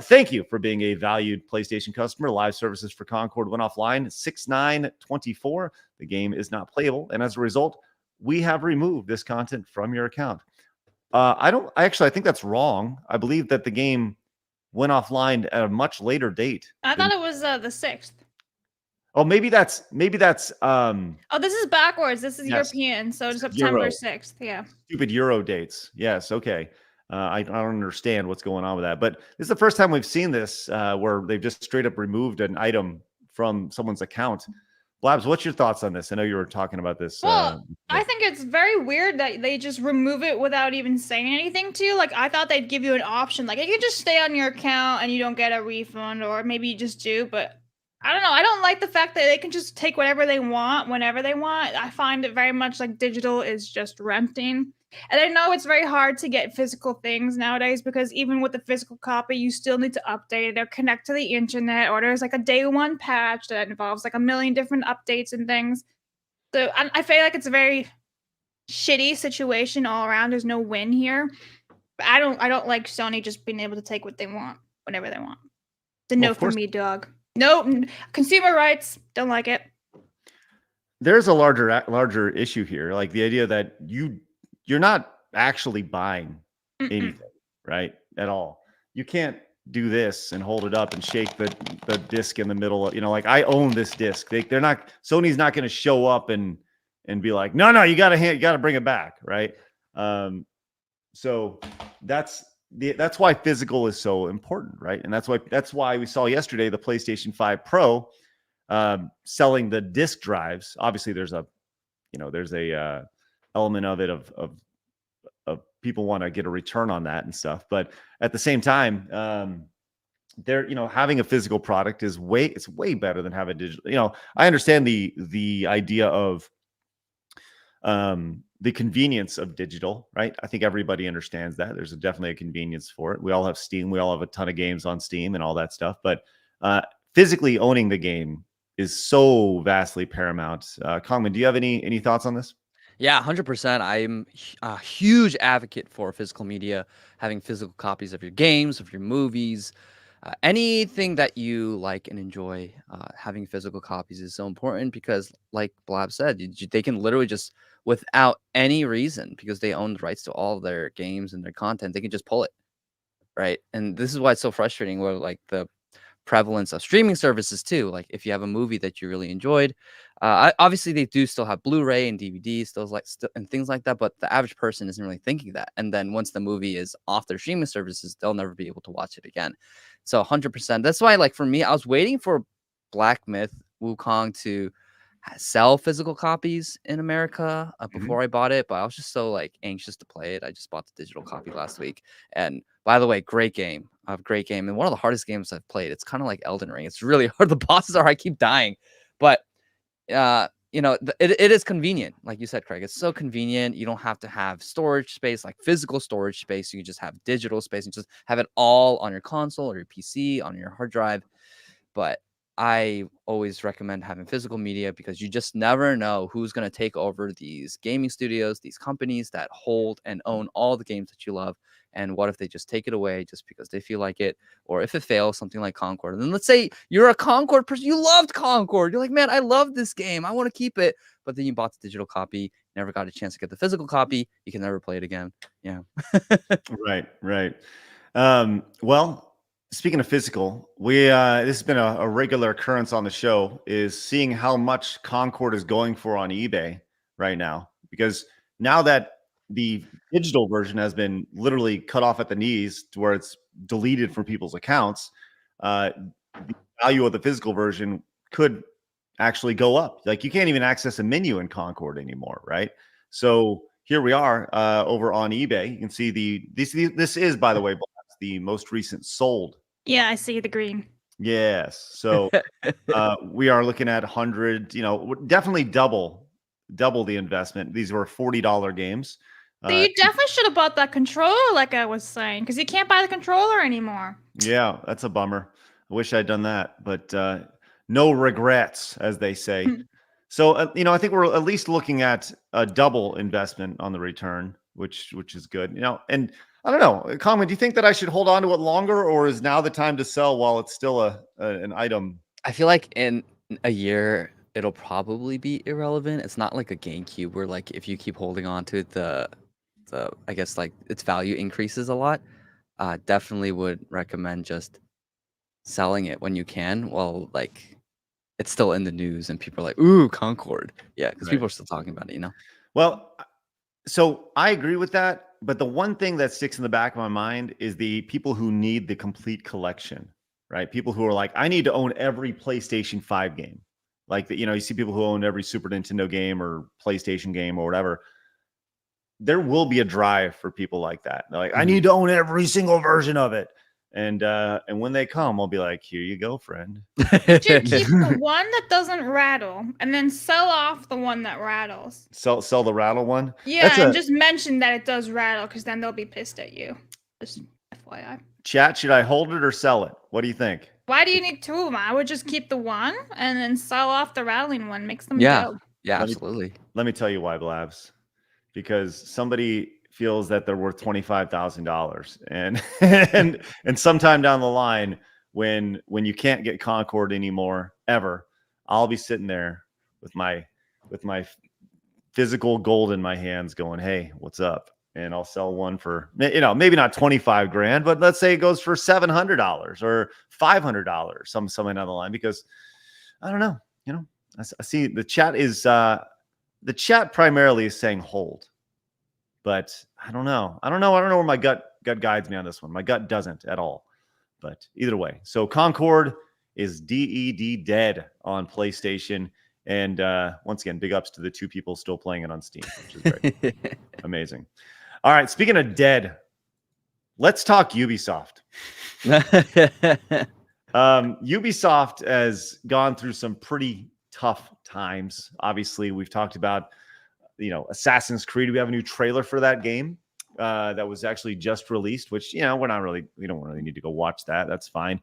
[SPEAKER 4] thank you for being a valued PlayStation customer. Live services for Concord went offline 6/9/24. The game is not playable. And as a result, we have removed this content from your account. I think that's wrong. I believe that the game went offline at a much later date.
[SPEAKER 7] I thought it was the 6th.
[SPEAKER 4] Oh, maybe that's
[SPEAKER 7] Oh, this is backwards. This is
[SPEAKER 4] Yes.
[SPEAKER 7] European, so
[SPEAKER 4] This is
[SPEAKER 7] September
[SPEAKER 4] Euro.
[SPEAKER 7] 6th. Yeah.
[SPEAKER 4] stupid Euro dates. Yes, okay. I don't understand what's going on with that, but this is the first time we've seen this where they've just straight up removed an item from someone's account. Blabs, what's your thoughts on this? I know you were talking about this.
[SPEAKER 7] Well, I think it's very weird that they just remove it without even saying anything to you. Like, I thought they'd give you an option. Like, you can just stay on your account and you don't get a refund, or maybe you just do. But I don't know. I don't like the fact that they can just take whatever they want whenever they want. I find it very much like digital is just renting. And I know it's very hard to get physical things nowadays because even with the physical copy, you still need to update it or connect to the internet, or there's like a day one patch that involves like a million different updates and things. So I feel like it's a very shitty situation all around. There's no win here. But I don't like Sony just being able to take what they want whenever they want. It's a no for me, dog. No, consumer rights. Don't like it.
[SPEAKER 4] There's a larger issue here, like the idea that you're not actually buying anything, right? At all. You can't do this and hold it up and shake the disc in the middle. You know, like I own this disc. They're not. Sony's not going to show up and be like, no, you got to bring it back, right? So that's why physical is so important, right? And that's why we saw yesterday the PlayStation 5 Pro selling the disc drives. Obviously, there's a element of it of people want to get a return on that and stuff, but at the same time, having a physical product is way better than having digital. I understand the idea of the convenience of digital, right? I think everybody understands that. There's definitely a convenience for it. We all have Steam. We all have a ton of games on Steam and all that stuff. But physically owning the game is so vastly paramount. Kangmin, do you have any thoughts on this?
[SPEAKER 8] Yeah, 100%. I'm a huge advocate for physical media, having physical copies of your games, of your movies, anything that you like and enjoy. Having physical copies is so important because, like Blab said, they can literally just, without any reason, because they own the rights to all of their games and their content, they can just pull it, right? And this is why it's so frustrating, where like the prevalence of streaming services too. Like if you have a movie that you really enjoyed, obviously they do still have Blu-ray and DVDs, and things like that. But the average person isn't really thinking that. And then once the movie is off their streaming services, they'll never be able to watch it again. So 100%. That's why, like for me, I was waiting for Black Myth Wukong to sell physical copies in America before I bought it, but I was just so like anxious to play it. I just bought the digital copy last week. And by the way, great game. Great game. And one of the hardest games I've played. It's kind of like Elden Ring. It's really hard. The bosses I keep dying. But it is convenient. Like you said, Craig, it's so convenient. You don't have to have storage space, like physical storage space. You can just have digital space and just have it all on your console or your PC, on your hard drive. But I always recommend having physical media because you just never know who's going to take over these gaming studios, these companies that hold and own all the games that you love. And what if they just take it away just because they feel like it? Or if it fails, something like Concord. And then let's say you're a Concord person. You loved Concord. You're like, man, I love this game. I want to keep it. But then you bought the digital copy, never got a chance to get the physical copy. You can never play it again. Yeah.
[SPEAKER 4] Right. Well, speaking of physical, this has been a regular occurrence on the show, is seeing how much Concord is going for on eBay right now. Because now that the digital version has been literally cut off at the knees to where it's deleted from people's accounts, the value of the physical version could actually go up. Like you can't even access a menu in Concord anymore, right? So here we are over on eBay. You can see this is, by the way, the most recent sold.
[SPEAKER 7] Yeah, I see the green.
[SPEAKER 4] Yes. So we are looking at 100, definitely double the investment. These were $40 games.
[SPEAKER 7] So you definitely should have bought that controller, like I was saying, because you can't buy the controller anymore.
[SPEAKER 4] Yeah, that's a bummer. I wish I'd done that, but no regrets, as they say. So, I think we're at least looking at a double investment on the return, which is good. And I don't know, Kangmin, do you think that I should hold on to it longer, or is now the time to sell while it's still an item?
[SPEAKER 8] I feel like in a year it'll probably be irrelevant. It's not like a GameCube where like if you keep holding on to it, the I guess like its value increases a lot. Definitely would recommend just selling it when you can, while like it's still in the news and people are like, ooh, Concord. Yeah, because
[SPEAKER 4] Right.
[SPEAKER 8] people are still talking about it, you know?
[SPEAKER 4] Well, so I agree with that. But the one thing that sticks in the back of my mind is the people who need the complete collection, right? People who are like, I need to own every PlayStation 5 game. Like, you see people who own every Super Nintendo game or PlayStation game or whatever. There will be a drive for people like that. They're like, I need to own every single version of it. And when they come, I'll be like, here you go, friend.
[SPEAKER 7] You should keep the one that doesn't rattle and then sell off the one that rattles.
[SPEAKER 4] Sell the rattle one?
[SPEAKER 7] Yeah, and just mention that it does rattle because then they'll be pissed at you. Just FYI.
[SPEAKER 4] Chat, should I hold it or sell it? What do you think?
[SPEAKER 7] Why do you need two of them? I would just keep the one and then sell off the rattling one. Makes them go.
[SPEAKER 8] Yeah, absolutely.
[SPEAKER 4] Let me tell you why, Blabs. Because somebody feels that they're worth $25,000, and sometime down the line, when you can't get Concord anymore ever, I'll be sitting there with my physical gold in my hands, going, "Hey, what's up?" And I'll sell one for maybe not 25 grand, but let's say it goes for $700 or $500, something down the line. Because I don't know, I see the chat is the chat primarily is saying hold. But I don't know. I don't know where my gut guides me on this one. My gut doesn't at all. But either way. So Concord is dead on PlayStation. And once again, big ups to the two people still playing it on Steam, which is great. Amazing. All right. Speaking of dead, let's talk Ubisoft. Ubisoft has gone through some pretty tough times. Obviously, we've talked about Assassin's Creed. We have a new trailer for that game that was actually just released, which, we don't really need to go watch that. That's fine.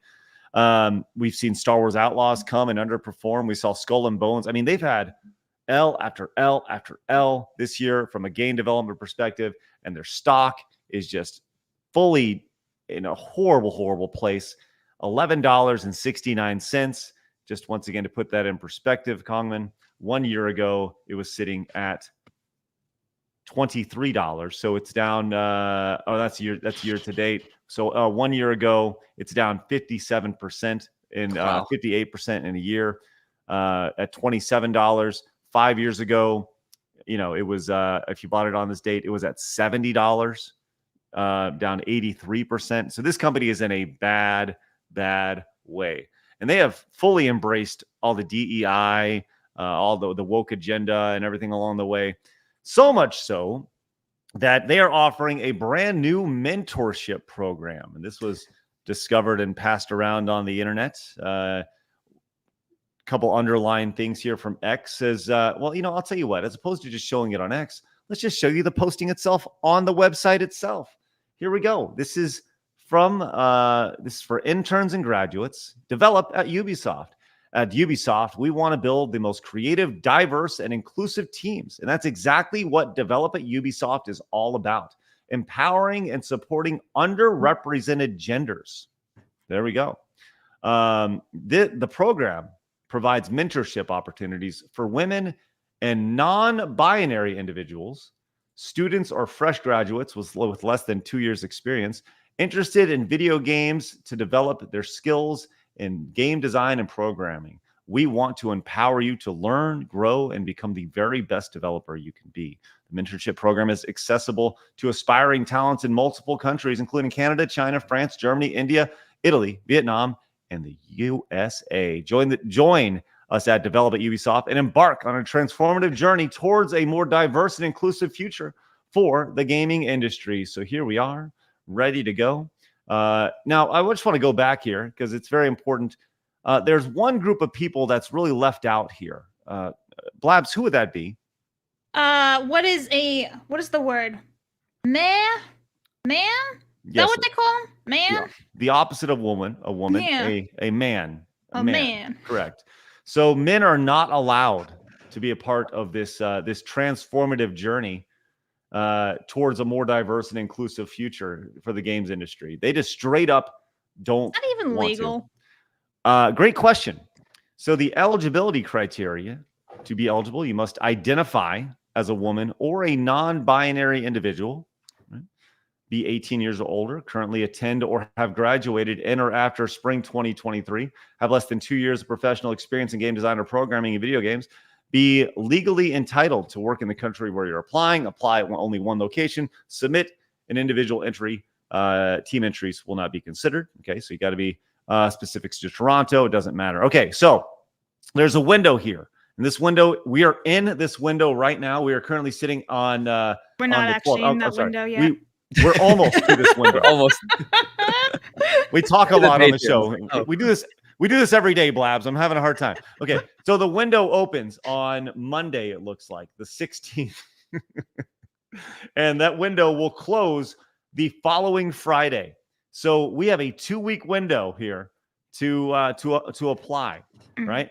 [SPEAKER 4] We've seen Star Wars Outlaws come and underperform. We saw Skull and Bones. I mean, they've had L after L after L this year from a game development perspective, and their stock is just fully in a horrible, horrible place. $11.69. Just once again, to put that in perspective, Kangmin, 1 year ago, it was sitting at $23. So it's down. That's year to date. So 1 year ago, it's down 57% and 58% in a year at $27. 5 years ago, it was if you bought it on this date, it was at $70, down 83%. So this company is in a bad way, and they have fully embraced all the DEI, all the woke agenda and everything along the way. So much so that they are offering a brand new mentorship program. And this was discovered and passed around on the internet. Couple underlying things here from X says, I'll tell you what, as opposed to just showing it on X, let's just show you the posting itself on the website itself. Here we go. This is for interns and graduates, developed at Ubisoft. At Ubisoft, we want to build the most creative, diverse, and inclusive teams. And that's exactly what Develop at Ubisoft is all about. Empowering and supporting underrepresented genders. There we go. The program provides mentorship opportunities for women and non-binary individuals, students or fresh graduates with less than 2 years experience, interested in video games to develop their skills in game design and programming. We want to empower you to learn, grow, and become the very best developer you can be. The mentorship program is accessible to aspiring talents in multiple countries, including Canada, China, France, Germany, India, Italy, Vietnam, and the USA. Join us at Develop at Ubisoft and embark on a transformative journey towards a more diverse and inclusive future for the gaming industry. So here we are, ready to go. Now, I just want to go back here because it's very important. There's one group of people that's really left out here. Blabs, who would that be?
[SPEAKER 7] What is the word? Man? Is that what they call him? Man?
[SPEAKER 4] Yeah. The opposite of woman, a woman,
[SPEAKER 7] Yeah.
[SPEAKER 4] a man.
[SPEAKER 7] A man.
[SPEAKER 4] Correct. So men are not allowed to be a part of this transformative journey towards a more diverse and inclusive future for the games industry. They just straight up don't.
[SPEAKER 7] Not even
[SPEAKER 4] want
[SPEAKER 7] legal.
[SPEAKER 4] to. Great question. So the eligibility criteria to be eligible, you must identify as a woman or a non-binary individual, right? be 18 years or older, currently attend or have graduated in or after spring 2023, have less than 2 years of professional experience in game design or programming in video games, be legally entitled to work in the country where you're applying, apply at only one location, submit an individual entry. Team entries will not be considered. Okay, so you got to be specifics to Toronto. It doesn't matter. Okay, so there's a window here. In this window, we are in this window right now. We are currently sitting on.
[SPEAKER 7] We're not actually in that window yet.
[SPEAKER 4] We're almost to this window.
[SPEAKER 8] Almost.
[SPEAKER 4] We talk a lot on the show.
[SPEAKER 8] Oh.
[SPEAKER 4] We do this. We do this every day, Blabs. I'm having a hard time. Okay, so the window opens on Monday. It looks like the 16th, and that window will close the following Friday. So we have a 2-week window here to apply, right?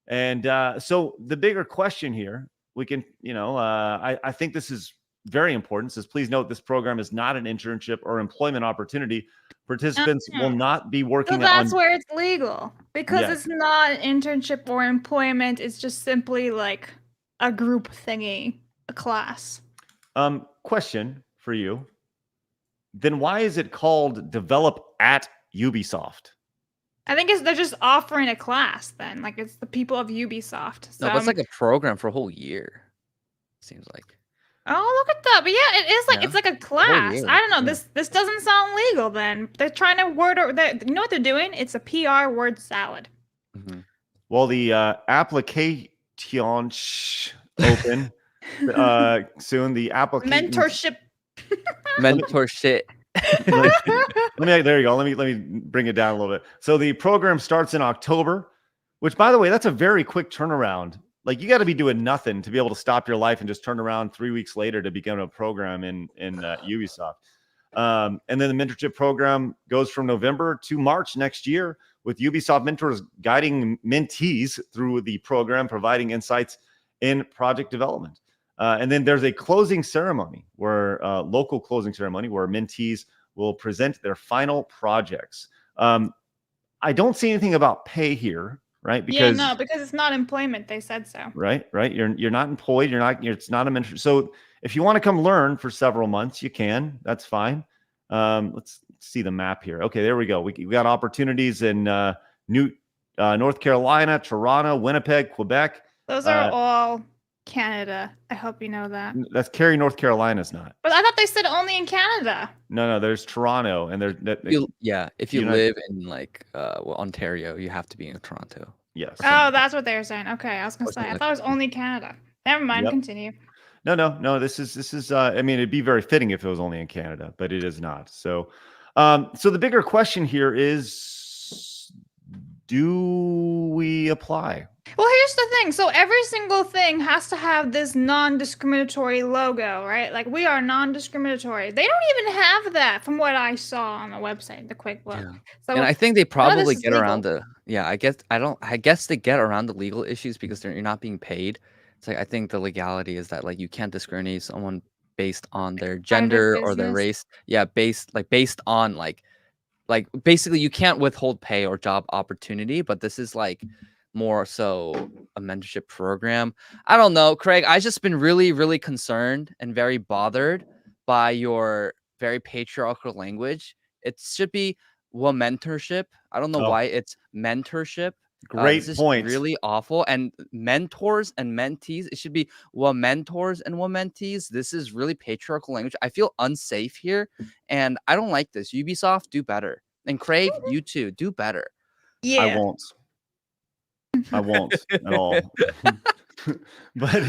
[SPEAKER 4] And so the bigger question here, we can, I think this is very important. It says, please note this program is not an internship or employment opportunity. Participants will not be working
[SPEAKER 7] So that's where it's legal, because it's not an internship or employment. It's just simply like a group thingy, a class.
[SPEAKER 4] Question for you. Then why is it called Develop at Ubisoft?
[SPEAKER 7] I think they're just offering a class then. Like it's the people of Ubisoft. So,
[SPEAKER 8] No, but it's like a program for a whole year. Seems like.
[SPEAKER 7] Oh, look at that. But yeah, it is like it's like a class.
[SPEAKER 8] year.
[SPEAKER 7] I don't know. This doesn't sound legal then. They're trying to you know what they're doing? It's a PR word salad.
[SPEAKER 8] Mm-hmm.
[SPEAKER 4] Well, the application open soon. The application
[SPEAKER 7] Mentorship.
[SPEAKER 8] Mentorship.
[SPEAKER 4] There you go. Let me bring it down a little bit. So the program starts in October, which, by the way, that's a very quick turnaround. Like you got to be doing nothing to be able to stop your life and just turn around 3 weeks later to begin a program in Ubisoft. And then the mentorship program goes from November to March next year, with Ubisoft mentors guiding mentees through the program, providing insights in project development. And then there's a closing ceremony local closing ceremony where mentees will present their final projects. I don't see anything about pay here, right?
[SPEAKER 7] Because it's not employment. They said so.
[SPEAKER 4] Right. You're not employed. It's not a mentor. So if you want to come learn for several months, you can. That's fine. Let's see the map here. Okay, there we go. We got opportunities in North Carolina, Toronto, Winnipeg, Quebec.
[SPEAKER 7] Those are all Canada. I hope you know that.
[SPEAKER 4] That's Cary, North Carolina's not.
[SPEAKER 7] But I thought they said only in Canada.
[SPEAKER 4] No, there's Toronto, and
[SPEAKER 8] if you live in like Ontario, you have to be in Toronto.
[SPEAKER 4] Yes.
[SPEAKER 7] Oh, that's what they were saying. Okay, I was gonna say I thought it was only Canada. Never mind.
[SPEAKER 4] Yep.
[SPEAKER 7] Continue.
[SPEAKER 4] No. This is. I mean, it'd be very fitting if it was only in Canada, but it is not. So, so the bigger question here is, do we apply?
[SPEAKER 7] Well, here's the thing. So every single thing has to have this non-discriminatory logo, right? Like we are non-discriminatory. They don't even have that from what I saw on the website, the quick look.
[SPEAKER 8] Yeah.
[SPEAKER 7] So
[SPEAKER 8] And I think they probably get
[SPEAKER 7] legal.
[SPEAKER 8] around I guess they get around the legal issues because you're not being paid. It's like I think the legality is that like you can't discriminate someone based on their gender or their
[SPEAKER 7] business.
[SPEAKER 8] race. Yeah, based on like basically you can't withhold pay or job opportunity, but this is like more so a mentorship program. I don't know, Craig. I've just been really, really concerned and very bothered by your very patriarchal language. It should be mentorship. I don't know why it's mentorship.
[SPEAKER 4] Great
[SPEAKER 8] this is
[SPEAKER 4] point.
[SPEAKER 8] Really awful. And mentors and mentees. It should be mentors and mentees. This is really patriarchal language. I feel unsafe here, and I don't like this. Ubisoft, do better. And Craig, you too, do better.
[SPEAKER 7] Yeah.
[SPEAKER 4] I won't at all. But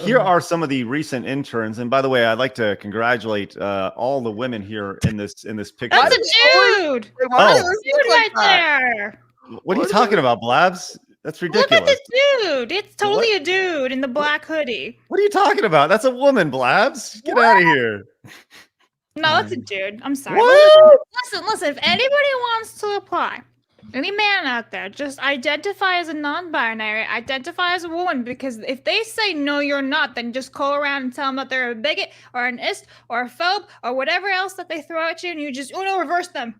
[SPEAKER 4] here are some of the recent interns. And by the way, I'd like to congratulate all the women here in this picture.
[SPEAKER 7] That's a dude. That's a dude right there.
[SPEAKER 4] What are you talking about, Blabs? That's ridiculous.
[SPEAKER 7] Look at the dude. It's totally a dude in the black hoodie.
[SPEAKER 4] What are you talking about? That's a woman, Blabs. Get out of here.
[SPEAKER 7] No, that's a dude. I'm sorry.
[SPEAKER 4] What?
[SPEAKER 7] Listen. If anybody wants to apply, any man out there, just identify as a non-binary, identify as a woman, because if they say no, you're not, then just call around and tell them that they're a bigot or an ist or a phobe or whatever else that they throw at you, and you just reverse them.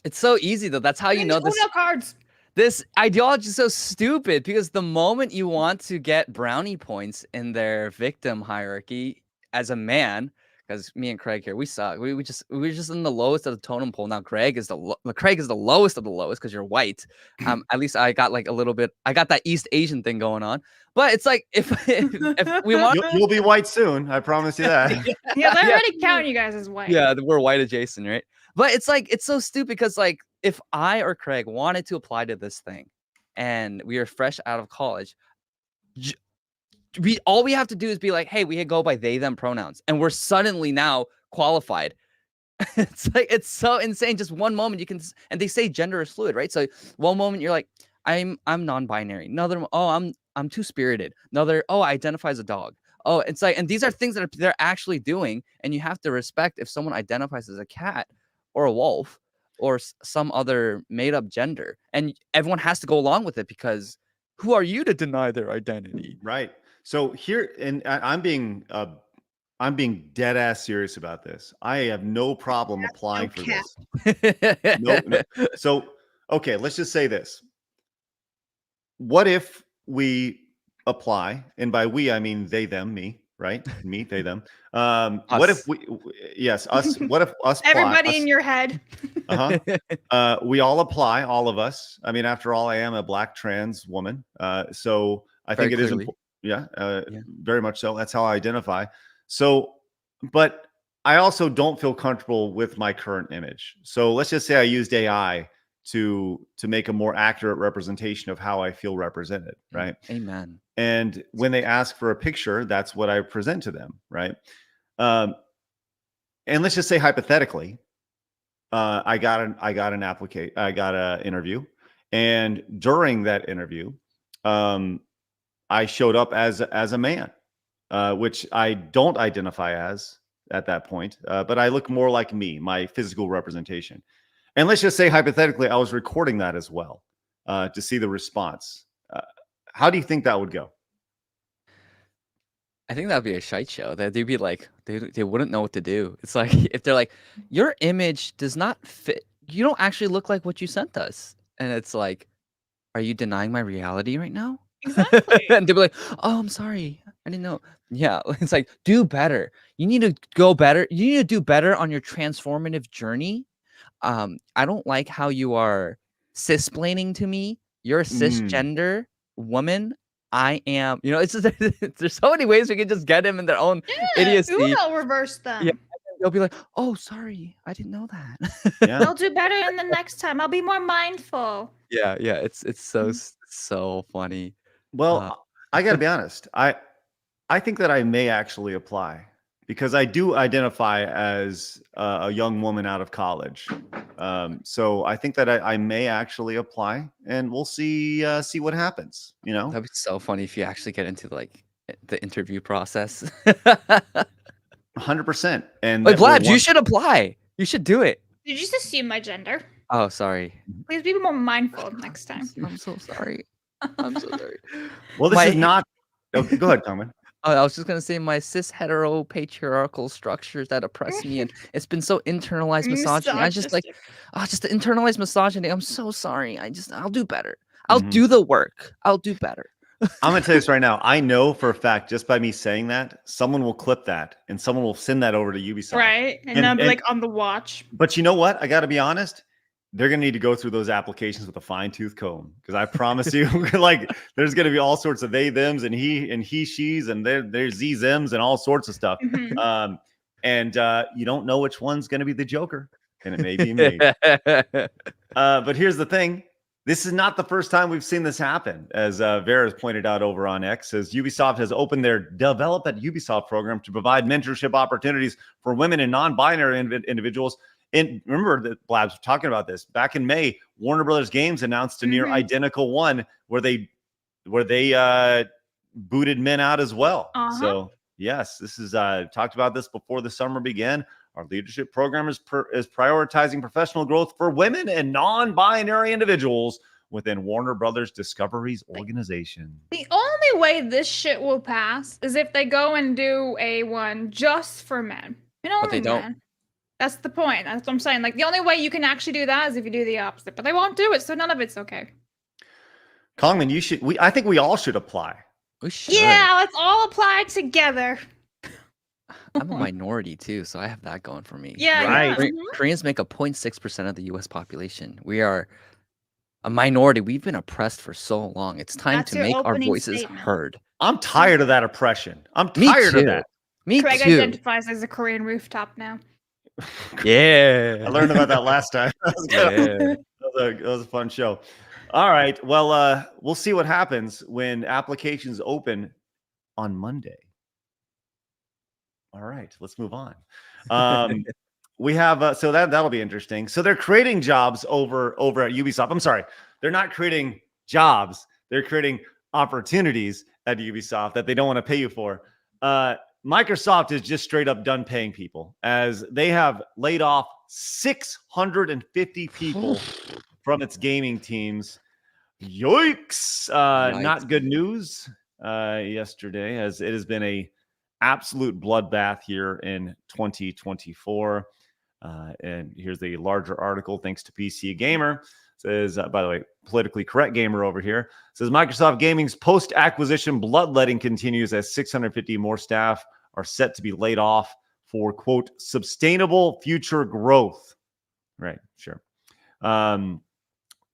[SPEAKER 8] It's so easy though. That's how you know this.
[SPEAKER 7] Cards.
[SPEAKER 8] This ideology is so stupid because the moment you want to get brownie points in their victim hierarchy as a man, because me and Craig here, we suck. We're just in the lowest of the totem pole. Now Craig is the lowest of the lowest because you're white. At least I got like a little bit. I got that East Asian thing going on. But it's like if we want,
[SPEAKER 4] you'll be white soon. I promise you that.
[SPEAKER 7] Yeah, they're already counting you guys as white.
[SPEAKER 8] Yeah, we're white adjacent, right? But it's like it's so stupid because like if I or Craig wanted to apply to this thing, and we are fresh out of college, all we have to do is be like, hey, we go by they them pronouns, and we're suddenly now qualified. It's like it's so insane. Just one moment you can, and they say gender is fluid, right? So one moment you're like, I'm non-binary. Another, oh, I'm two-spirited. Another, oh, I identify as a dog. Oh, it's like, and these are things that they're actually doing, and you have to respect if someone identifies as a cat or a wolf or some other made-up gender, and everyone has to go along with it because who are you to deny their identity?
[SPEAKER 4] Right. So here, and I'm being dead ass serious about this. I have no problem applying for this. No. So, okay, let's just say this. What if we apply, and by we I mean they, them, me, right? Me, they, them. What if we? Yes, us. What if us?
[SPEAKER 7] Everybody in your head.
[SPEAKER 4] We all apply, all of us. I mean, after all, I am a black trans woman. So I think it is important. Yeah, very much so. That's how I identify. So, but I also don't feel comfortable with my current image. So let's just say I used AI to make a more accurate representation of how I feel represented, right?
[SPEAKER 8] Amen.
[SPEAKER 4] And when they ask for a picture, that's what I present to them, right? And let's just say hypothetically, I got an interview, and during that interview, I showed up as a man, which I don't identify as at that point, but I look more like me, my physical representation. And let's just say hypothetically, I was recording that as well to see the response. How do you think that would go?
[SPEAKER 8] I think that'd be a shite show. That they'd be like, they wouldn't know what to do. It's like if they're like, your image does not fit. You don't actually look like what you sent us, and it's like, are you denying my reality right now?
[SPEAKER 7] Exactly.
[SPEAKER 8] And they'll be like, oh, I'm sorry, I didn't know. Yeah, it's like, do better. You need to go better. You need to do better on your transformative journey. I don't like how you are cisplaining to me. You're a cisgender woman. I am, it's just, there's so many ways we can just get him in their own idiocy.
[SPEAKER 7] Uno reverse them.
[SPEAKER 8] Yeah, they'll be like, oh, sorry, I didn't know that.
[SPEAKER 4] Yeah.
[SPEAKER 7] I'll do better in the next time. I'll be more mindful.
[SPEAKER 8] Yeah, it's so funny.
[SPEAKER 4] Well, I got to be honest. I think that I may actually apply because I do identify as a young woman out of college. So I think that I may actually apply, and we'll see what happens.
[SPEAKER 8] That'd be so funny if you actually get into like the interview process.
[SPEAKER 4] 100%. And
[SPEAKER 8] like, Blabs, you should apply. You should do it.
[SPEAKER 7] Did you just assume my gender?
[SPEAKER 8] Oh, sorry.
[SPEAKER 7] Please be more mindful next time.
[SPEAKER 8] I'm so sorry. I'm so sorry.
[SPEAKER 4] Well, this is not. Oh, go ahead, Kangmin.
[SPEAKER 8] Oh, I was just gonna say my cis hetero patriarchal structures that oppress me, and it's been so internalized misogyny. I just like, just the internalized misogyny. I'm so sorry. I'll do better. I'll do the work. I'll do better.
[SPEAKER 4] I'm gonna tell you this right now. I know for a fact, just by me saying that, someone will clip that and someone will send that over to Ubisoft.
[SPEAKER 7] Right, and I'll be like on the watch.
[SPEAKER 4] But you know what? I got to be honest. They're going to need to go through those applications with a fine-tooth comb, because I promise you, like, there's going to be all sorts of they, thems, and he, she's, and there's these, thems, and all sorts of stuff. And you don't know which one's going to be the Joker, and it may be me. But here's the thing. This is not the first time we've seen this happen. As Vera has pointed out over on X, as Ubisoft has opened their Develop at Ubisoft program to provide mentorship opportunities for women and non-binary individuals. And remember that Blabs was talking about this back in May. Warner Brothers Games announced a near identical one where they booted men out as well. So yes, this is talked about this before the summer began. Our leadership program is prioritizing professional growth for women and non-binary individuals within Warner Brothers Discovery's organization.
[SPEAKER 7] The only way this shit will pass is if they go and do a one just for men.
[SPEAKER 8] But they don't.
[SPEAKER 7] That's the point. That's what I'm saying. Like, the only way you can actually do that is if you do the opposite, but they won't do it, so none of it's okay.
[SPEAKER 4] Kangmin, I think we all should apply.
[SPEAKER 8] We should.
[SPEAKER 7] Yeah, let's all apply together.
[SPEAKER 8] I'm a minority too, so I have that going for me.
[SPEAKER 7] Yeah,
[SPEAKER 3] Right.
[SPEAKER 7] yeah.
[SPEAKER 8] Koreans make up 0.6% of the U.S. population. We are a minority. We've been oppressed for so long. It's time
[SPEAKER 7] That's
[SPEAKER 8] to
[SPEAKER 7] your
[SPEAKER 8] make our
[SPEAKER 7] opening
[SPEAKER 8] voices
[SPEAKER 7] statement.
[SPEAKER 8] heard.
[SPEAKER 3] I'm tired of that oppression. I'm
[SPEAKER 8] Me
[SPEAKER 3] tired of
[SPEAKER 8] too.
[SPEAKER 3] that.
[SPEAKER 8] Me
[SPEAKER 7] Craig
[SPEAKER 8] too.
[SPEAKER 7] identifies as a Korean rooftop now.
[SPEAKER 8] Yeah.
[SPEAKER 3] I learned about that last time. That was good. That was a fun show. All right. Well, we'll see what happens when applications open on Monday. All right, let's move on. We have so that'll be interesting. So they're creating jobs over at Ubisoft. I'm sorry, they're not creating jobs. They're creating opportunities at Ubisoft that they don't want to pay you for. Microsoft is just straight up done paying people, as they have laid off 650 people from its gaming teams. Yikes! Not good news yesterday, as it has been a absolute bloodbath here in 2024. And here's the larger article, thanks to PC Gamer. Says, by the way, politically correct gamer over here. Says Microsoft Gaming's post-acquisition bloodletting continues as 650 more staff are set to be laid off for, quote, sustainable future growth. Right, sure.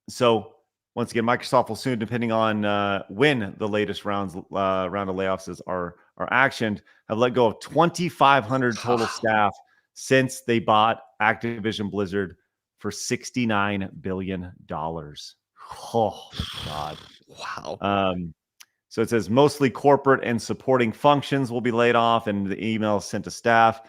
[SPEAKER 3] So once again, Microsoft will soon, depending on when the latest round of layoffs are actioned, have let go of 2,500 total staff since they bought Activision Blizzard for $69 billion. Oh, God.
[SPEAKER 8] Wow.
[SPEAKER 3] So it says mostly corporate and supporting functions will be laid off, and the email sent to staff.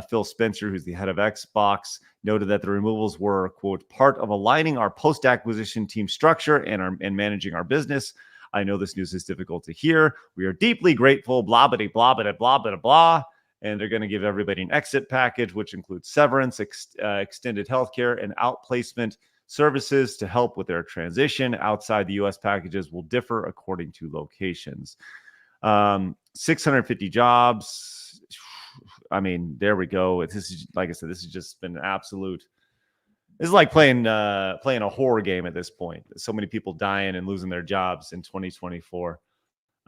[SPEAKER 3] Phil Spencer, who's the head of Xbox, noted that the removals were, quote, part of aligning our post-acquisition team structure and managing our business. I know this news is difficult to hear. We are deeply grateful, blah, blah, blah, blah, blah, blah, blah. And they're going to give everybody an exit package, which includes severance, extended healthcare, and outplacement services to help with their transition. Outside the U.S., packages will differ according to locations. 650 jobs. I mean, there we go. This is, like I said, this has just been an absolute. This is like playing a horror game at this point. So many people dying and losing their jobs in 2024.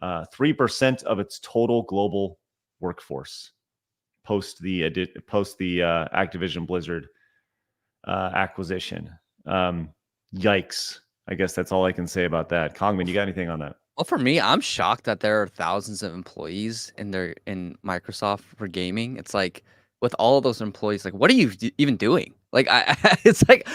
[SPEAKER 3] 3% of its total global workforce post the Activision Blizzard acquisition. Yikes! I guess that's all I can say about that. Kangmin, you got anything on that?
[SPEAKER 8] Well, for me, I'm shocked that there are thousands of employees in Microsoft for gaming. It's like, with all of those employees, like, what are you even doing? Like, it's like,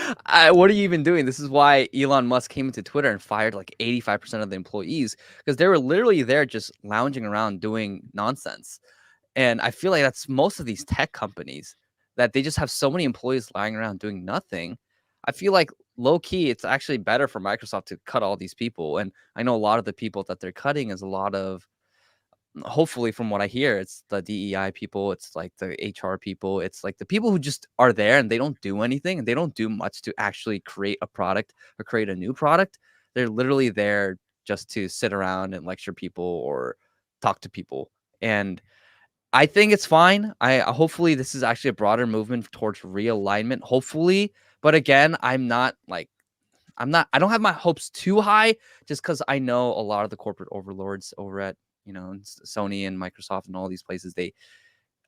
[SPEAKER 8] what are you even doing? This is why Elon Musk came into Twitter and fired like 85% of the employees, because they were literally there just lounging around doing nonsense. And I feel like that's most of these tech companies, that they just have so many employees lying around doing nothing. I feel like low key, it's actually better for Microsoft to cut all these people. And I know a lot of the people that they're cutting is a lot of, hopefully from what I hear, it's the DEI people, it's like the HR people, it's like the people who just are there and they don't do anything and they don't do much to actually create a product or create a new product. They're literally there just to sit around and lecture people or talk to people. And I think it's fine. I hopefully this is actually a broader movement towards realignment, hopefully. But again, I don't have my hopes too high, just because I know a lot of the corporate overlords over at, Sony and Microsoft and all these places, they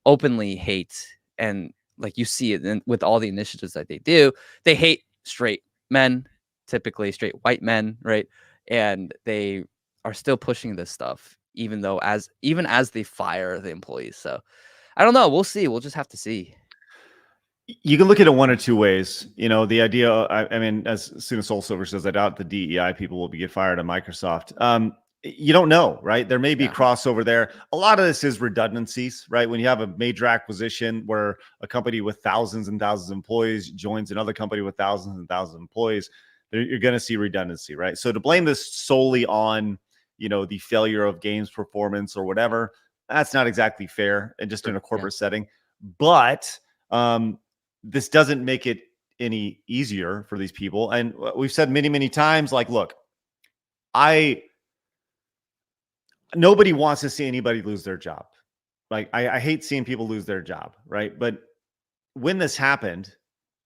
[SPEAKER 8] openly hate, and like you see it with all the initiatives that they do, they hate straight men, typically straight white men, right? And they are still pushing this stuff, even as they fire the employees. So I don't know. We'll see. We'll just have to see.
[SPEAKER 3] You can look at it one or two ways. The idea, I mean, as soon as Soul Silver says, I doubt the DEI people will get fired at Microsoft. You don't know, right? There may be crossover there. A lot of this is redundancies, right? When you have a major acquisition where a company with thousands and thousands of employees joins another company with thousands and thousands of employees, you're going to see redundancy, right? So to blame this solely on, the failure of games performance or whatever, that's not exactly fair, and just in a corporate setting. But this doesn't make it any easier for these people. And we've said many, many times, like, look, nobody wants to see anybody lose their job. Like, I hate seeing people lose their job, right? But when this happened,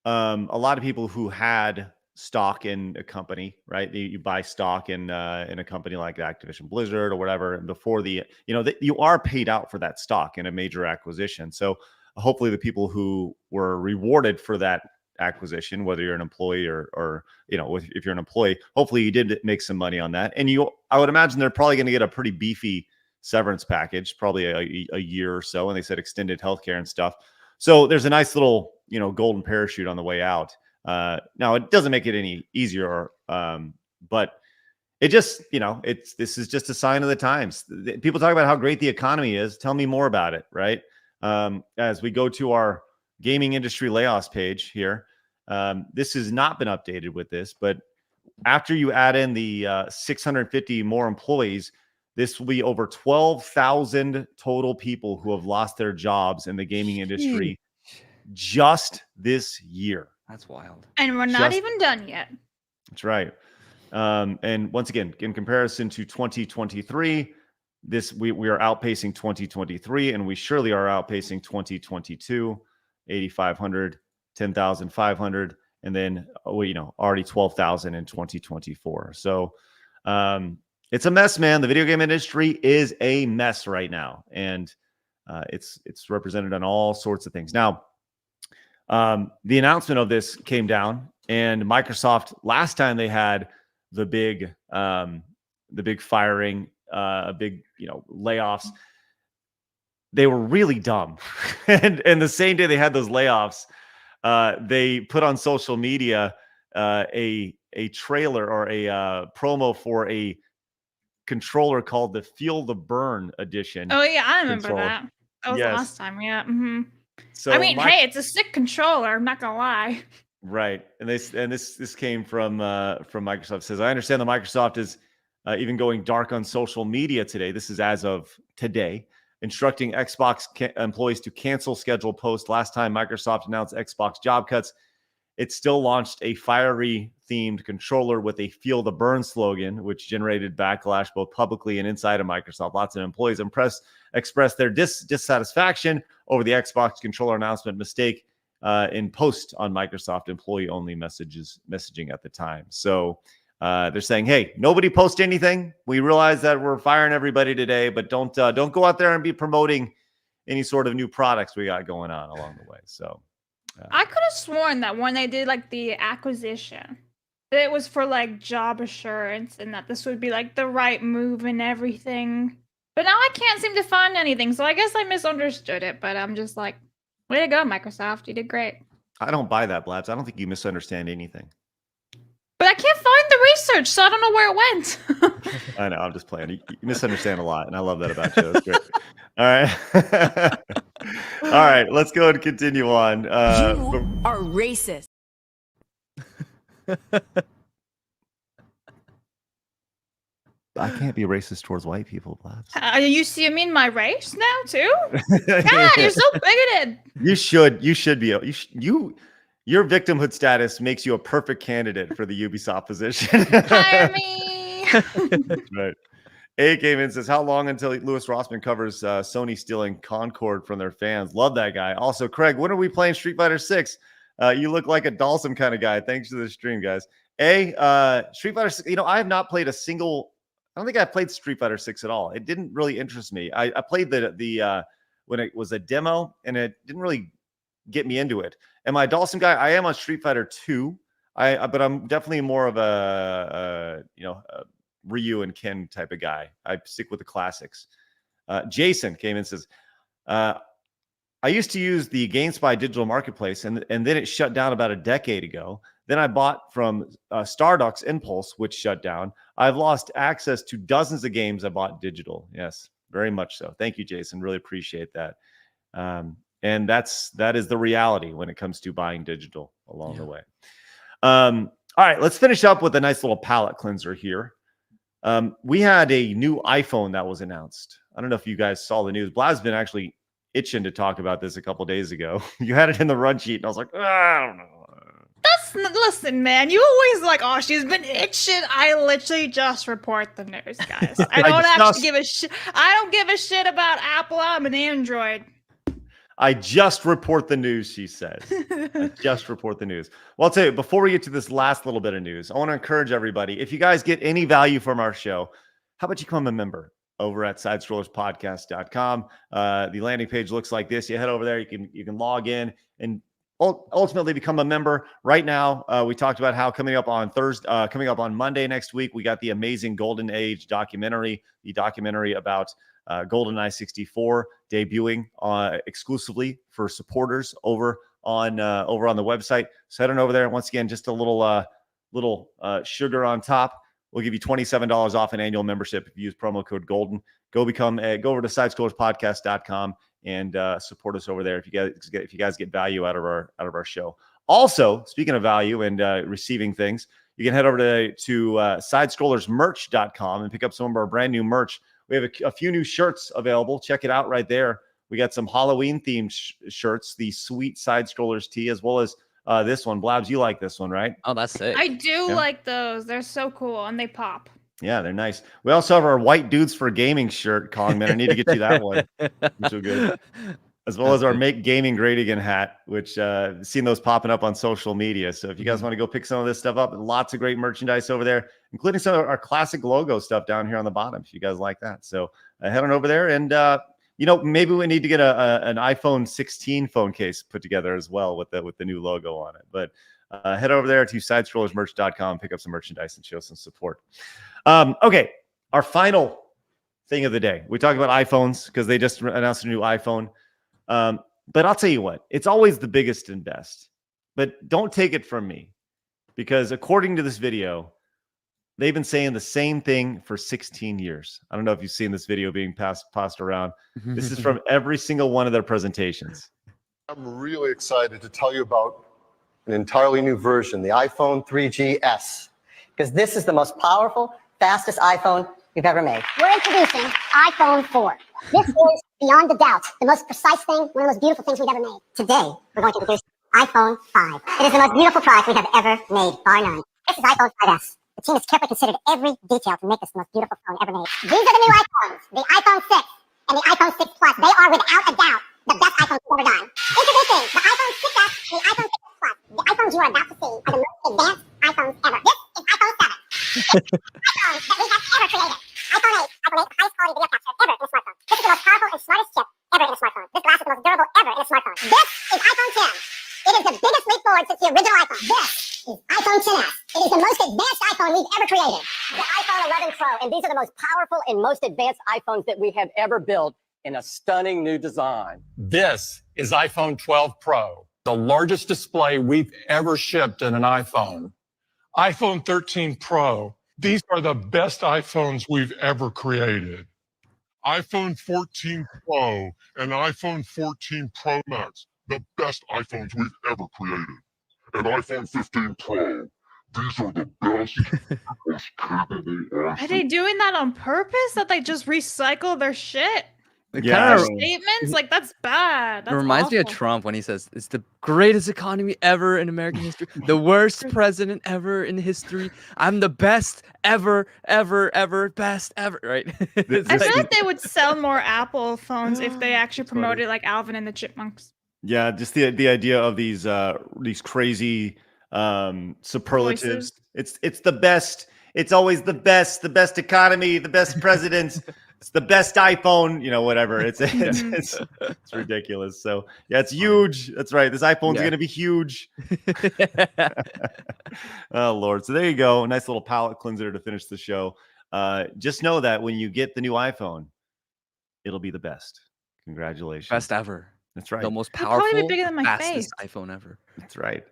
[SPEAKER 3] a lot of people who had
[SPEAKER 4] stock in a company, right? You buy stock in a company like Activision Blizzard or whatever, and before you are paid out for that stock in a major acquisition. So hopefully the people who were rewarded for that acquisition, whether you're an employee or if you're an employee, hopefully you did make some money on that. And I would imagine they're probably going to get a pretty beefy severance package, probably a year or so. And they said extended healthcare and stuff. So there's a nice little, golden parachute on the way out. Now it doesn't make it any easier, but it just, this is just a sign of the times. People talk about how great the economy is. Tell me more about it, right? As we go to our gaming industry layoffs page here, this has not been updated with this, but after you add in the 650 more employees, this will be over 12,000 total people who have lost their jobs in the gaming industry just this year.
[SPEAKER 8] That's wild.
[SPEAKER 7] And we're not even done yet.
[SPEAKER 4] That's right. And once again, in comparison to 2023, we are outpacing 2023, and we surely are outpacing 2022, 8,500, 10,500, and then already 12,000 in 2024. So it's a mess, man. The video game industry is a mess right now, and it's represented on all sorts of things. Now, the announcement of this came down, and Microsoft last time they had the big firing, big layoffs. They were really dumb, and the same day they had those layoffs, they put on social media a trailer or a promo for a controller called the Feel the Burn edition.
[SPEAKER 7] Oh yeah, I remember that. That was the last time. Yeah. Mm-hmm.
[SPEAKER 4] So
[SPEAKER 7] hey, it's a sick controller. I'm not gonna lie.
[SPEAKER 4] Right, and this came from Microsoft. It says, I understand that Microsoft is even going dark on social media today. This is as of today, instructing Xbox employees to cancel scheduled posts. Last time Microsoft announced Xbox job cuts, it still launched a fiery themed controller with a Feel the Burn slogan, which generated backlash both publicly and inside of Microsoft. Lots of employees expressed their dissatisfaction over the Xbox controller announcement mistake in post on Microsoft employee-only messaging at the time. So they're saying, hey, nobody post anything. We realize that we're firing everybody today, but don't go out there and be promoting any sort of new products we got going on along the way. So
[SPEAKER 7] I could have sworn that when they did like the acquisition, that it was for like job assurance and that this would be like the right move and everything. But now I can't seem to find anything. So I guess I misunderstood it, but I'm just like, way to go, Microsoft. You did great.
[SPEAKER 4] I don't buy that, Blabs. I don't think you misunderstand anything.
[SPEAKER 7] But I can't find the research, so I don't know where it went.
[SPEAKER 4] I know. I'm just playing. You misunderstand a lot, and I love that about you. That's great. All right. All right. Let's go and continue on.
[SPEAKER 14] You are racist.
[SPEAKER 4] I can't be racist towards white people, Blabs.
[SPEAKER 7] You see me in my race now, too? God, you're so bigoted.
[SPEAKER 4] You should be. Your victimhood status makes you a perfect candidate for the Ubisoft position.
[SPEAKER 7] Hire me.
[SPEAKER 4] Right. A came in and says, how long until Louis Rossman covers Sony stealing Concord from their fans? Love that guy. Also, Craig, when are we playing Street Fighter 6? You look like a Dawson kind of guy. Thanks for the stream, guys. Street Fighter 6, I have not played I don't think I played Street Fighter 6 at all. It didn't really interest me. I played the when it was a demo, and it didn't really get me into it. Am I a Dawson guy? I am on Street Fighter 2. But I'm definitely more of a Ryu and Ken type of guy. I stick with the classics. Jason came in and says, I used to use the GameSpy digital marketplace, and then it shut down about a decade ago. Then I bought from Stardock's Impulse, which shut down. I've lost access to dozens of games I bought digital. Yes, very much so. Thank you, Jason. Really appreciate that. And that is the reality when it comes to buying digital along the way. All right, let's finish up with a nice little palate cleanser here. We had a new iPhone that was announced. I don't know if you guys saw the news. Blad's been actually itching to talk about this a couple days ago. You had it in the run sheet, and I was like, I don't know.
[SPEAKER 7] Listen, man, you always like, oh, she's been itching. I literally just report the news, guys. I don't actually give a shit. I don't give a shit about Apple. I'm an Android.
[SPEAKER 4] I just report the news, she says. I just report the news. Well, I'll tell you, before we get to this last little bit of news, I want to encourage everybody, if you guys get any value from our show, how about you become a member over at sidescrollerspodcast.com. The landing page looks like this. You head over there, you can log in and ultimately become a member. Right now, we talked about how coming up on Monday next week, we got the amazing Golden Age documentary, the documentary about GoldenEye 64 debuting exclusively for supporters over on the website. So head on over there. Once again, just a little sugar on top. We'll give you $27 off an annual membership if you use promo code GOLDEN. Go over to sidescrollerspodcast.com and support us over there if you guys get value out of our show. Also, speaking of value and receiving things, you can head over to sidescrollersmerch.com and pick up some of our brand new merch. We have a few new shirts available. Check it out right there. We got some Halloween themed shirts, the sweet Side Scrollers tee, as well as this one. Blabs, you like this one, right?
[SPEAKER 8] Oh, that's it.
[SPEAKER 7] I do like those. They're so cool and they pop.
[SPEAKER 4] Yeah, they're nice. We also have our White Dudes for Gaming shirt, Kangmin. I need to get you that one. Which will good. As well as our Make Gaming Great Again hat, which I've seen those popping up on social media. So if you guys want to go pick some of this stuff up, lots of great merchandise over there, including some of our classic logo stuff down here on the bottom, if you guys like that. So head on over there. And, maybe we need to get an iPhone 16 phone case put together as well with the new logo on it. But head over there to sidescrollersmerch.com, pick up some merchandise and show some support. Okay, our final thing of the day. We talk about iPhones because they just announced a new iPhone. But I'll tell you what, it's always the biggest and best. But don't take it from me, because according to this video, they've been saying the same thing for 16 years. I don't know if you've seen this video being passed around. This is from every single one of their presentations.
[SPEAKER 15] I'm really excited to tell you about an entirely new version, the iPhone 3GS.
[SPEAKER 16] Because this is the most powerful, fastest iPhone we've ever made.
[SPEAKER 10] We're introducing iPhone 4. This is, beyond a doubt, the most precise thing, one of the most beautiful things we've ever made. Today, we're going to introduce iPhone 5. It is the most beautiful product we have ever made, bar none. This is iPhone 5S. The team has carefully considered every detail to make this the most beautiful phone ever made. These are the new iPhones, the iPhone 6 and the iPhone 6 Plus. They are, without a doubt, the best iPhones we've ever done. Introducing the iPhone 6S and the iPhone 6 Plus. The iPhones you are about to see are the most advanced iPhones ever. This is iPhone 7. iPhones that we have ever created. iPhone 8, the highest quality video capture ever in a smartphone. This is the most powerful and smartest chip ever in a smartphone. This glass is the most durable ever in a smartphone. This is iPhone 10. It is the biggest leap forward since the original iPhone. This is iPhone 10s. It is the most advanced iPhone we've ever created.
[SPEAKER 16] The iPhone 11 Pro, and these are the most powerful and most advanced iPhones that we have ever built in a stunning new design.
[SPEAKER 17] This is iPhone 12 Pro, the largest display we've ever shipped in an iPhone. iPhone 13 Pro, these are the best iPhones we've ever created.
[SPEAKER 18] iPhone 14 Pro and iPhone 14 Pro Max, the best iPhones we've ever created. And iPhone 15 Pro, these are the best, most capable.
[SPEAKER 7] Are they doing that on purpose? That they just recycle their shit?
[SPEAKER 8] Yeah.
[SPEAKER 7] Statements? Like, that's bad. That's
[SPEAKER 8] It reminds me of
[SPEAKER 7] awful.
[SPEAKER 8] Trump when he says it's the greatest economy ever in American history, the worst president ever in history. I'm the best ever, best ever. Right?
[SPEAKER 7] I feel like they would sell more Apple phones if they actually promoted like Alvin and the Chipmunks.
[SPEAKER 4] Yeah, just the idea of these crazy superlatives.
[SPEAKER 7] Voices.
[SPEAKER 4] It's the best. It's always the best economy, the best president. It's the best iPhone, whatever. It's ridiculous. So yeah, it's huge. That's right. This iPhone's going to be huge. Oh Lord. So there you go. Nice little palate cleanser to finish the show. Just know that when you get the new iPhone, it'll be the best. Congratulations.
[SPEAKER 8] Best ever.
[SPEAKER 4] That's right.
[SPEAKER 8] The most
[SPEAKER 7] It'll probably
[SPEAKER 8] powerful,
[SPEAKER 7] be bigger than my
[SPEAKER 8] fastest
[SPEAKER 7] face.
[SPEAKER 8] iPhone ever.
[SPEAKER 4] That's right.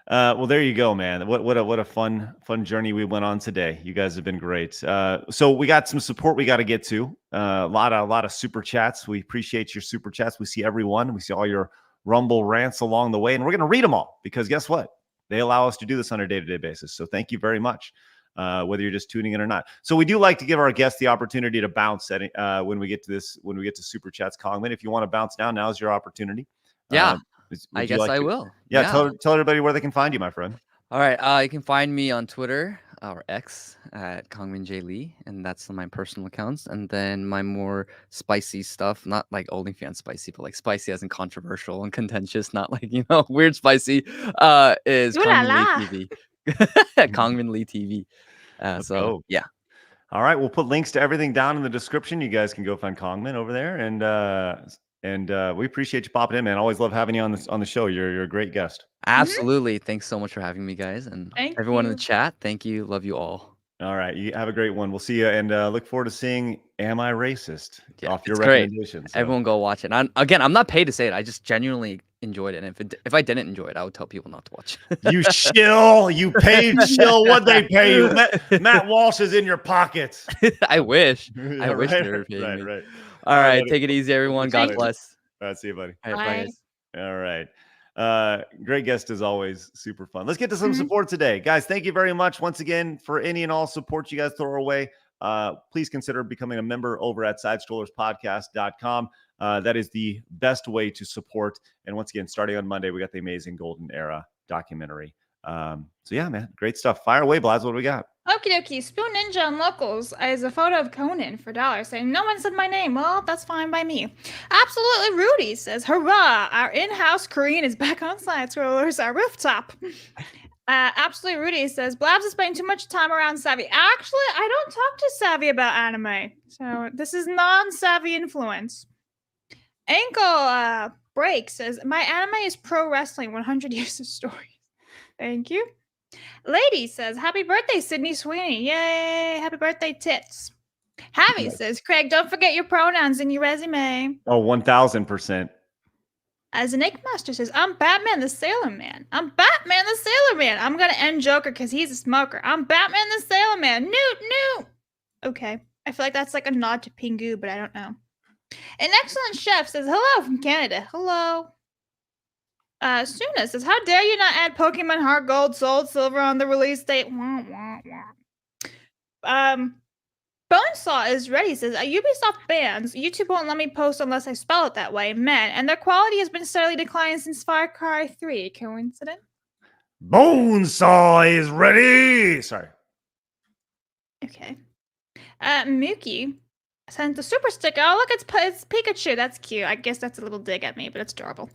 [SPEAKER 4] Well, there you go, man. What a fun journey we went on today. You guys have been great. So we got some support we got to get to. A lot of super chats. We appreciate your super chats. We see everyone. We see all your Rumble rants along the way, and we're going to read them all because guess what? They allow us to do this on a day-to-day basis. So thank you very much. Whether you're just tuning in or not. So we do like to give our guests the opportunity to bounce when we get to super chats. Kangmin, if you want to bounce down, now's your opportunity.
[SPEAKER 8] Yeah. I guess I will.
[SPEAKER 4] Yeah. Tell everybody where they can find you, my friend.
[SPEAKER 8] All right. You can find me on Twitter or X at Kangmin J Lee, and that's my personal accounts. And then my more spicy stuff, not like OnlyFans spicy, but like spicy as in controversial and contentious, not like weird spicy. Is
[SPEAKER 7] Ooh la
[SPEAKER 8] Kangmin
[SPEAKER 7] la.
[SPEAKER 8] Lee TV. Kangmin Lee TV.
[SPEAKER 4] Let's
[SPEAKER 8] So
[SPEAKER 4] go.
[SPEAKER 8] yeah.
[SPEAKER 4] All right, we'll put links to everything down in the description. You guys can go find Kangmin over there, and we appreciate you popping in, man. Always love having you on the show. You're a great guest.
[SPEAKER 8] Absolutely. Thanks so much for having me, guys, and
[SPEAKER 7] Thank
[SPEAKER 8] everyone in
[SPEAKER 7] you.
[SPEAKER 8] the chat. Thank you. Love you all.
[SPEAKER 4] All right, you have a great one. We'll see you, and look forward to seeing "Am I Racist" off your
[SPEAKER 8] It's great.
[SPEAKER 4] recommendations. So.
[SPEAKER 8] Everyone go watch it. I'm not paid to say it. I just genuinely enjoyed it. And if I didn't enjoy it, I would tell people not to watch.
[SPEAKER 4] You shill. You paid shill. What'd they pay you? Matt Walsh is in your pockets.
[SPEAKER 8] I wish.
[SPEAKER 4] Yeah,
[SPEAKER 8] I wish
[SPEAKER 4] right,
[SPEAKER 8] they were paying me.
[SPEAKER 4] right.
[SPEAKER 8] All right.
[SPEAKER 4] buddy.
[SPEAKER 8] Take it easy, everyone. God bless.
[SPEAKER 4] All right, see you, buddy.
[SPEAKER 8] All right, bye, guys.
[SPEAKER 4] All right. Great guest as always. Super fun. Let's get to some support today. Guys, thank you very much once again for any and all support you guys throw our way. Please consider becoming a member over at sidescrollerspodcast.com. That is the best way to support. And once again, starting on Monday, we got the amazing Golden Era documentary. So yeah, man, great stuff. Fire away, Blaz. What do we got?
[SPEAKER 7] Okie dokie. Spoon Ninja on Locals is a photo of Conan for $1 saying, no one said my name. Well, that's fine by me. Absolutely Rudy says, hurrah, our in-house Korean is back on Side Scrollers, our rooftop. Absolutely Rudy says, Blabs is spending too much time around Savvy. Actually, I don't talk to Savvy about anime. So this is non-Savvy influence. Ankle Break says, my anime is pro wrestling, 100 years of stories. Thank you. Lady says, happy birthday, Sydney Sweeney. Yay, happy birthday, tits. Javi says, Craig, don't forget your pronouns in your resume.
[SPEAKER 4] Oh, 1000%.
[SPEAKER 7] As Nick Master says, I'm Batman the Sailor Man. I'm Batman the Sailor Man. I'm going to end Joker because he's a smoker. I'm Batman the Sailor Man. Newt. Okay. I feel like that's like a nod to Pingu, but I don't know. An Excellent Chef says, hello from Canada. Hello. Suna says, how dare you not add Pokemon Heart Gold, Soul Silver on the release date? Wah, wah, wah. Bonesaw is ready, says, at Ubisoft BANS, YouTube won't let me post unless I spell it that way, man, and their quality has been steadily declining since Far Cry 3. Coincidence?
[SPEAKER 4] Bonesaw is ready. Sorry.
[SPEAKER 7] Okay. Mookie sent the super sticker. Oh, look, it's Pikachu. That's cute. I guess that's a little dig at me, but it's adorable.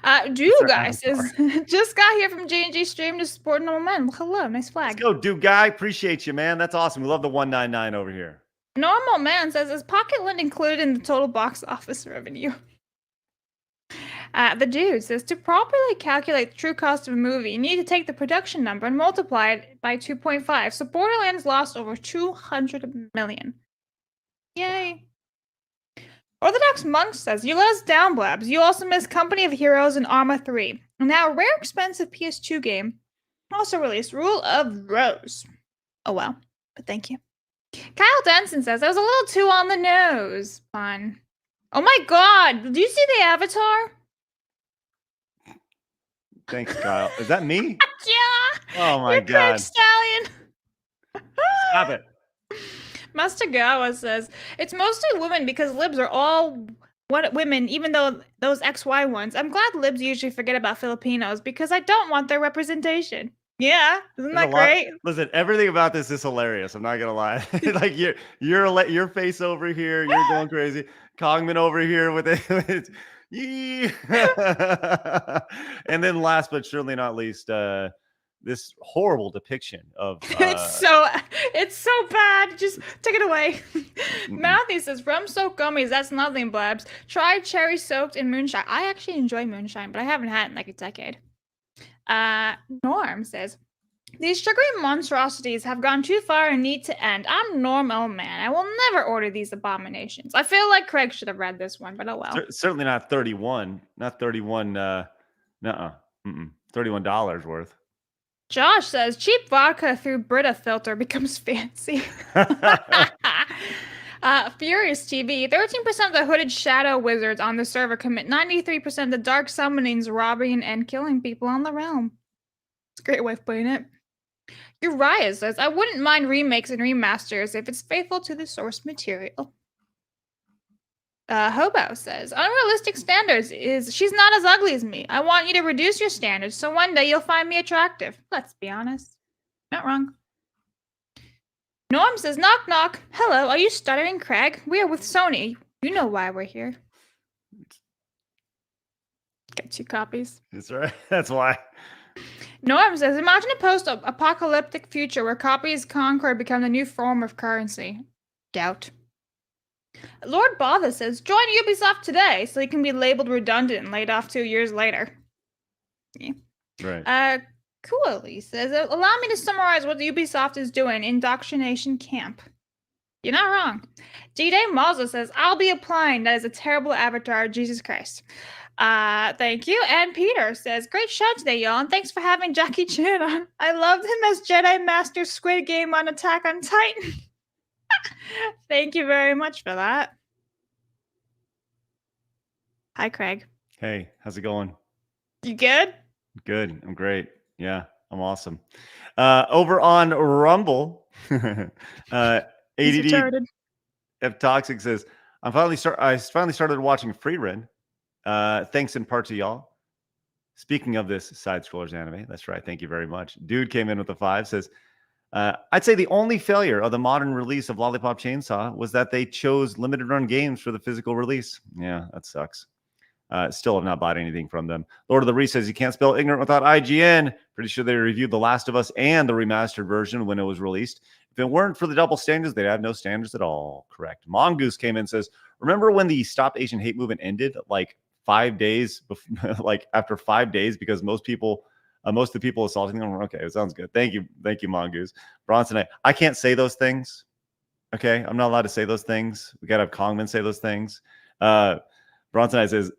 [SPEAKER 7] Guy says, just got here from J&G stream to support No Men. Well, hello, nice flag.
[SPEAKER 4] Let's go, Dude Guy. Appreciate you, man. That's awesome. We love the 199 over here.
[SPEAKER 7] Normal Man says, is Pocket Lint included in the total box office revenue? The Dude says, to properly calculate the true cost of a movie, you need to take the production number and multiply it by 2.5. So Borderlands lost over 200 million. Yay. Orthodox Monk says, you let us down, Blabs. You also missed Company of Heroes and Arma 3. And now a rare expensive PS2 game also released, Rule of Rose. Oh well, but thank you. Kyle Denson says, I was a little too on the nose. Fun. Oh my god, do you see the avatar?
[SPEAKER 4] Thanks, Kyle. Is that me?
[SPEAKER 7] Yeah.
[SPEAKER 4] Oh my
[SPEAKER 7] You're
[SPEAKER 4] god.
[SPEAKER 7] Craig Stallion.
[SPEAKER 4] Stop it.
[SPEAKER 7] Mastagawa says, it's mostly women because libs are all women, even though those XY ones. I'm glad libs usually forget about Filipinos because I don't want their representation. Yeah, isn't that great?
[SPEAKER 4] Listen, everything about this is hilarious. I'm not gonna lie. Like your face over here, you're going crazy. Kangmin over here with it. And then last but surely not least, this horrible depiction of
[SPEAKER 7] it's so bad. Just take it away. Mouthy says, rum soaked gummies, that's nothing, Blabs. Try cherry soaked in moonshine. I actually enjoy moonshine, but I haven't had it in like a decade. Norm says, these sugary monstrosities have gone too far and need to end. I'm Norm L. Man. I will never order these abominations. I feel like Craig should have read this one, but oh well.
[SPEAKER 4] Certainly not 31. Not 31. $31 worth.
[SPEAKER 7] Josh says, cheap vodka through Brita filter becomes fancy. Furious TV, 13% of the hooded shadow wizards on the server commit 93% of the dark summonings, robbing and killing people on the realm. It's a great way of putting it. Uriah says, I wouldn't mind remakes and remasters if it's faithful to the source material. Hobo says, unrealistic standards is she's not as ugly as me. I want you to reduce your standards so one day you'll find me attractive. Let's be honest. Not wrong. Norm says, knock, knock. Hello, are you stuttering, Craig? We are with Sony. You know why we're here. Get 2 copies.
[SPEAKER 4] That's right. That's why.
[SPEAKER 7] Norm says, imagine a post-apocalyptic future where copies Concord become the new form of currency. Doubt. Lord Bother says, join Ubisoft today so you can be labeled redundant and laid off 2 years later. Yeah.
[SPEAKER 4] Right.
[SPEAKER 7] Coolly says, allow me to summarize what Ubisoft is doing. Indoctrination camp. You're not wrong. D-Day Mazza says, I'll be applying. That is a terrible avatar. Jesus Christ. Thank you. And Peter says, great show today, y'all. And thanks for having Jackie Chan on. I loved him as Jedi Master Squid Game on Attack on Titan. Thank you very much for that. Hi, Craig.
[SPEAKER 4] Hey, how's it going?
[SPEAKER 7] You good?
[SPEAKER 4] Good. I'm great. Yeah, I'm awesome. Over on Rumble, ADD F Toxic says, I finally started watching Free Rent. Thanks in part to y'all. Speaking of this side scrollers anime, that's right. Thank you very much. Dude came in with a 5, says, I'd say the only failure of the modern release of Lollipop Chainsaw was that they chose limited run games for the physical release. Yeah, that sucks. Still have not bought anything from them. Lord of the Reese says, you can't spell ignorant without IGN. Pretty sure they reviewed The Last of Us and the remastered version when it was released. If it weren't for the double standards, they'd have no standards at all. Correct. Mongoose came in and says, remember when the Stop Asian Hate movement ended like 5 days, like after 5 days, because most of the people assaulting them. Okay, it sounds good. Thank you, Mongoose. Bronson, I can't say those things. Okay, I'm not allowed to say those things. We gotta have Kangmin say those things. Bronson says,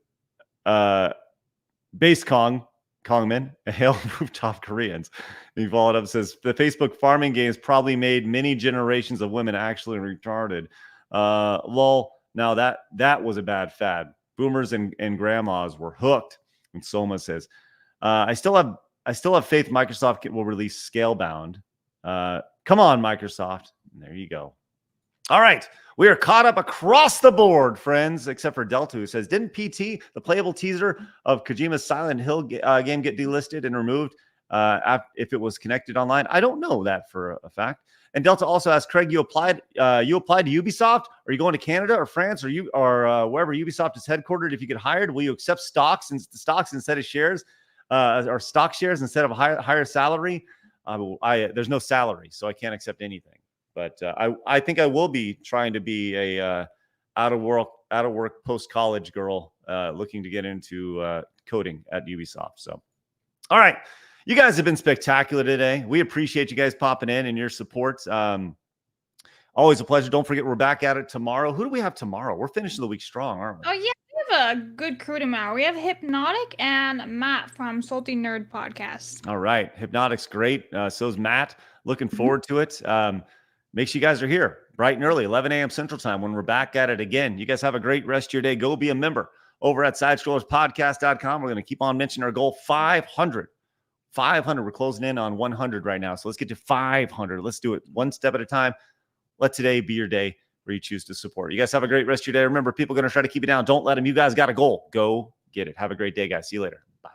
[SPEAKER 4] base Kangmin, a hail rooftop Koreans. And he followed up and says, the Facebook farming games probably made many generations of women actually retarded. Lol. Now that was a bad fad. Boomers and grandmas were hooked. And Soma says, I still have faith Microsoft will release Scalebound. Come on, Microsoft. There you go. All right. We are caught up across the board, friends, except for Delta, who says, didn't PT, the playable teaser of Kojima's Silent Hill game, get delisted and removed if it was connected online? I don't know that for a fact. And Delta also asks, Craig, you applied to Ubisoft? Are you going to Canada or France or wherever Ubisoft is headquartered? If you get hired, will you accept stocks instead of shares? Or stock shares instead of higher salary? There's no salary, so I can't accept anything. But I think I will be trying to be a out of work post college girl looking to get into coding at Ubisoft. So, all right, you guys have been spectacular today. We appreciate you guys popping in and your support. Always a pleasure. Don't forget, we're back at it tomorrow. Who do we have tomorrow? We're finishing the week strong, aren't we?
[SPEAKER 7] Oh, yeah. We have a good crew tomorrow. We have Hypnotic and Matt from Salty Nerd Podcast.
[SPEAKER 4] All right. Hypnotic's great. So's Matt. Looking forward to it. Make sure you guys are here bright and early, 11 a.m. Central Time when we're back at it again. You guys have a great rest of your day. Go be a member over at SidescrollersPodcast.com. We're going to keep on mentioning our goal, 500. 500. We're closing in on 100 right now. So let's get to 500. Let's do it one step at a time. Let today be your day where you choose to support. You guys have a great rest of your day. Remember, people are going to try to keep you down. Don't let them. You guys got a goal. Go get it. Have a great day, guys. See you later. Bye.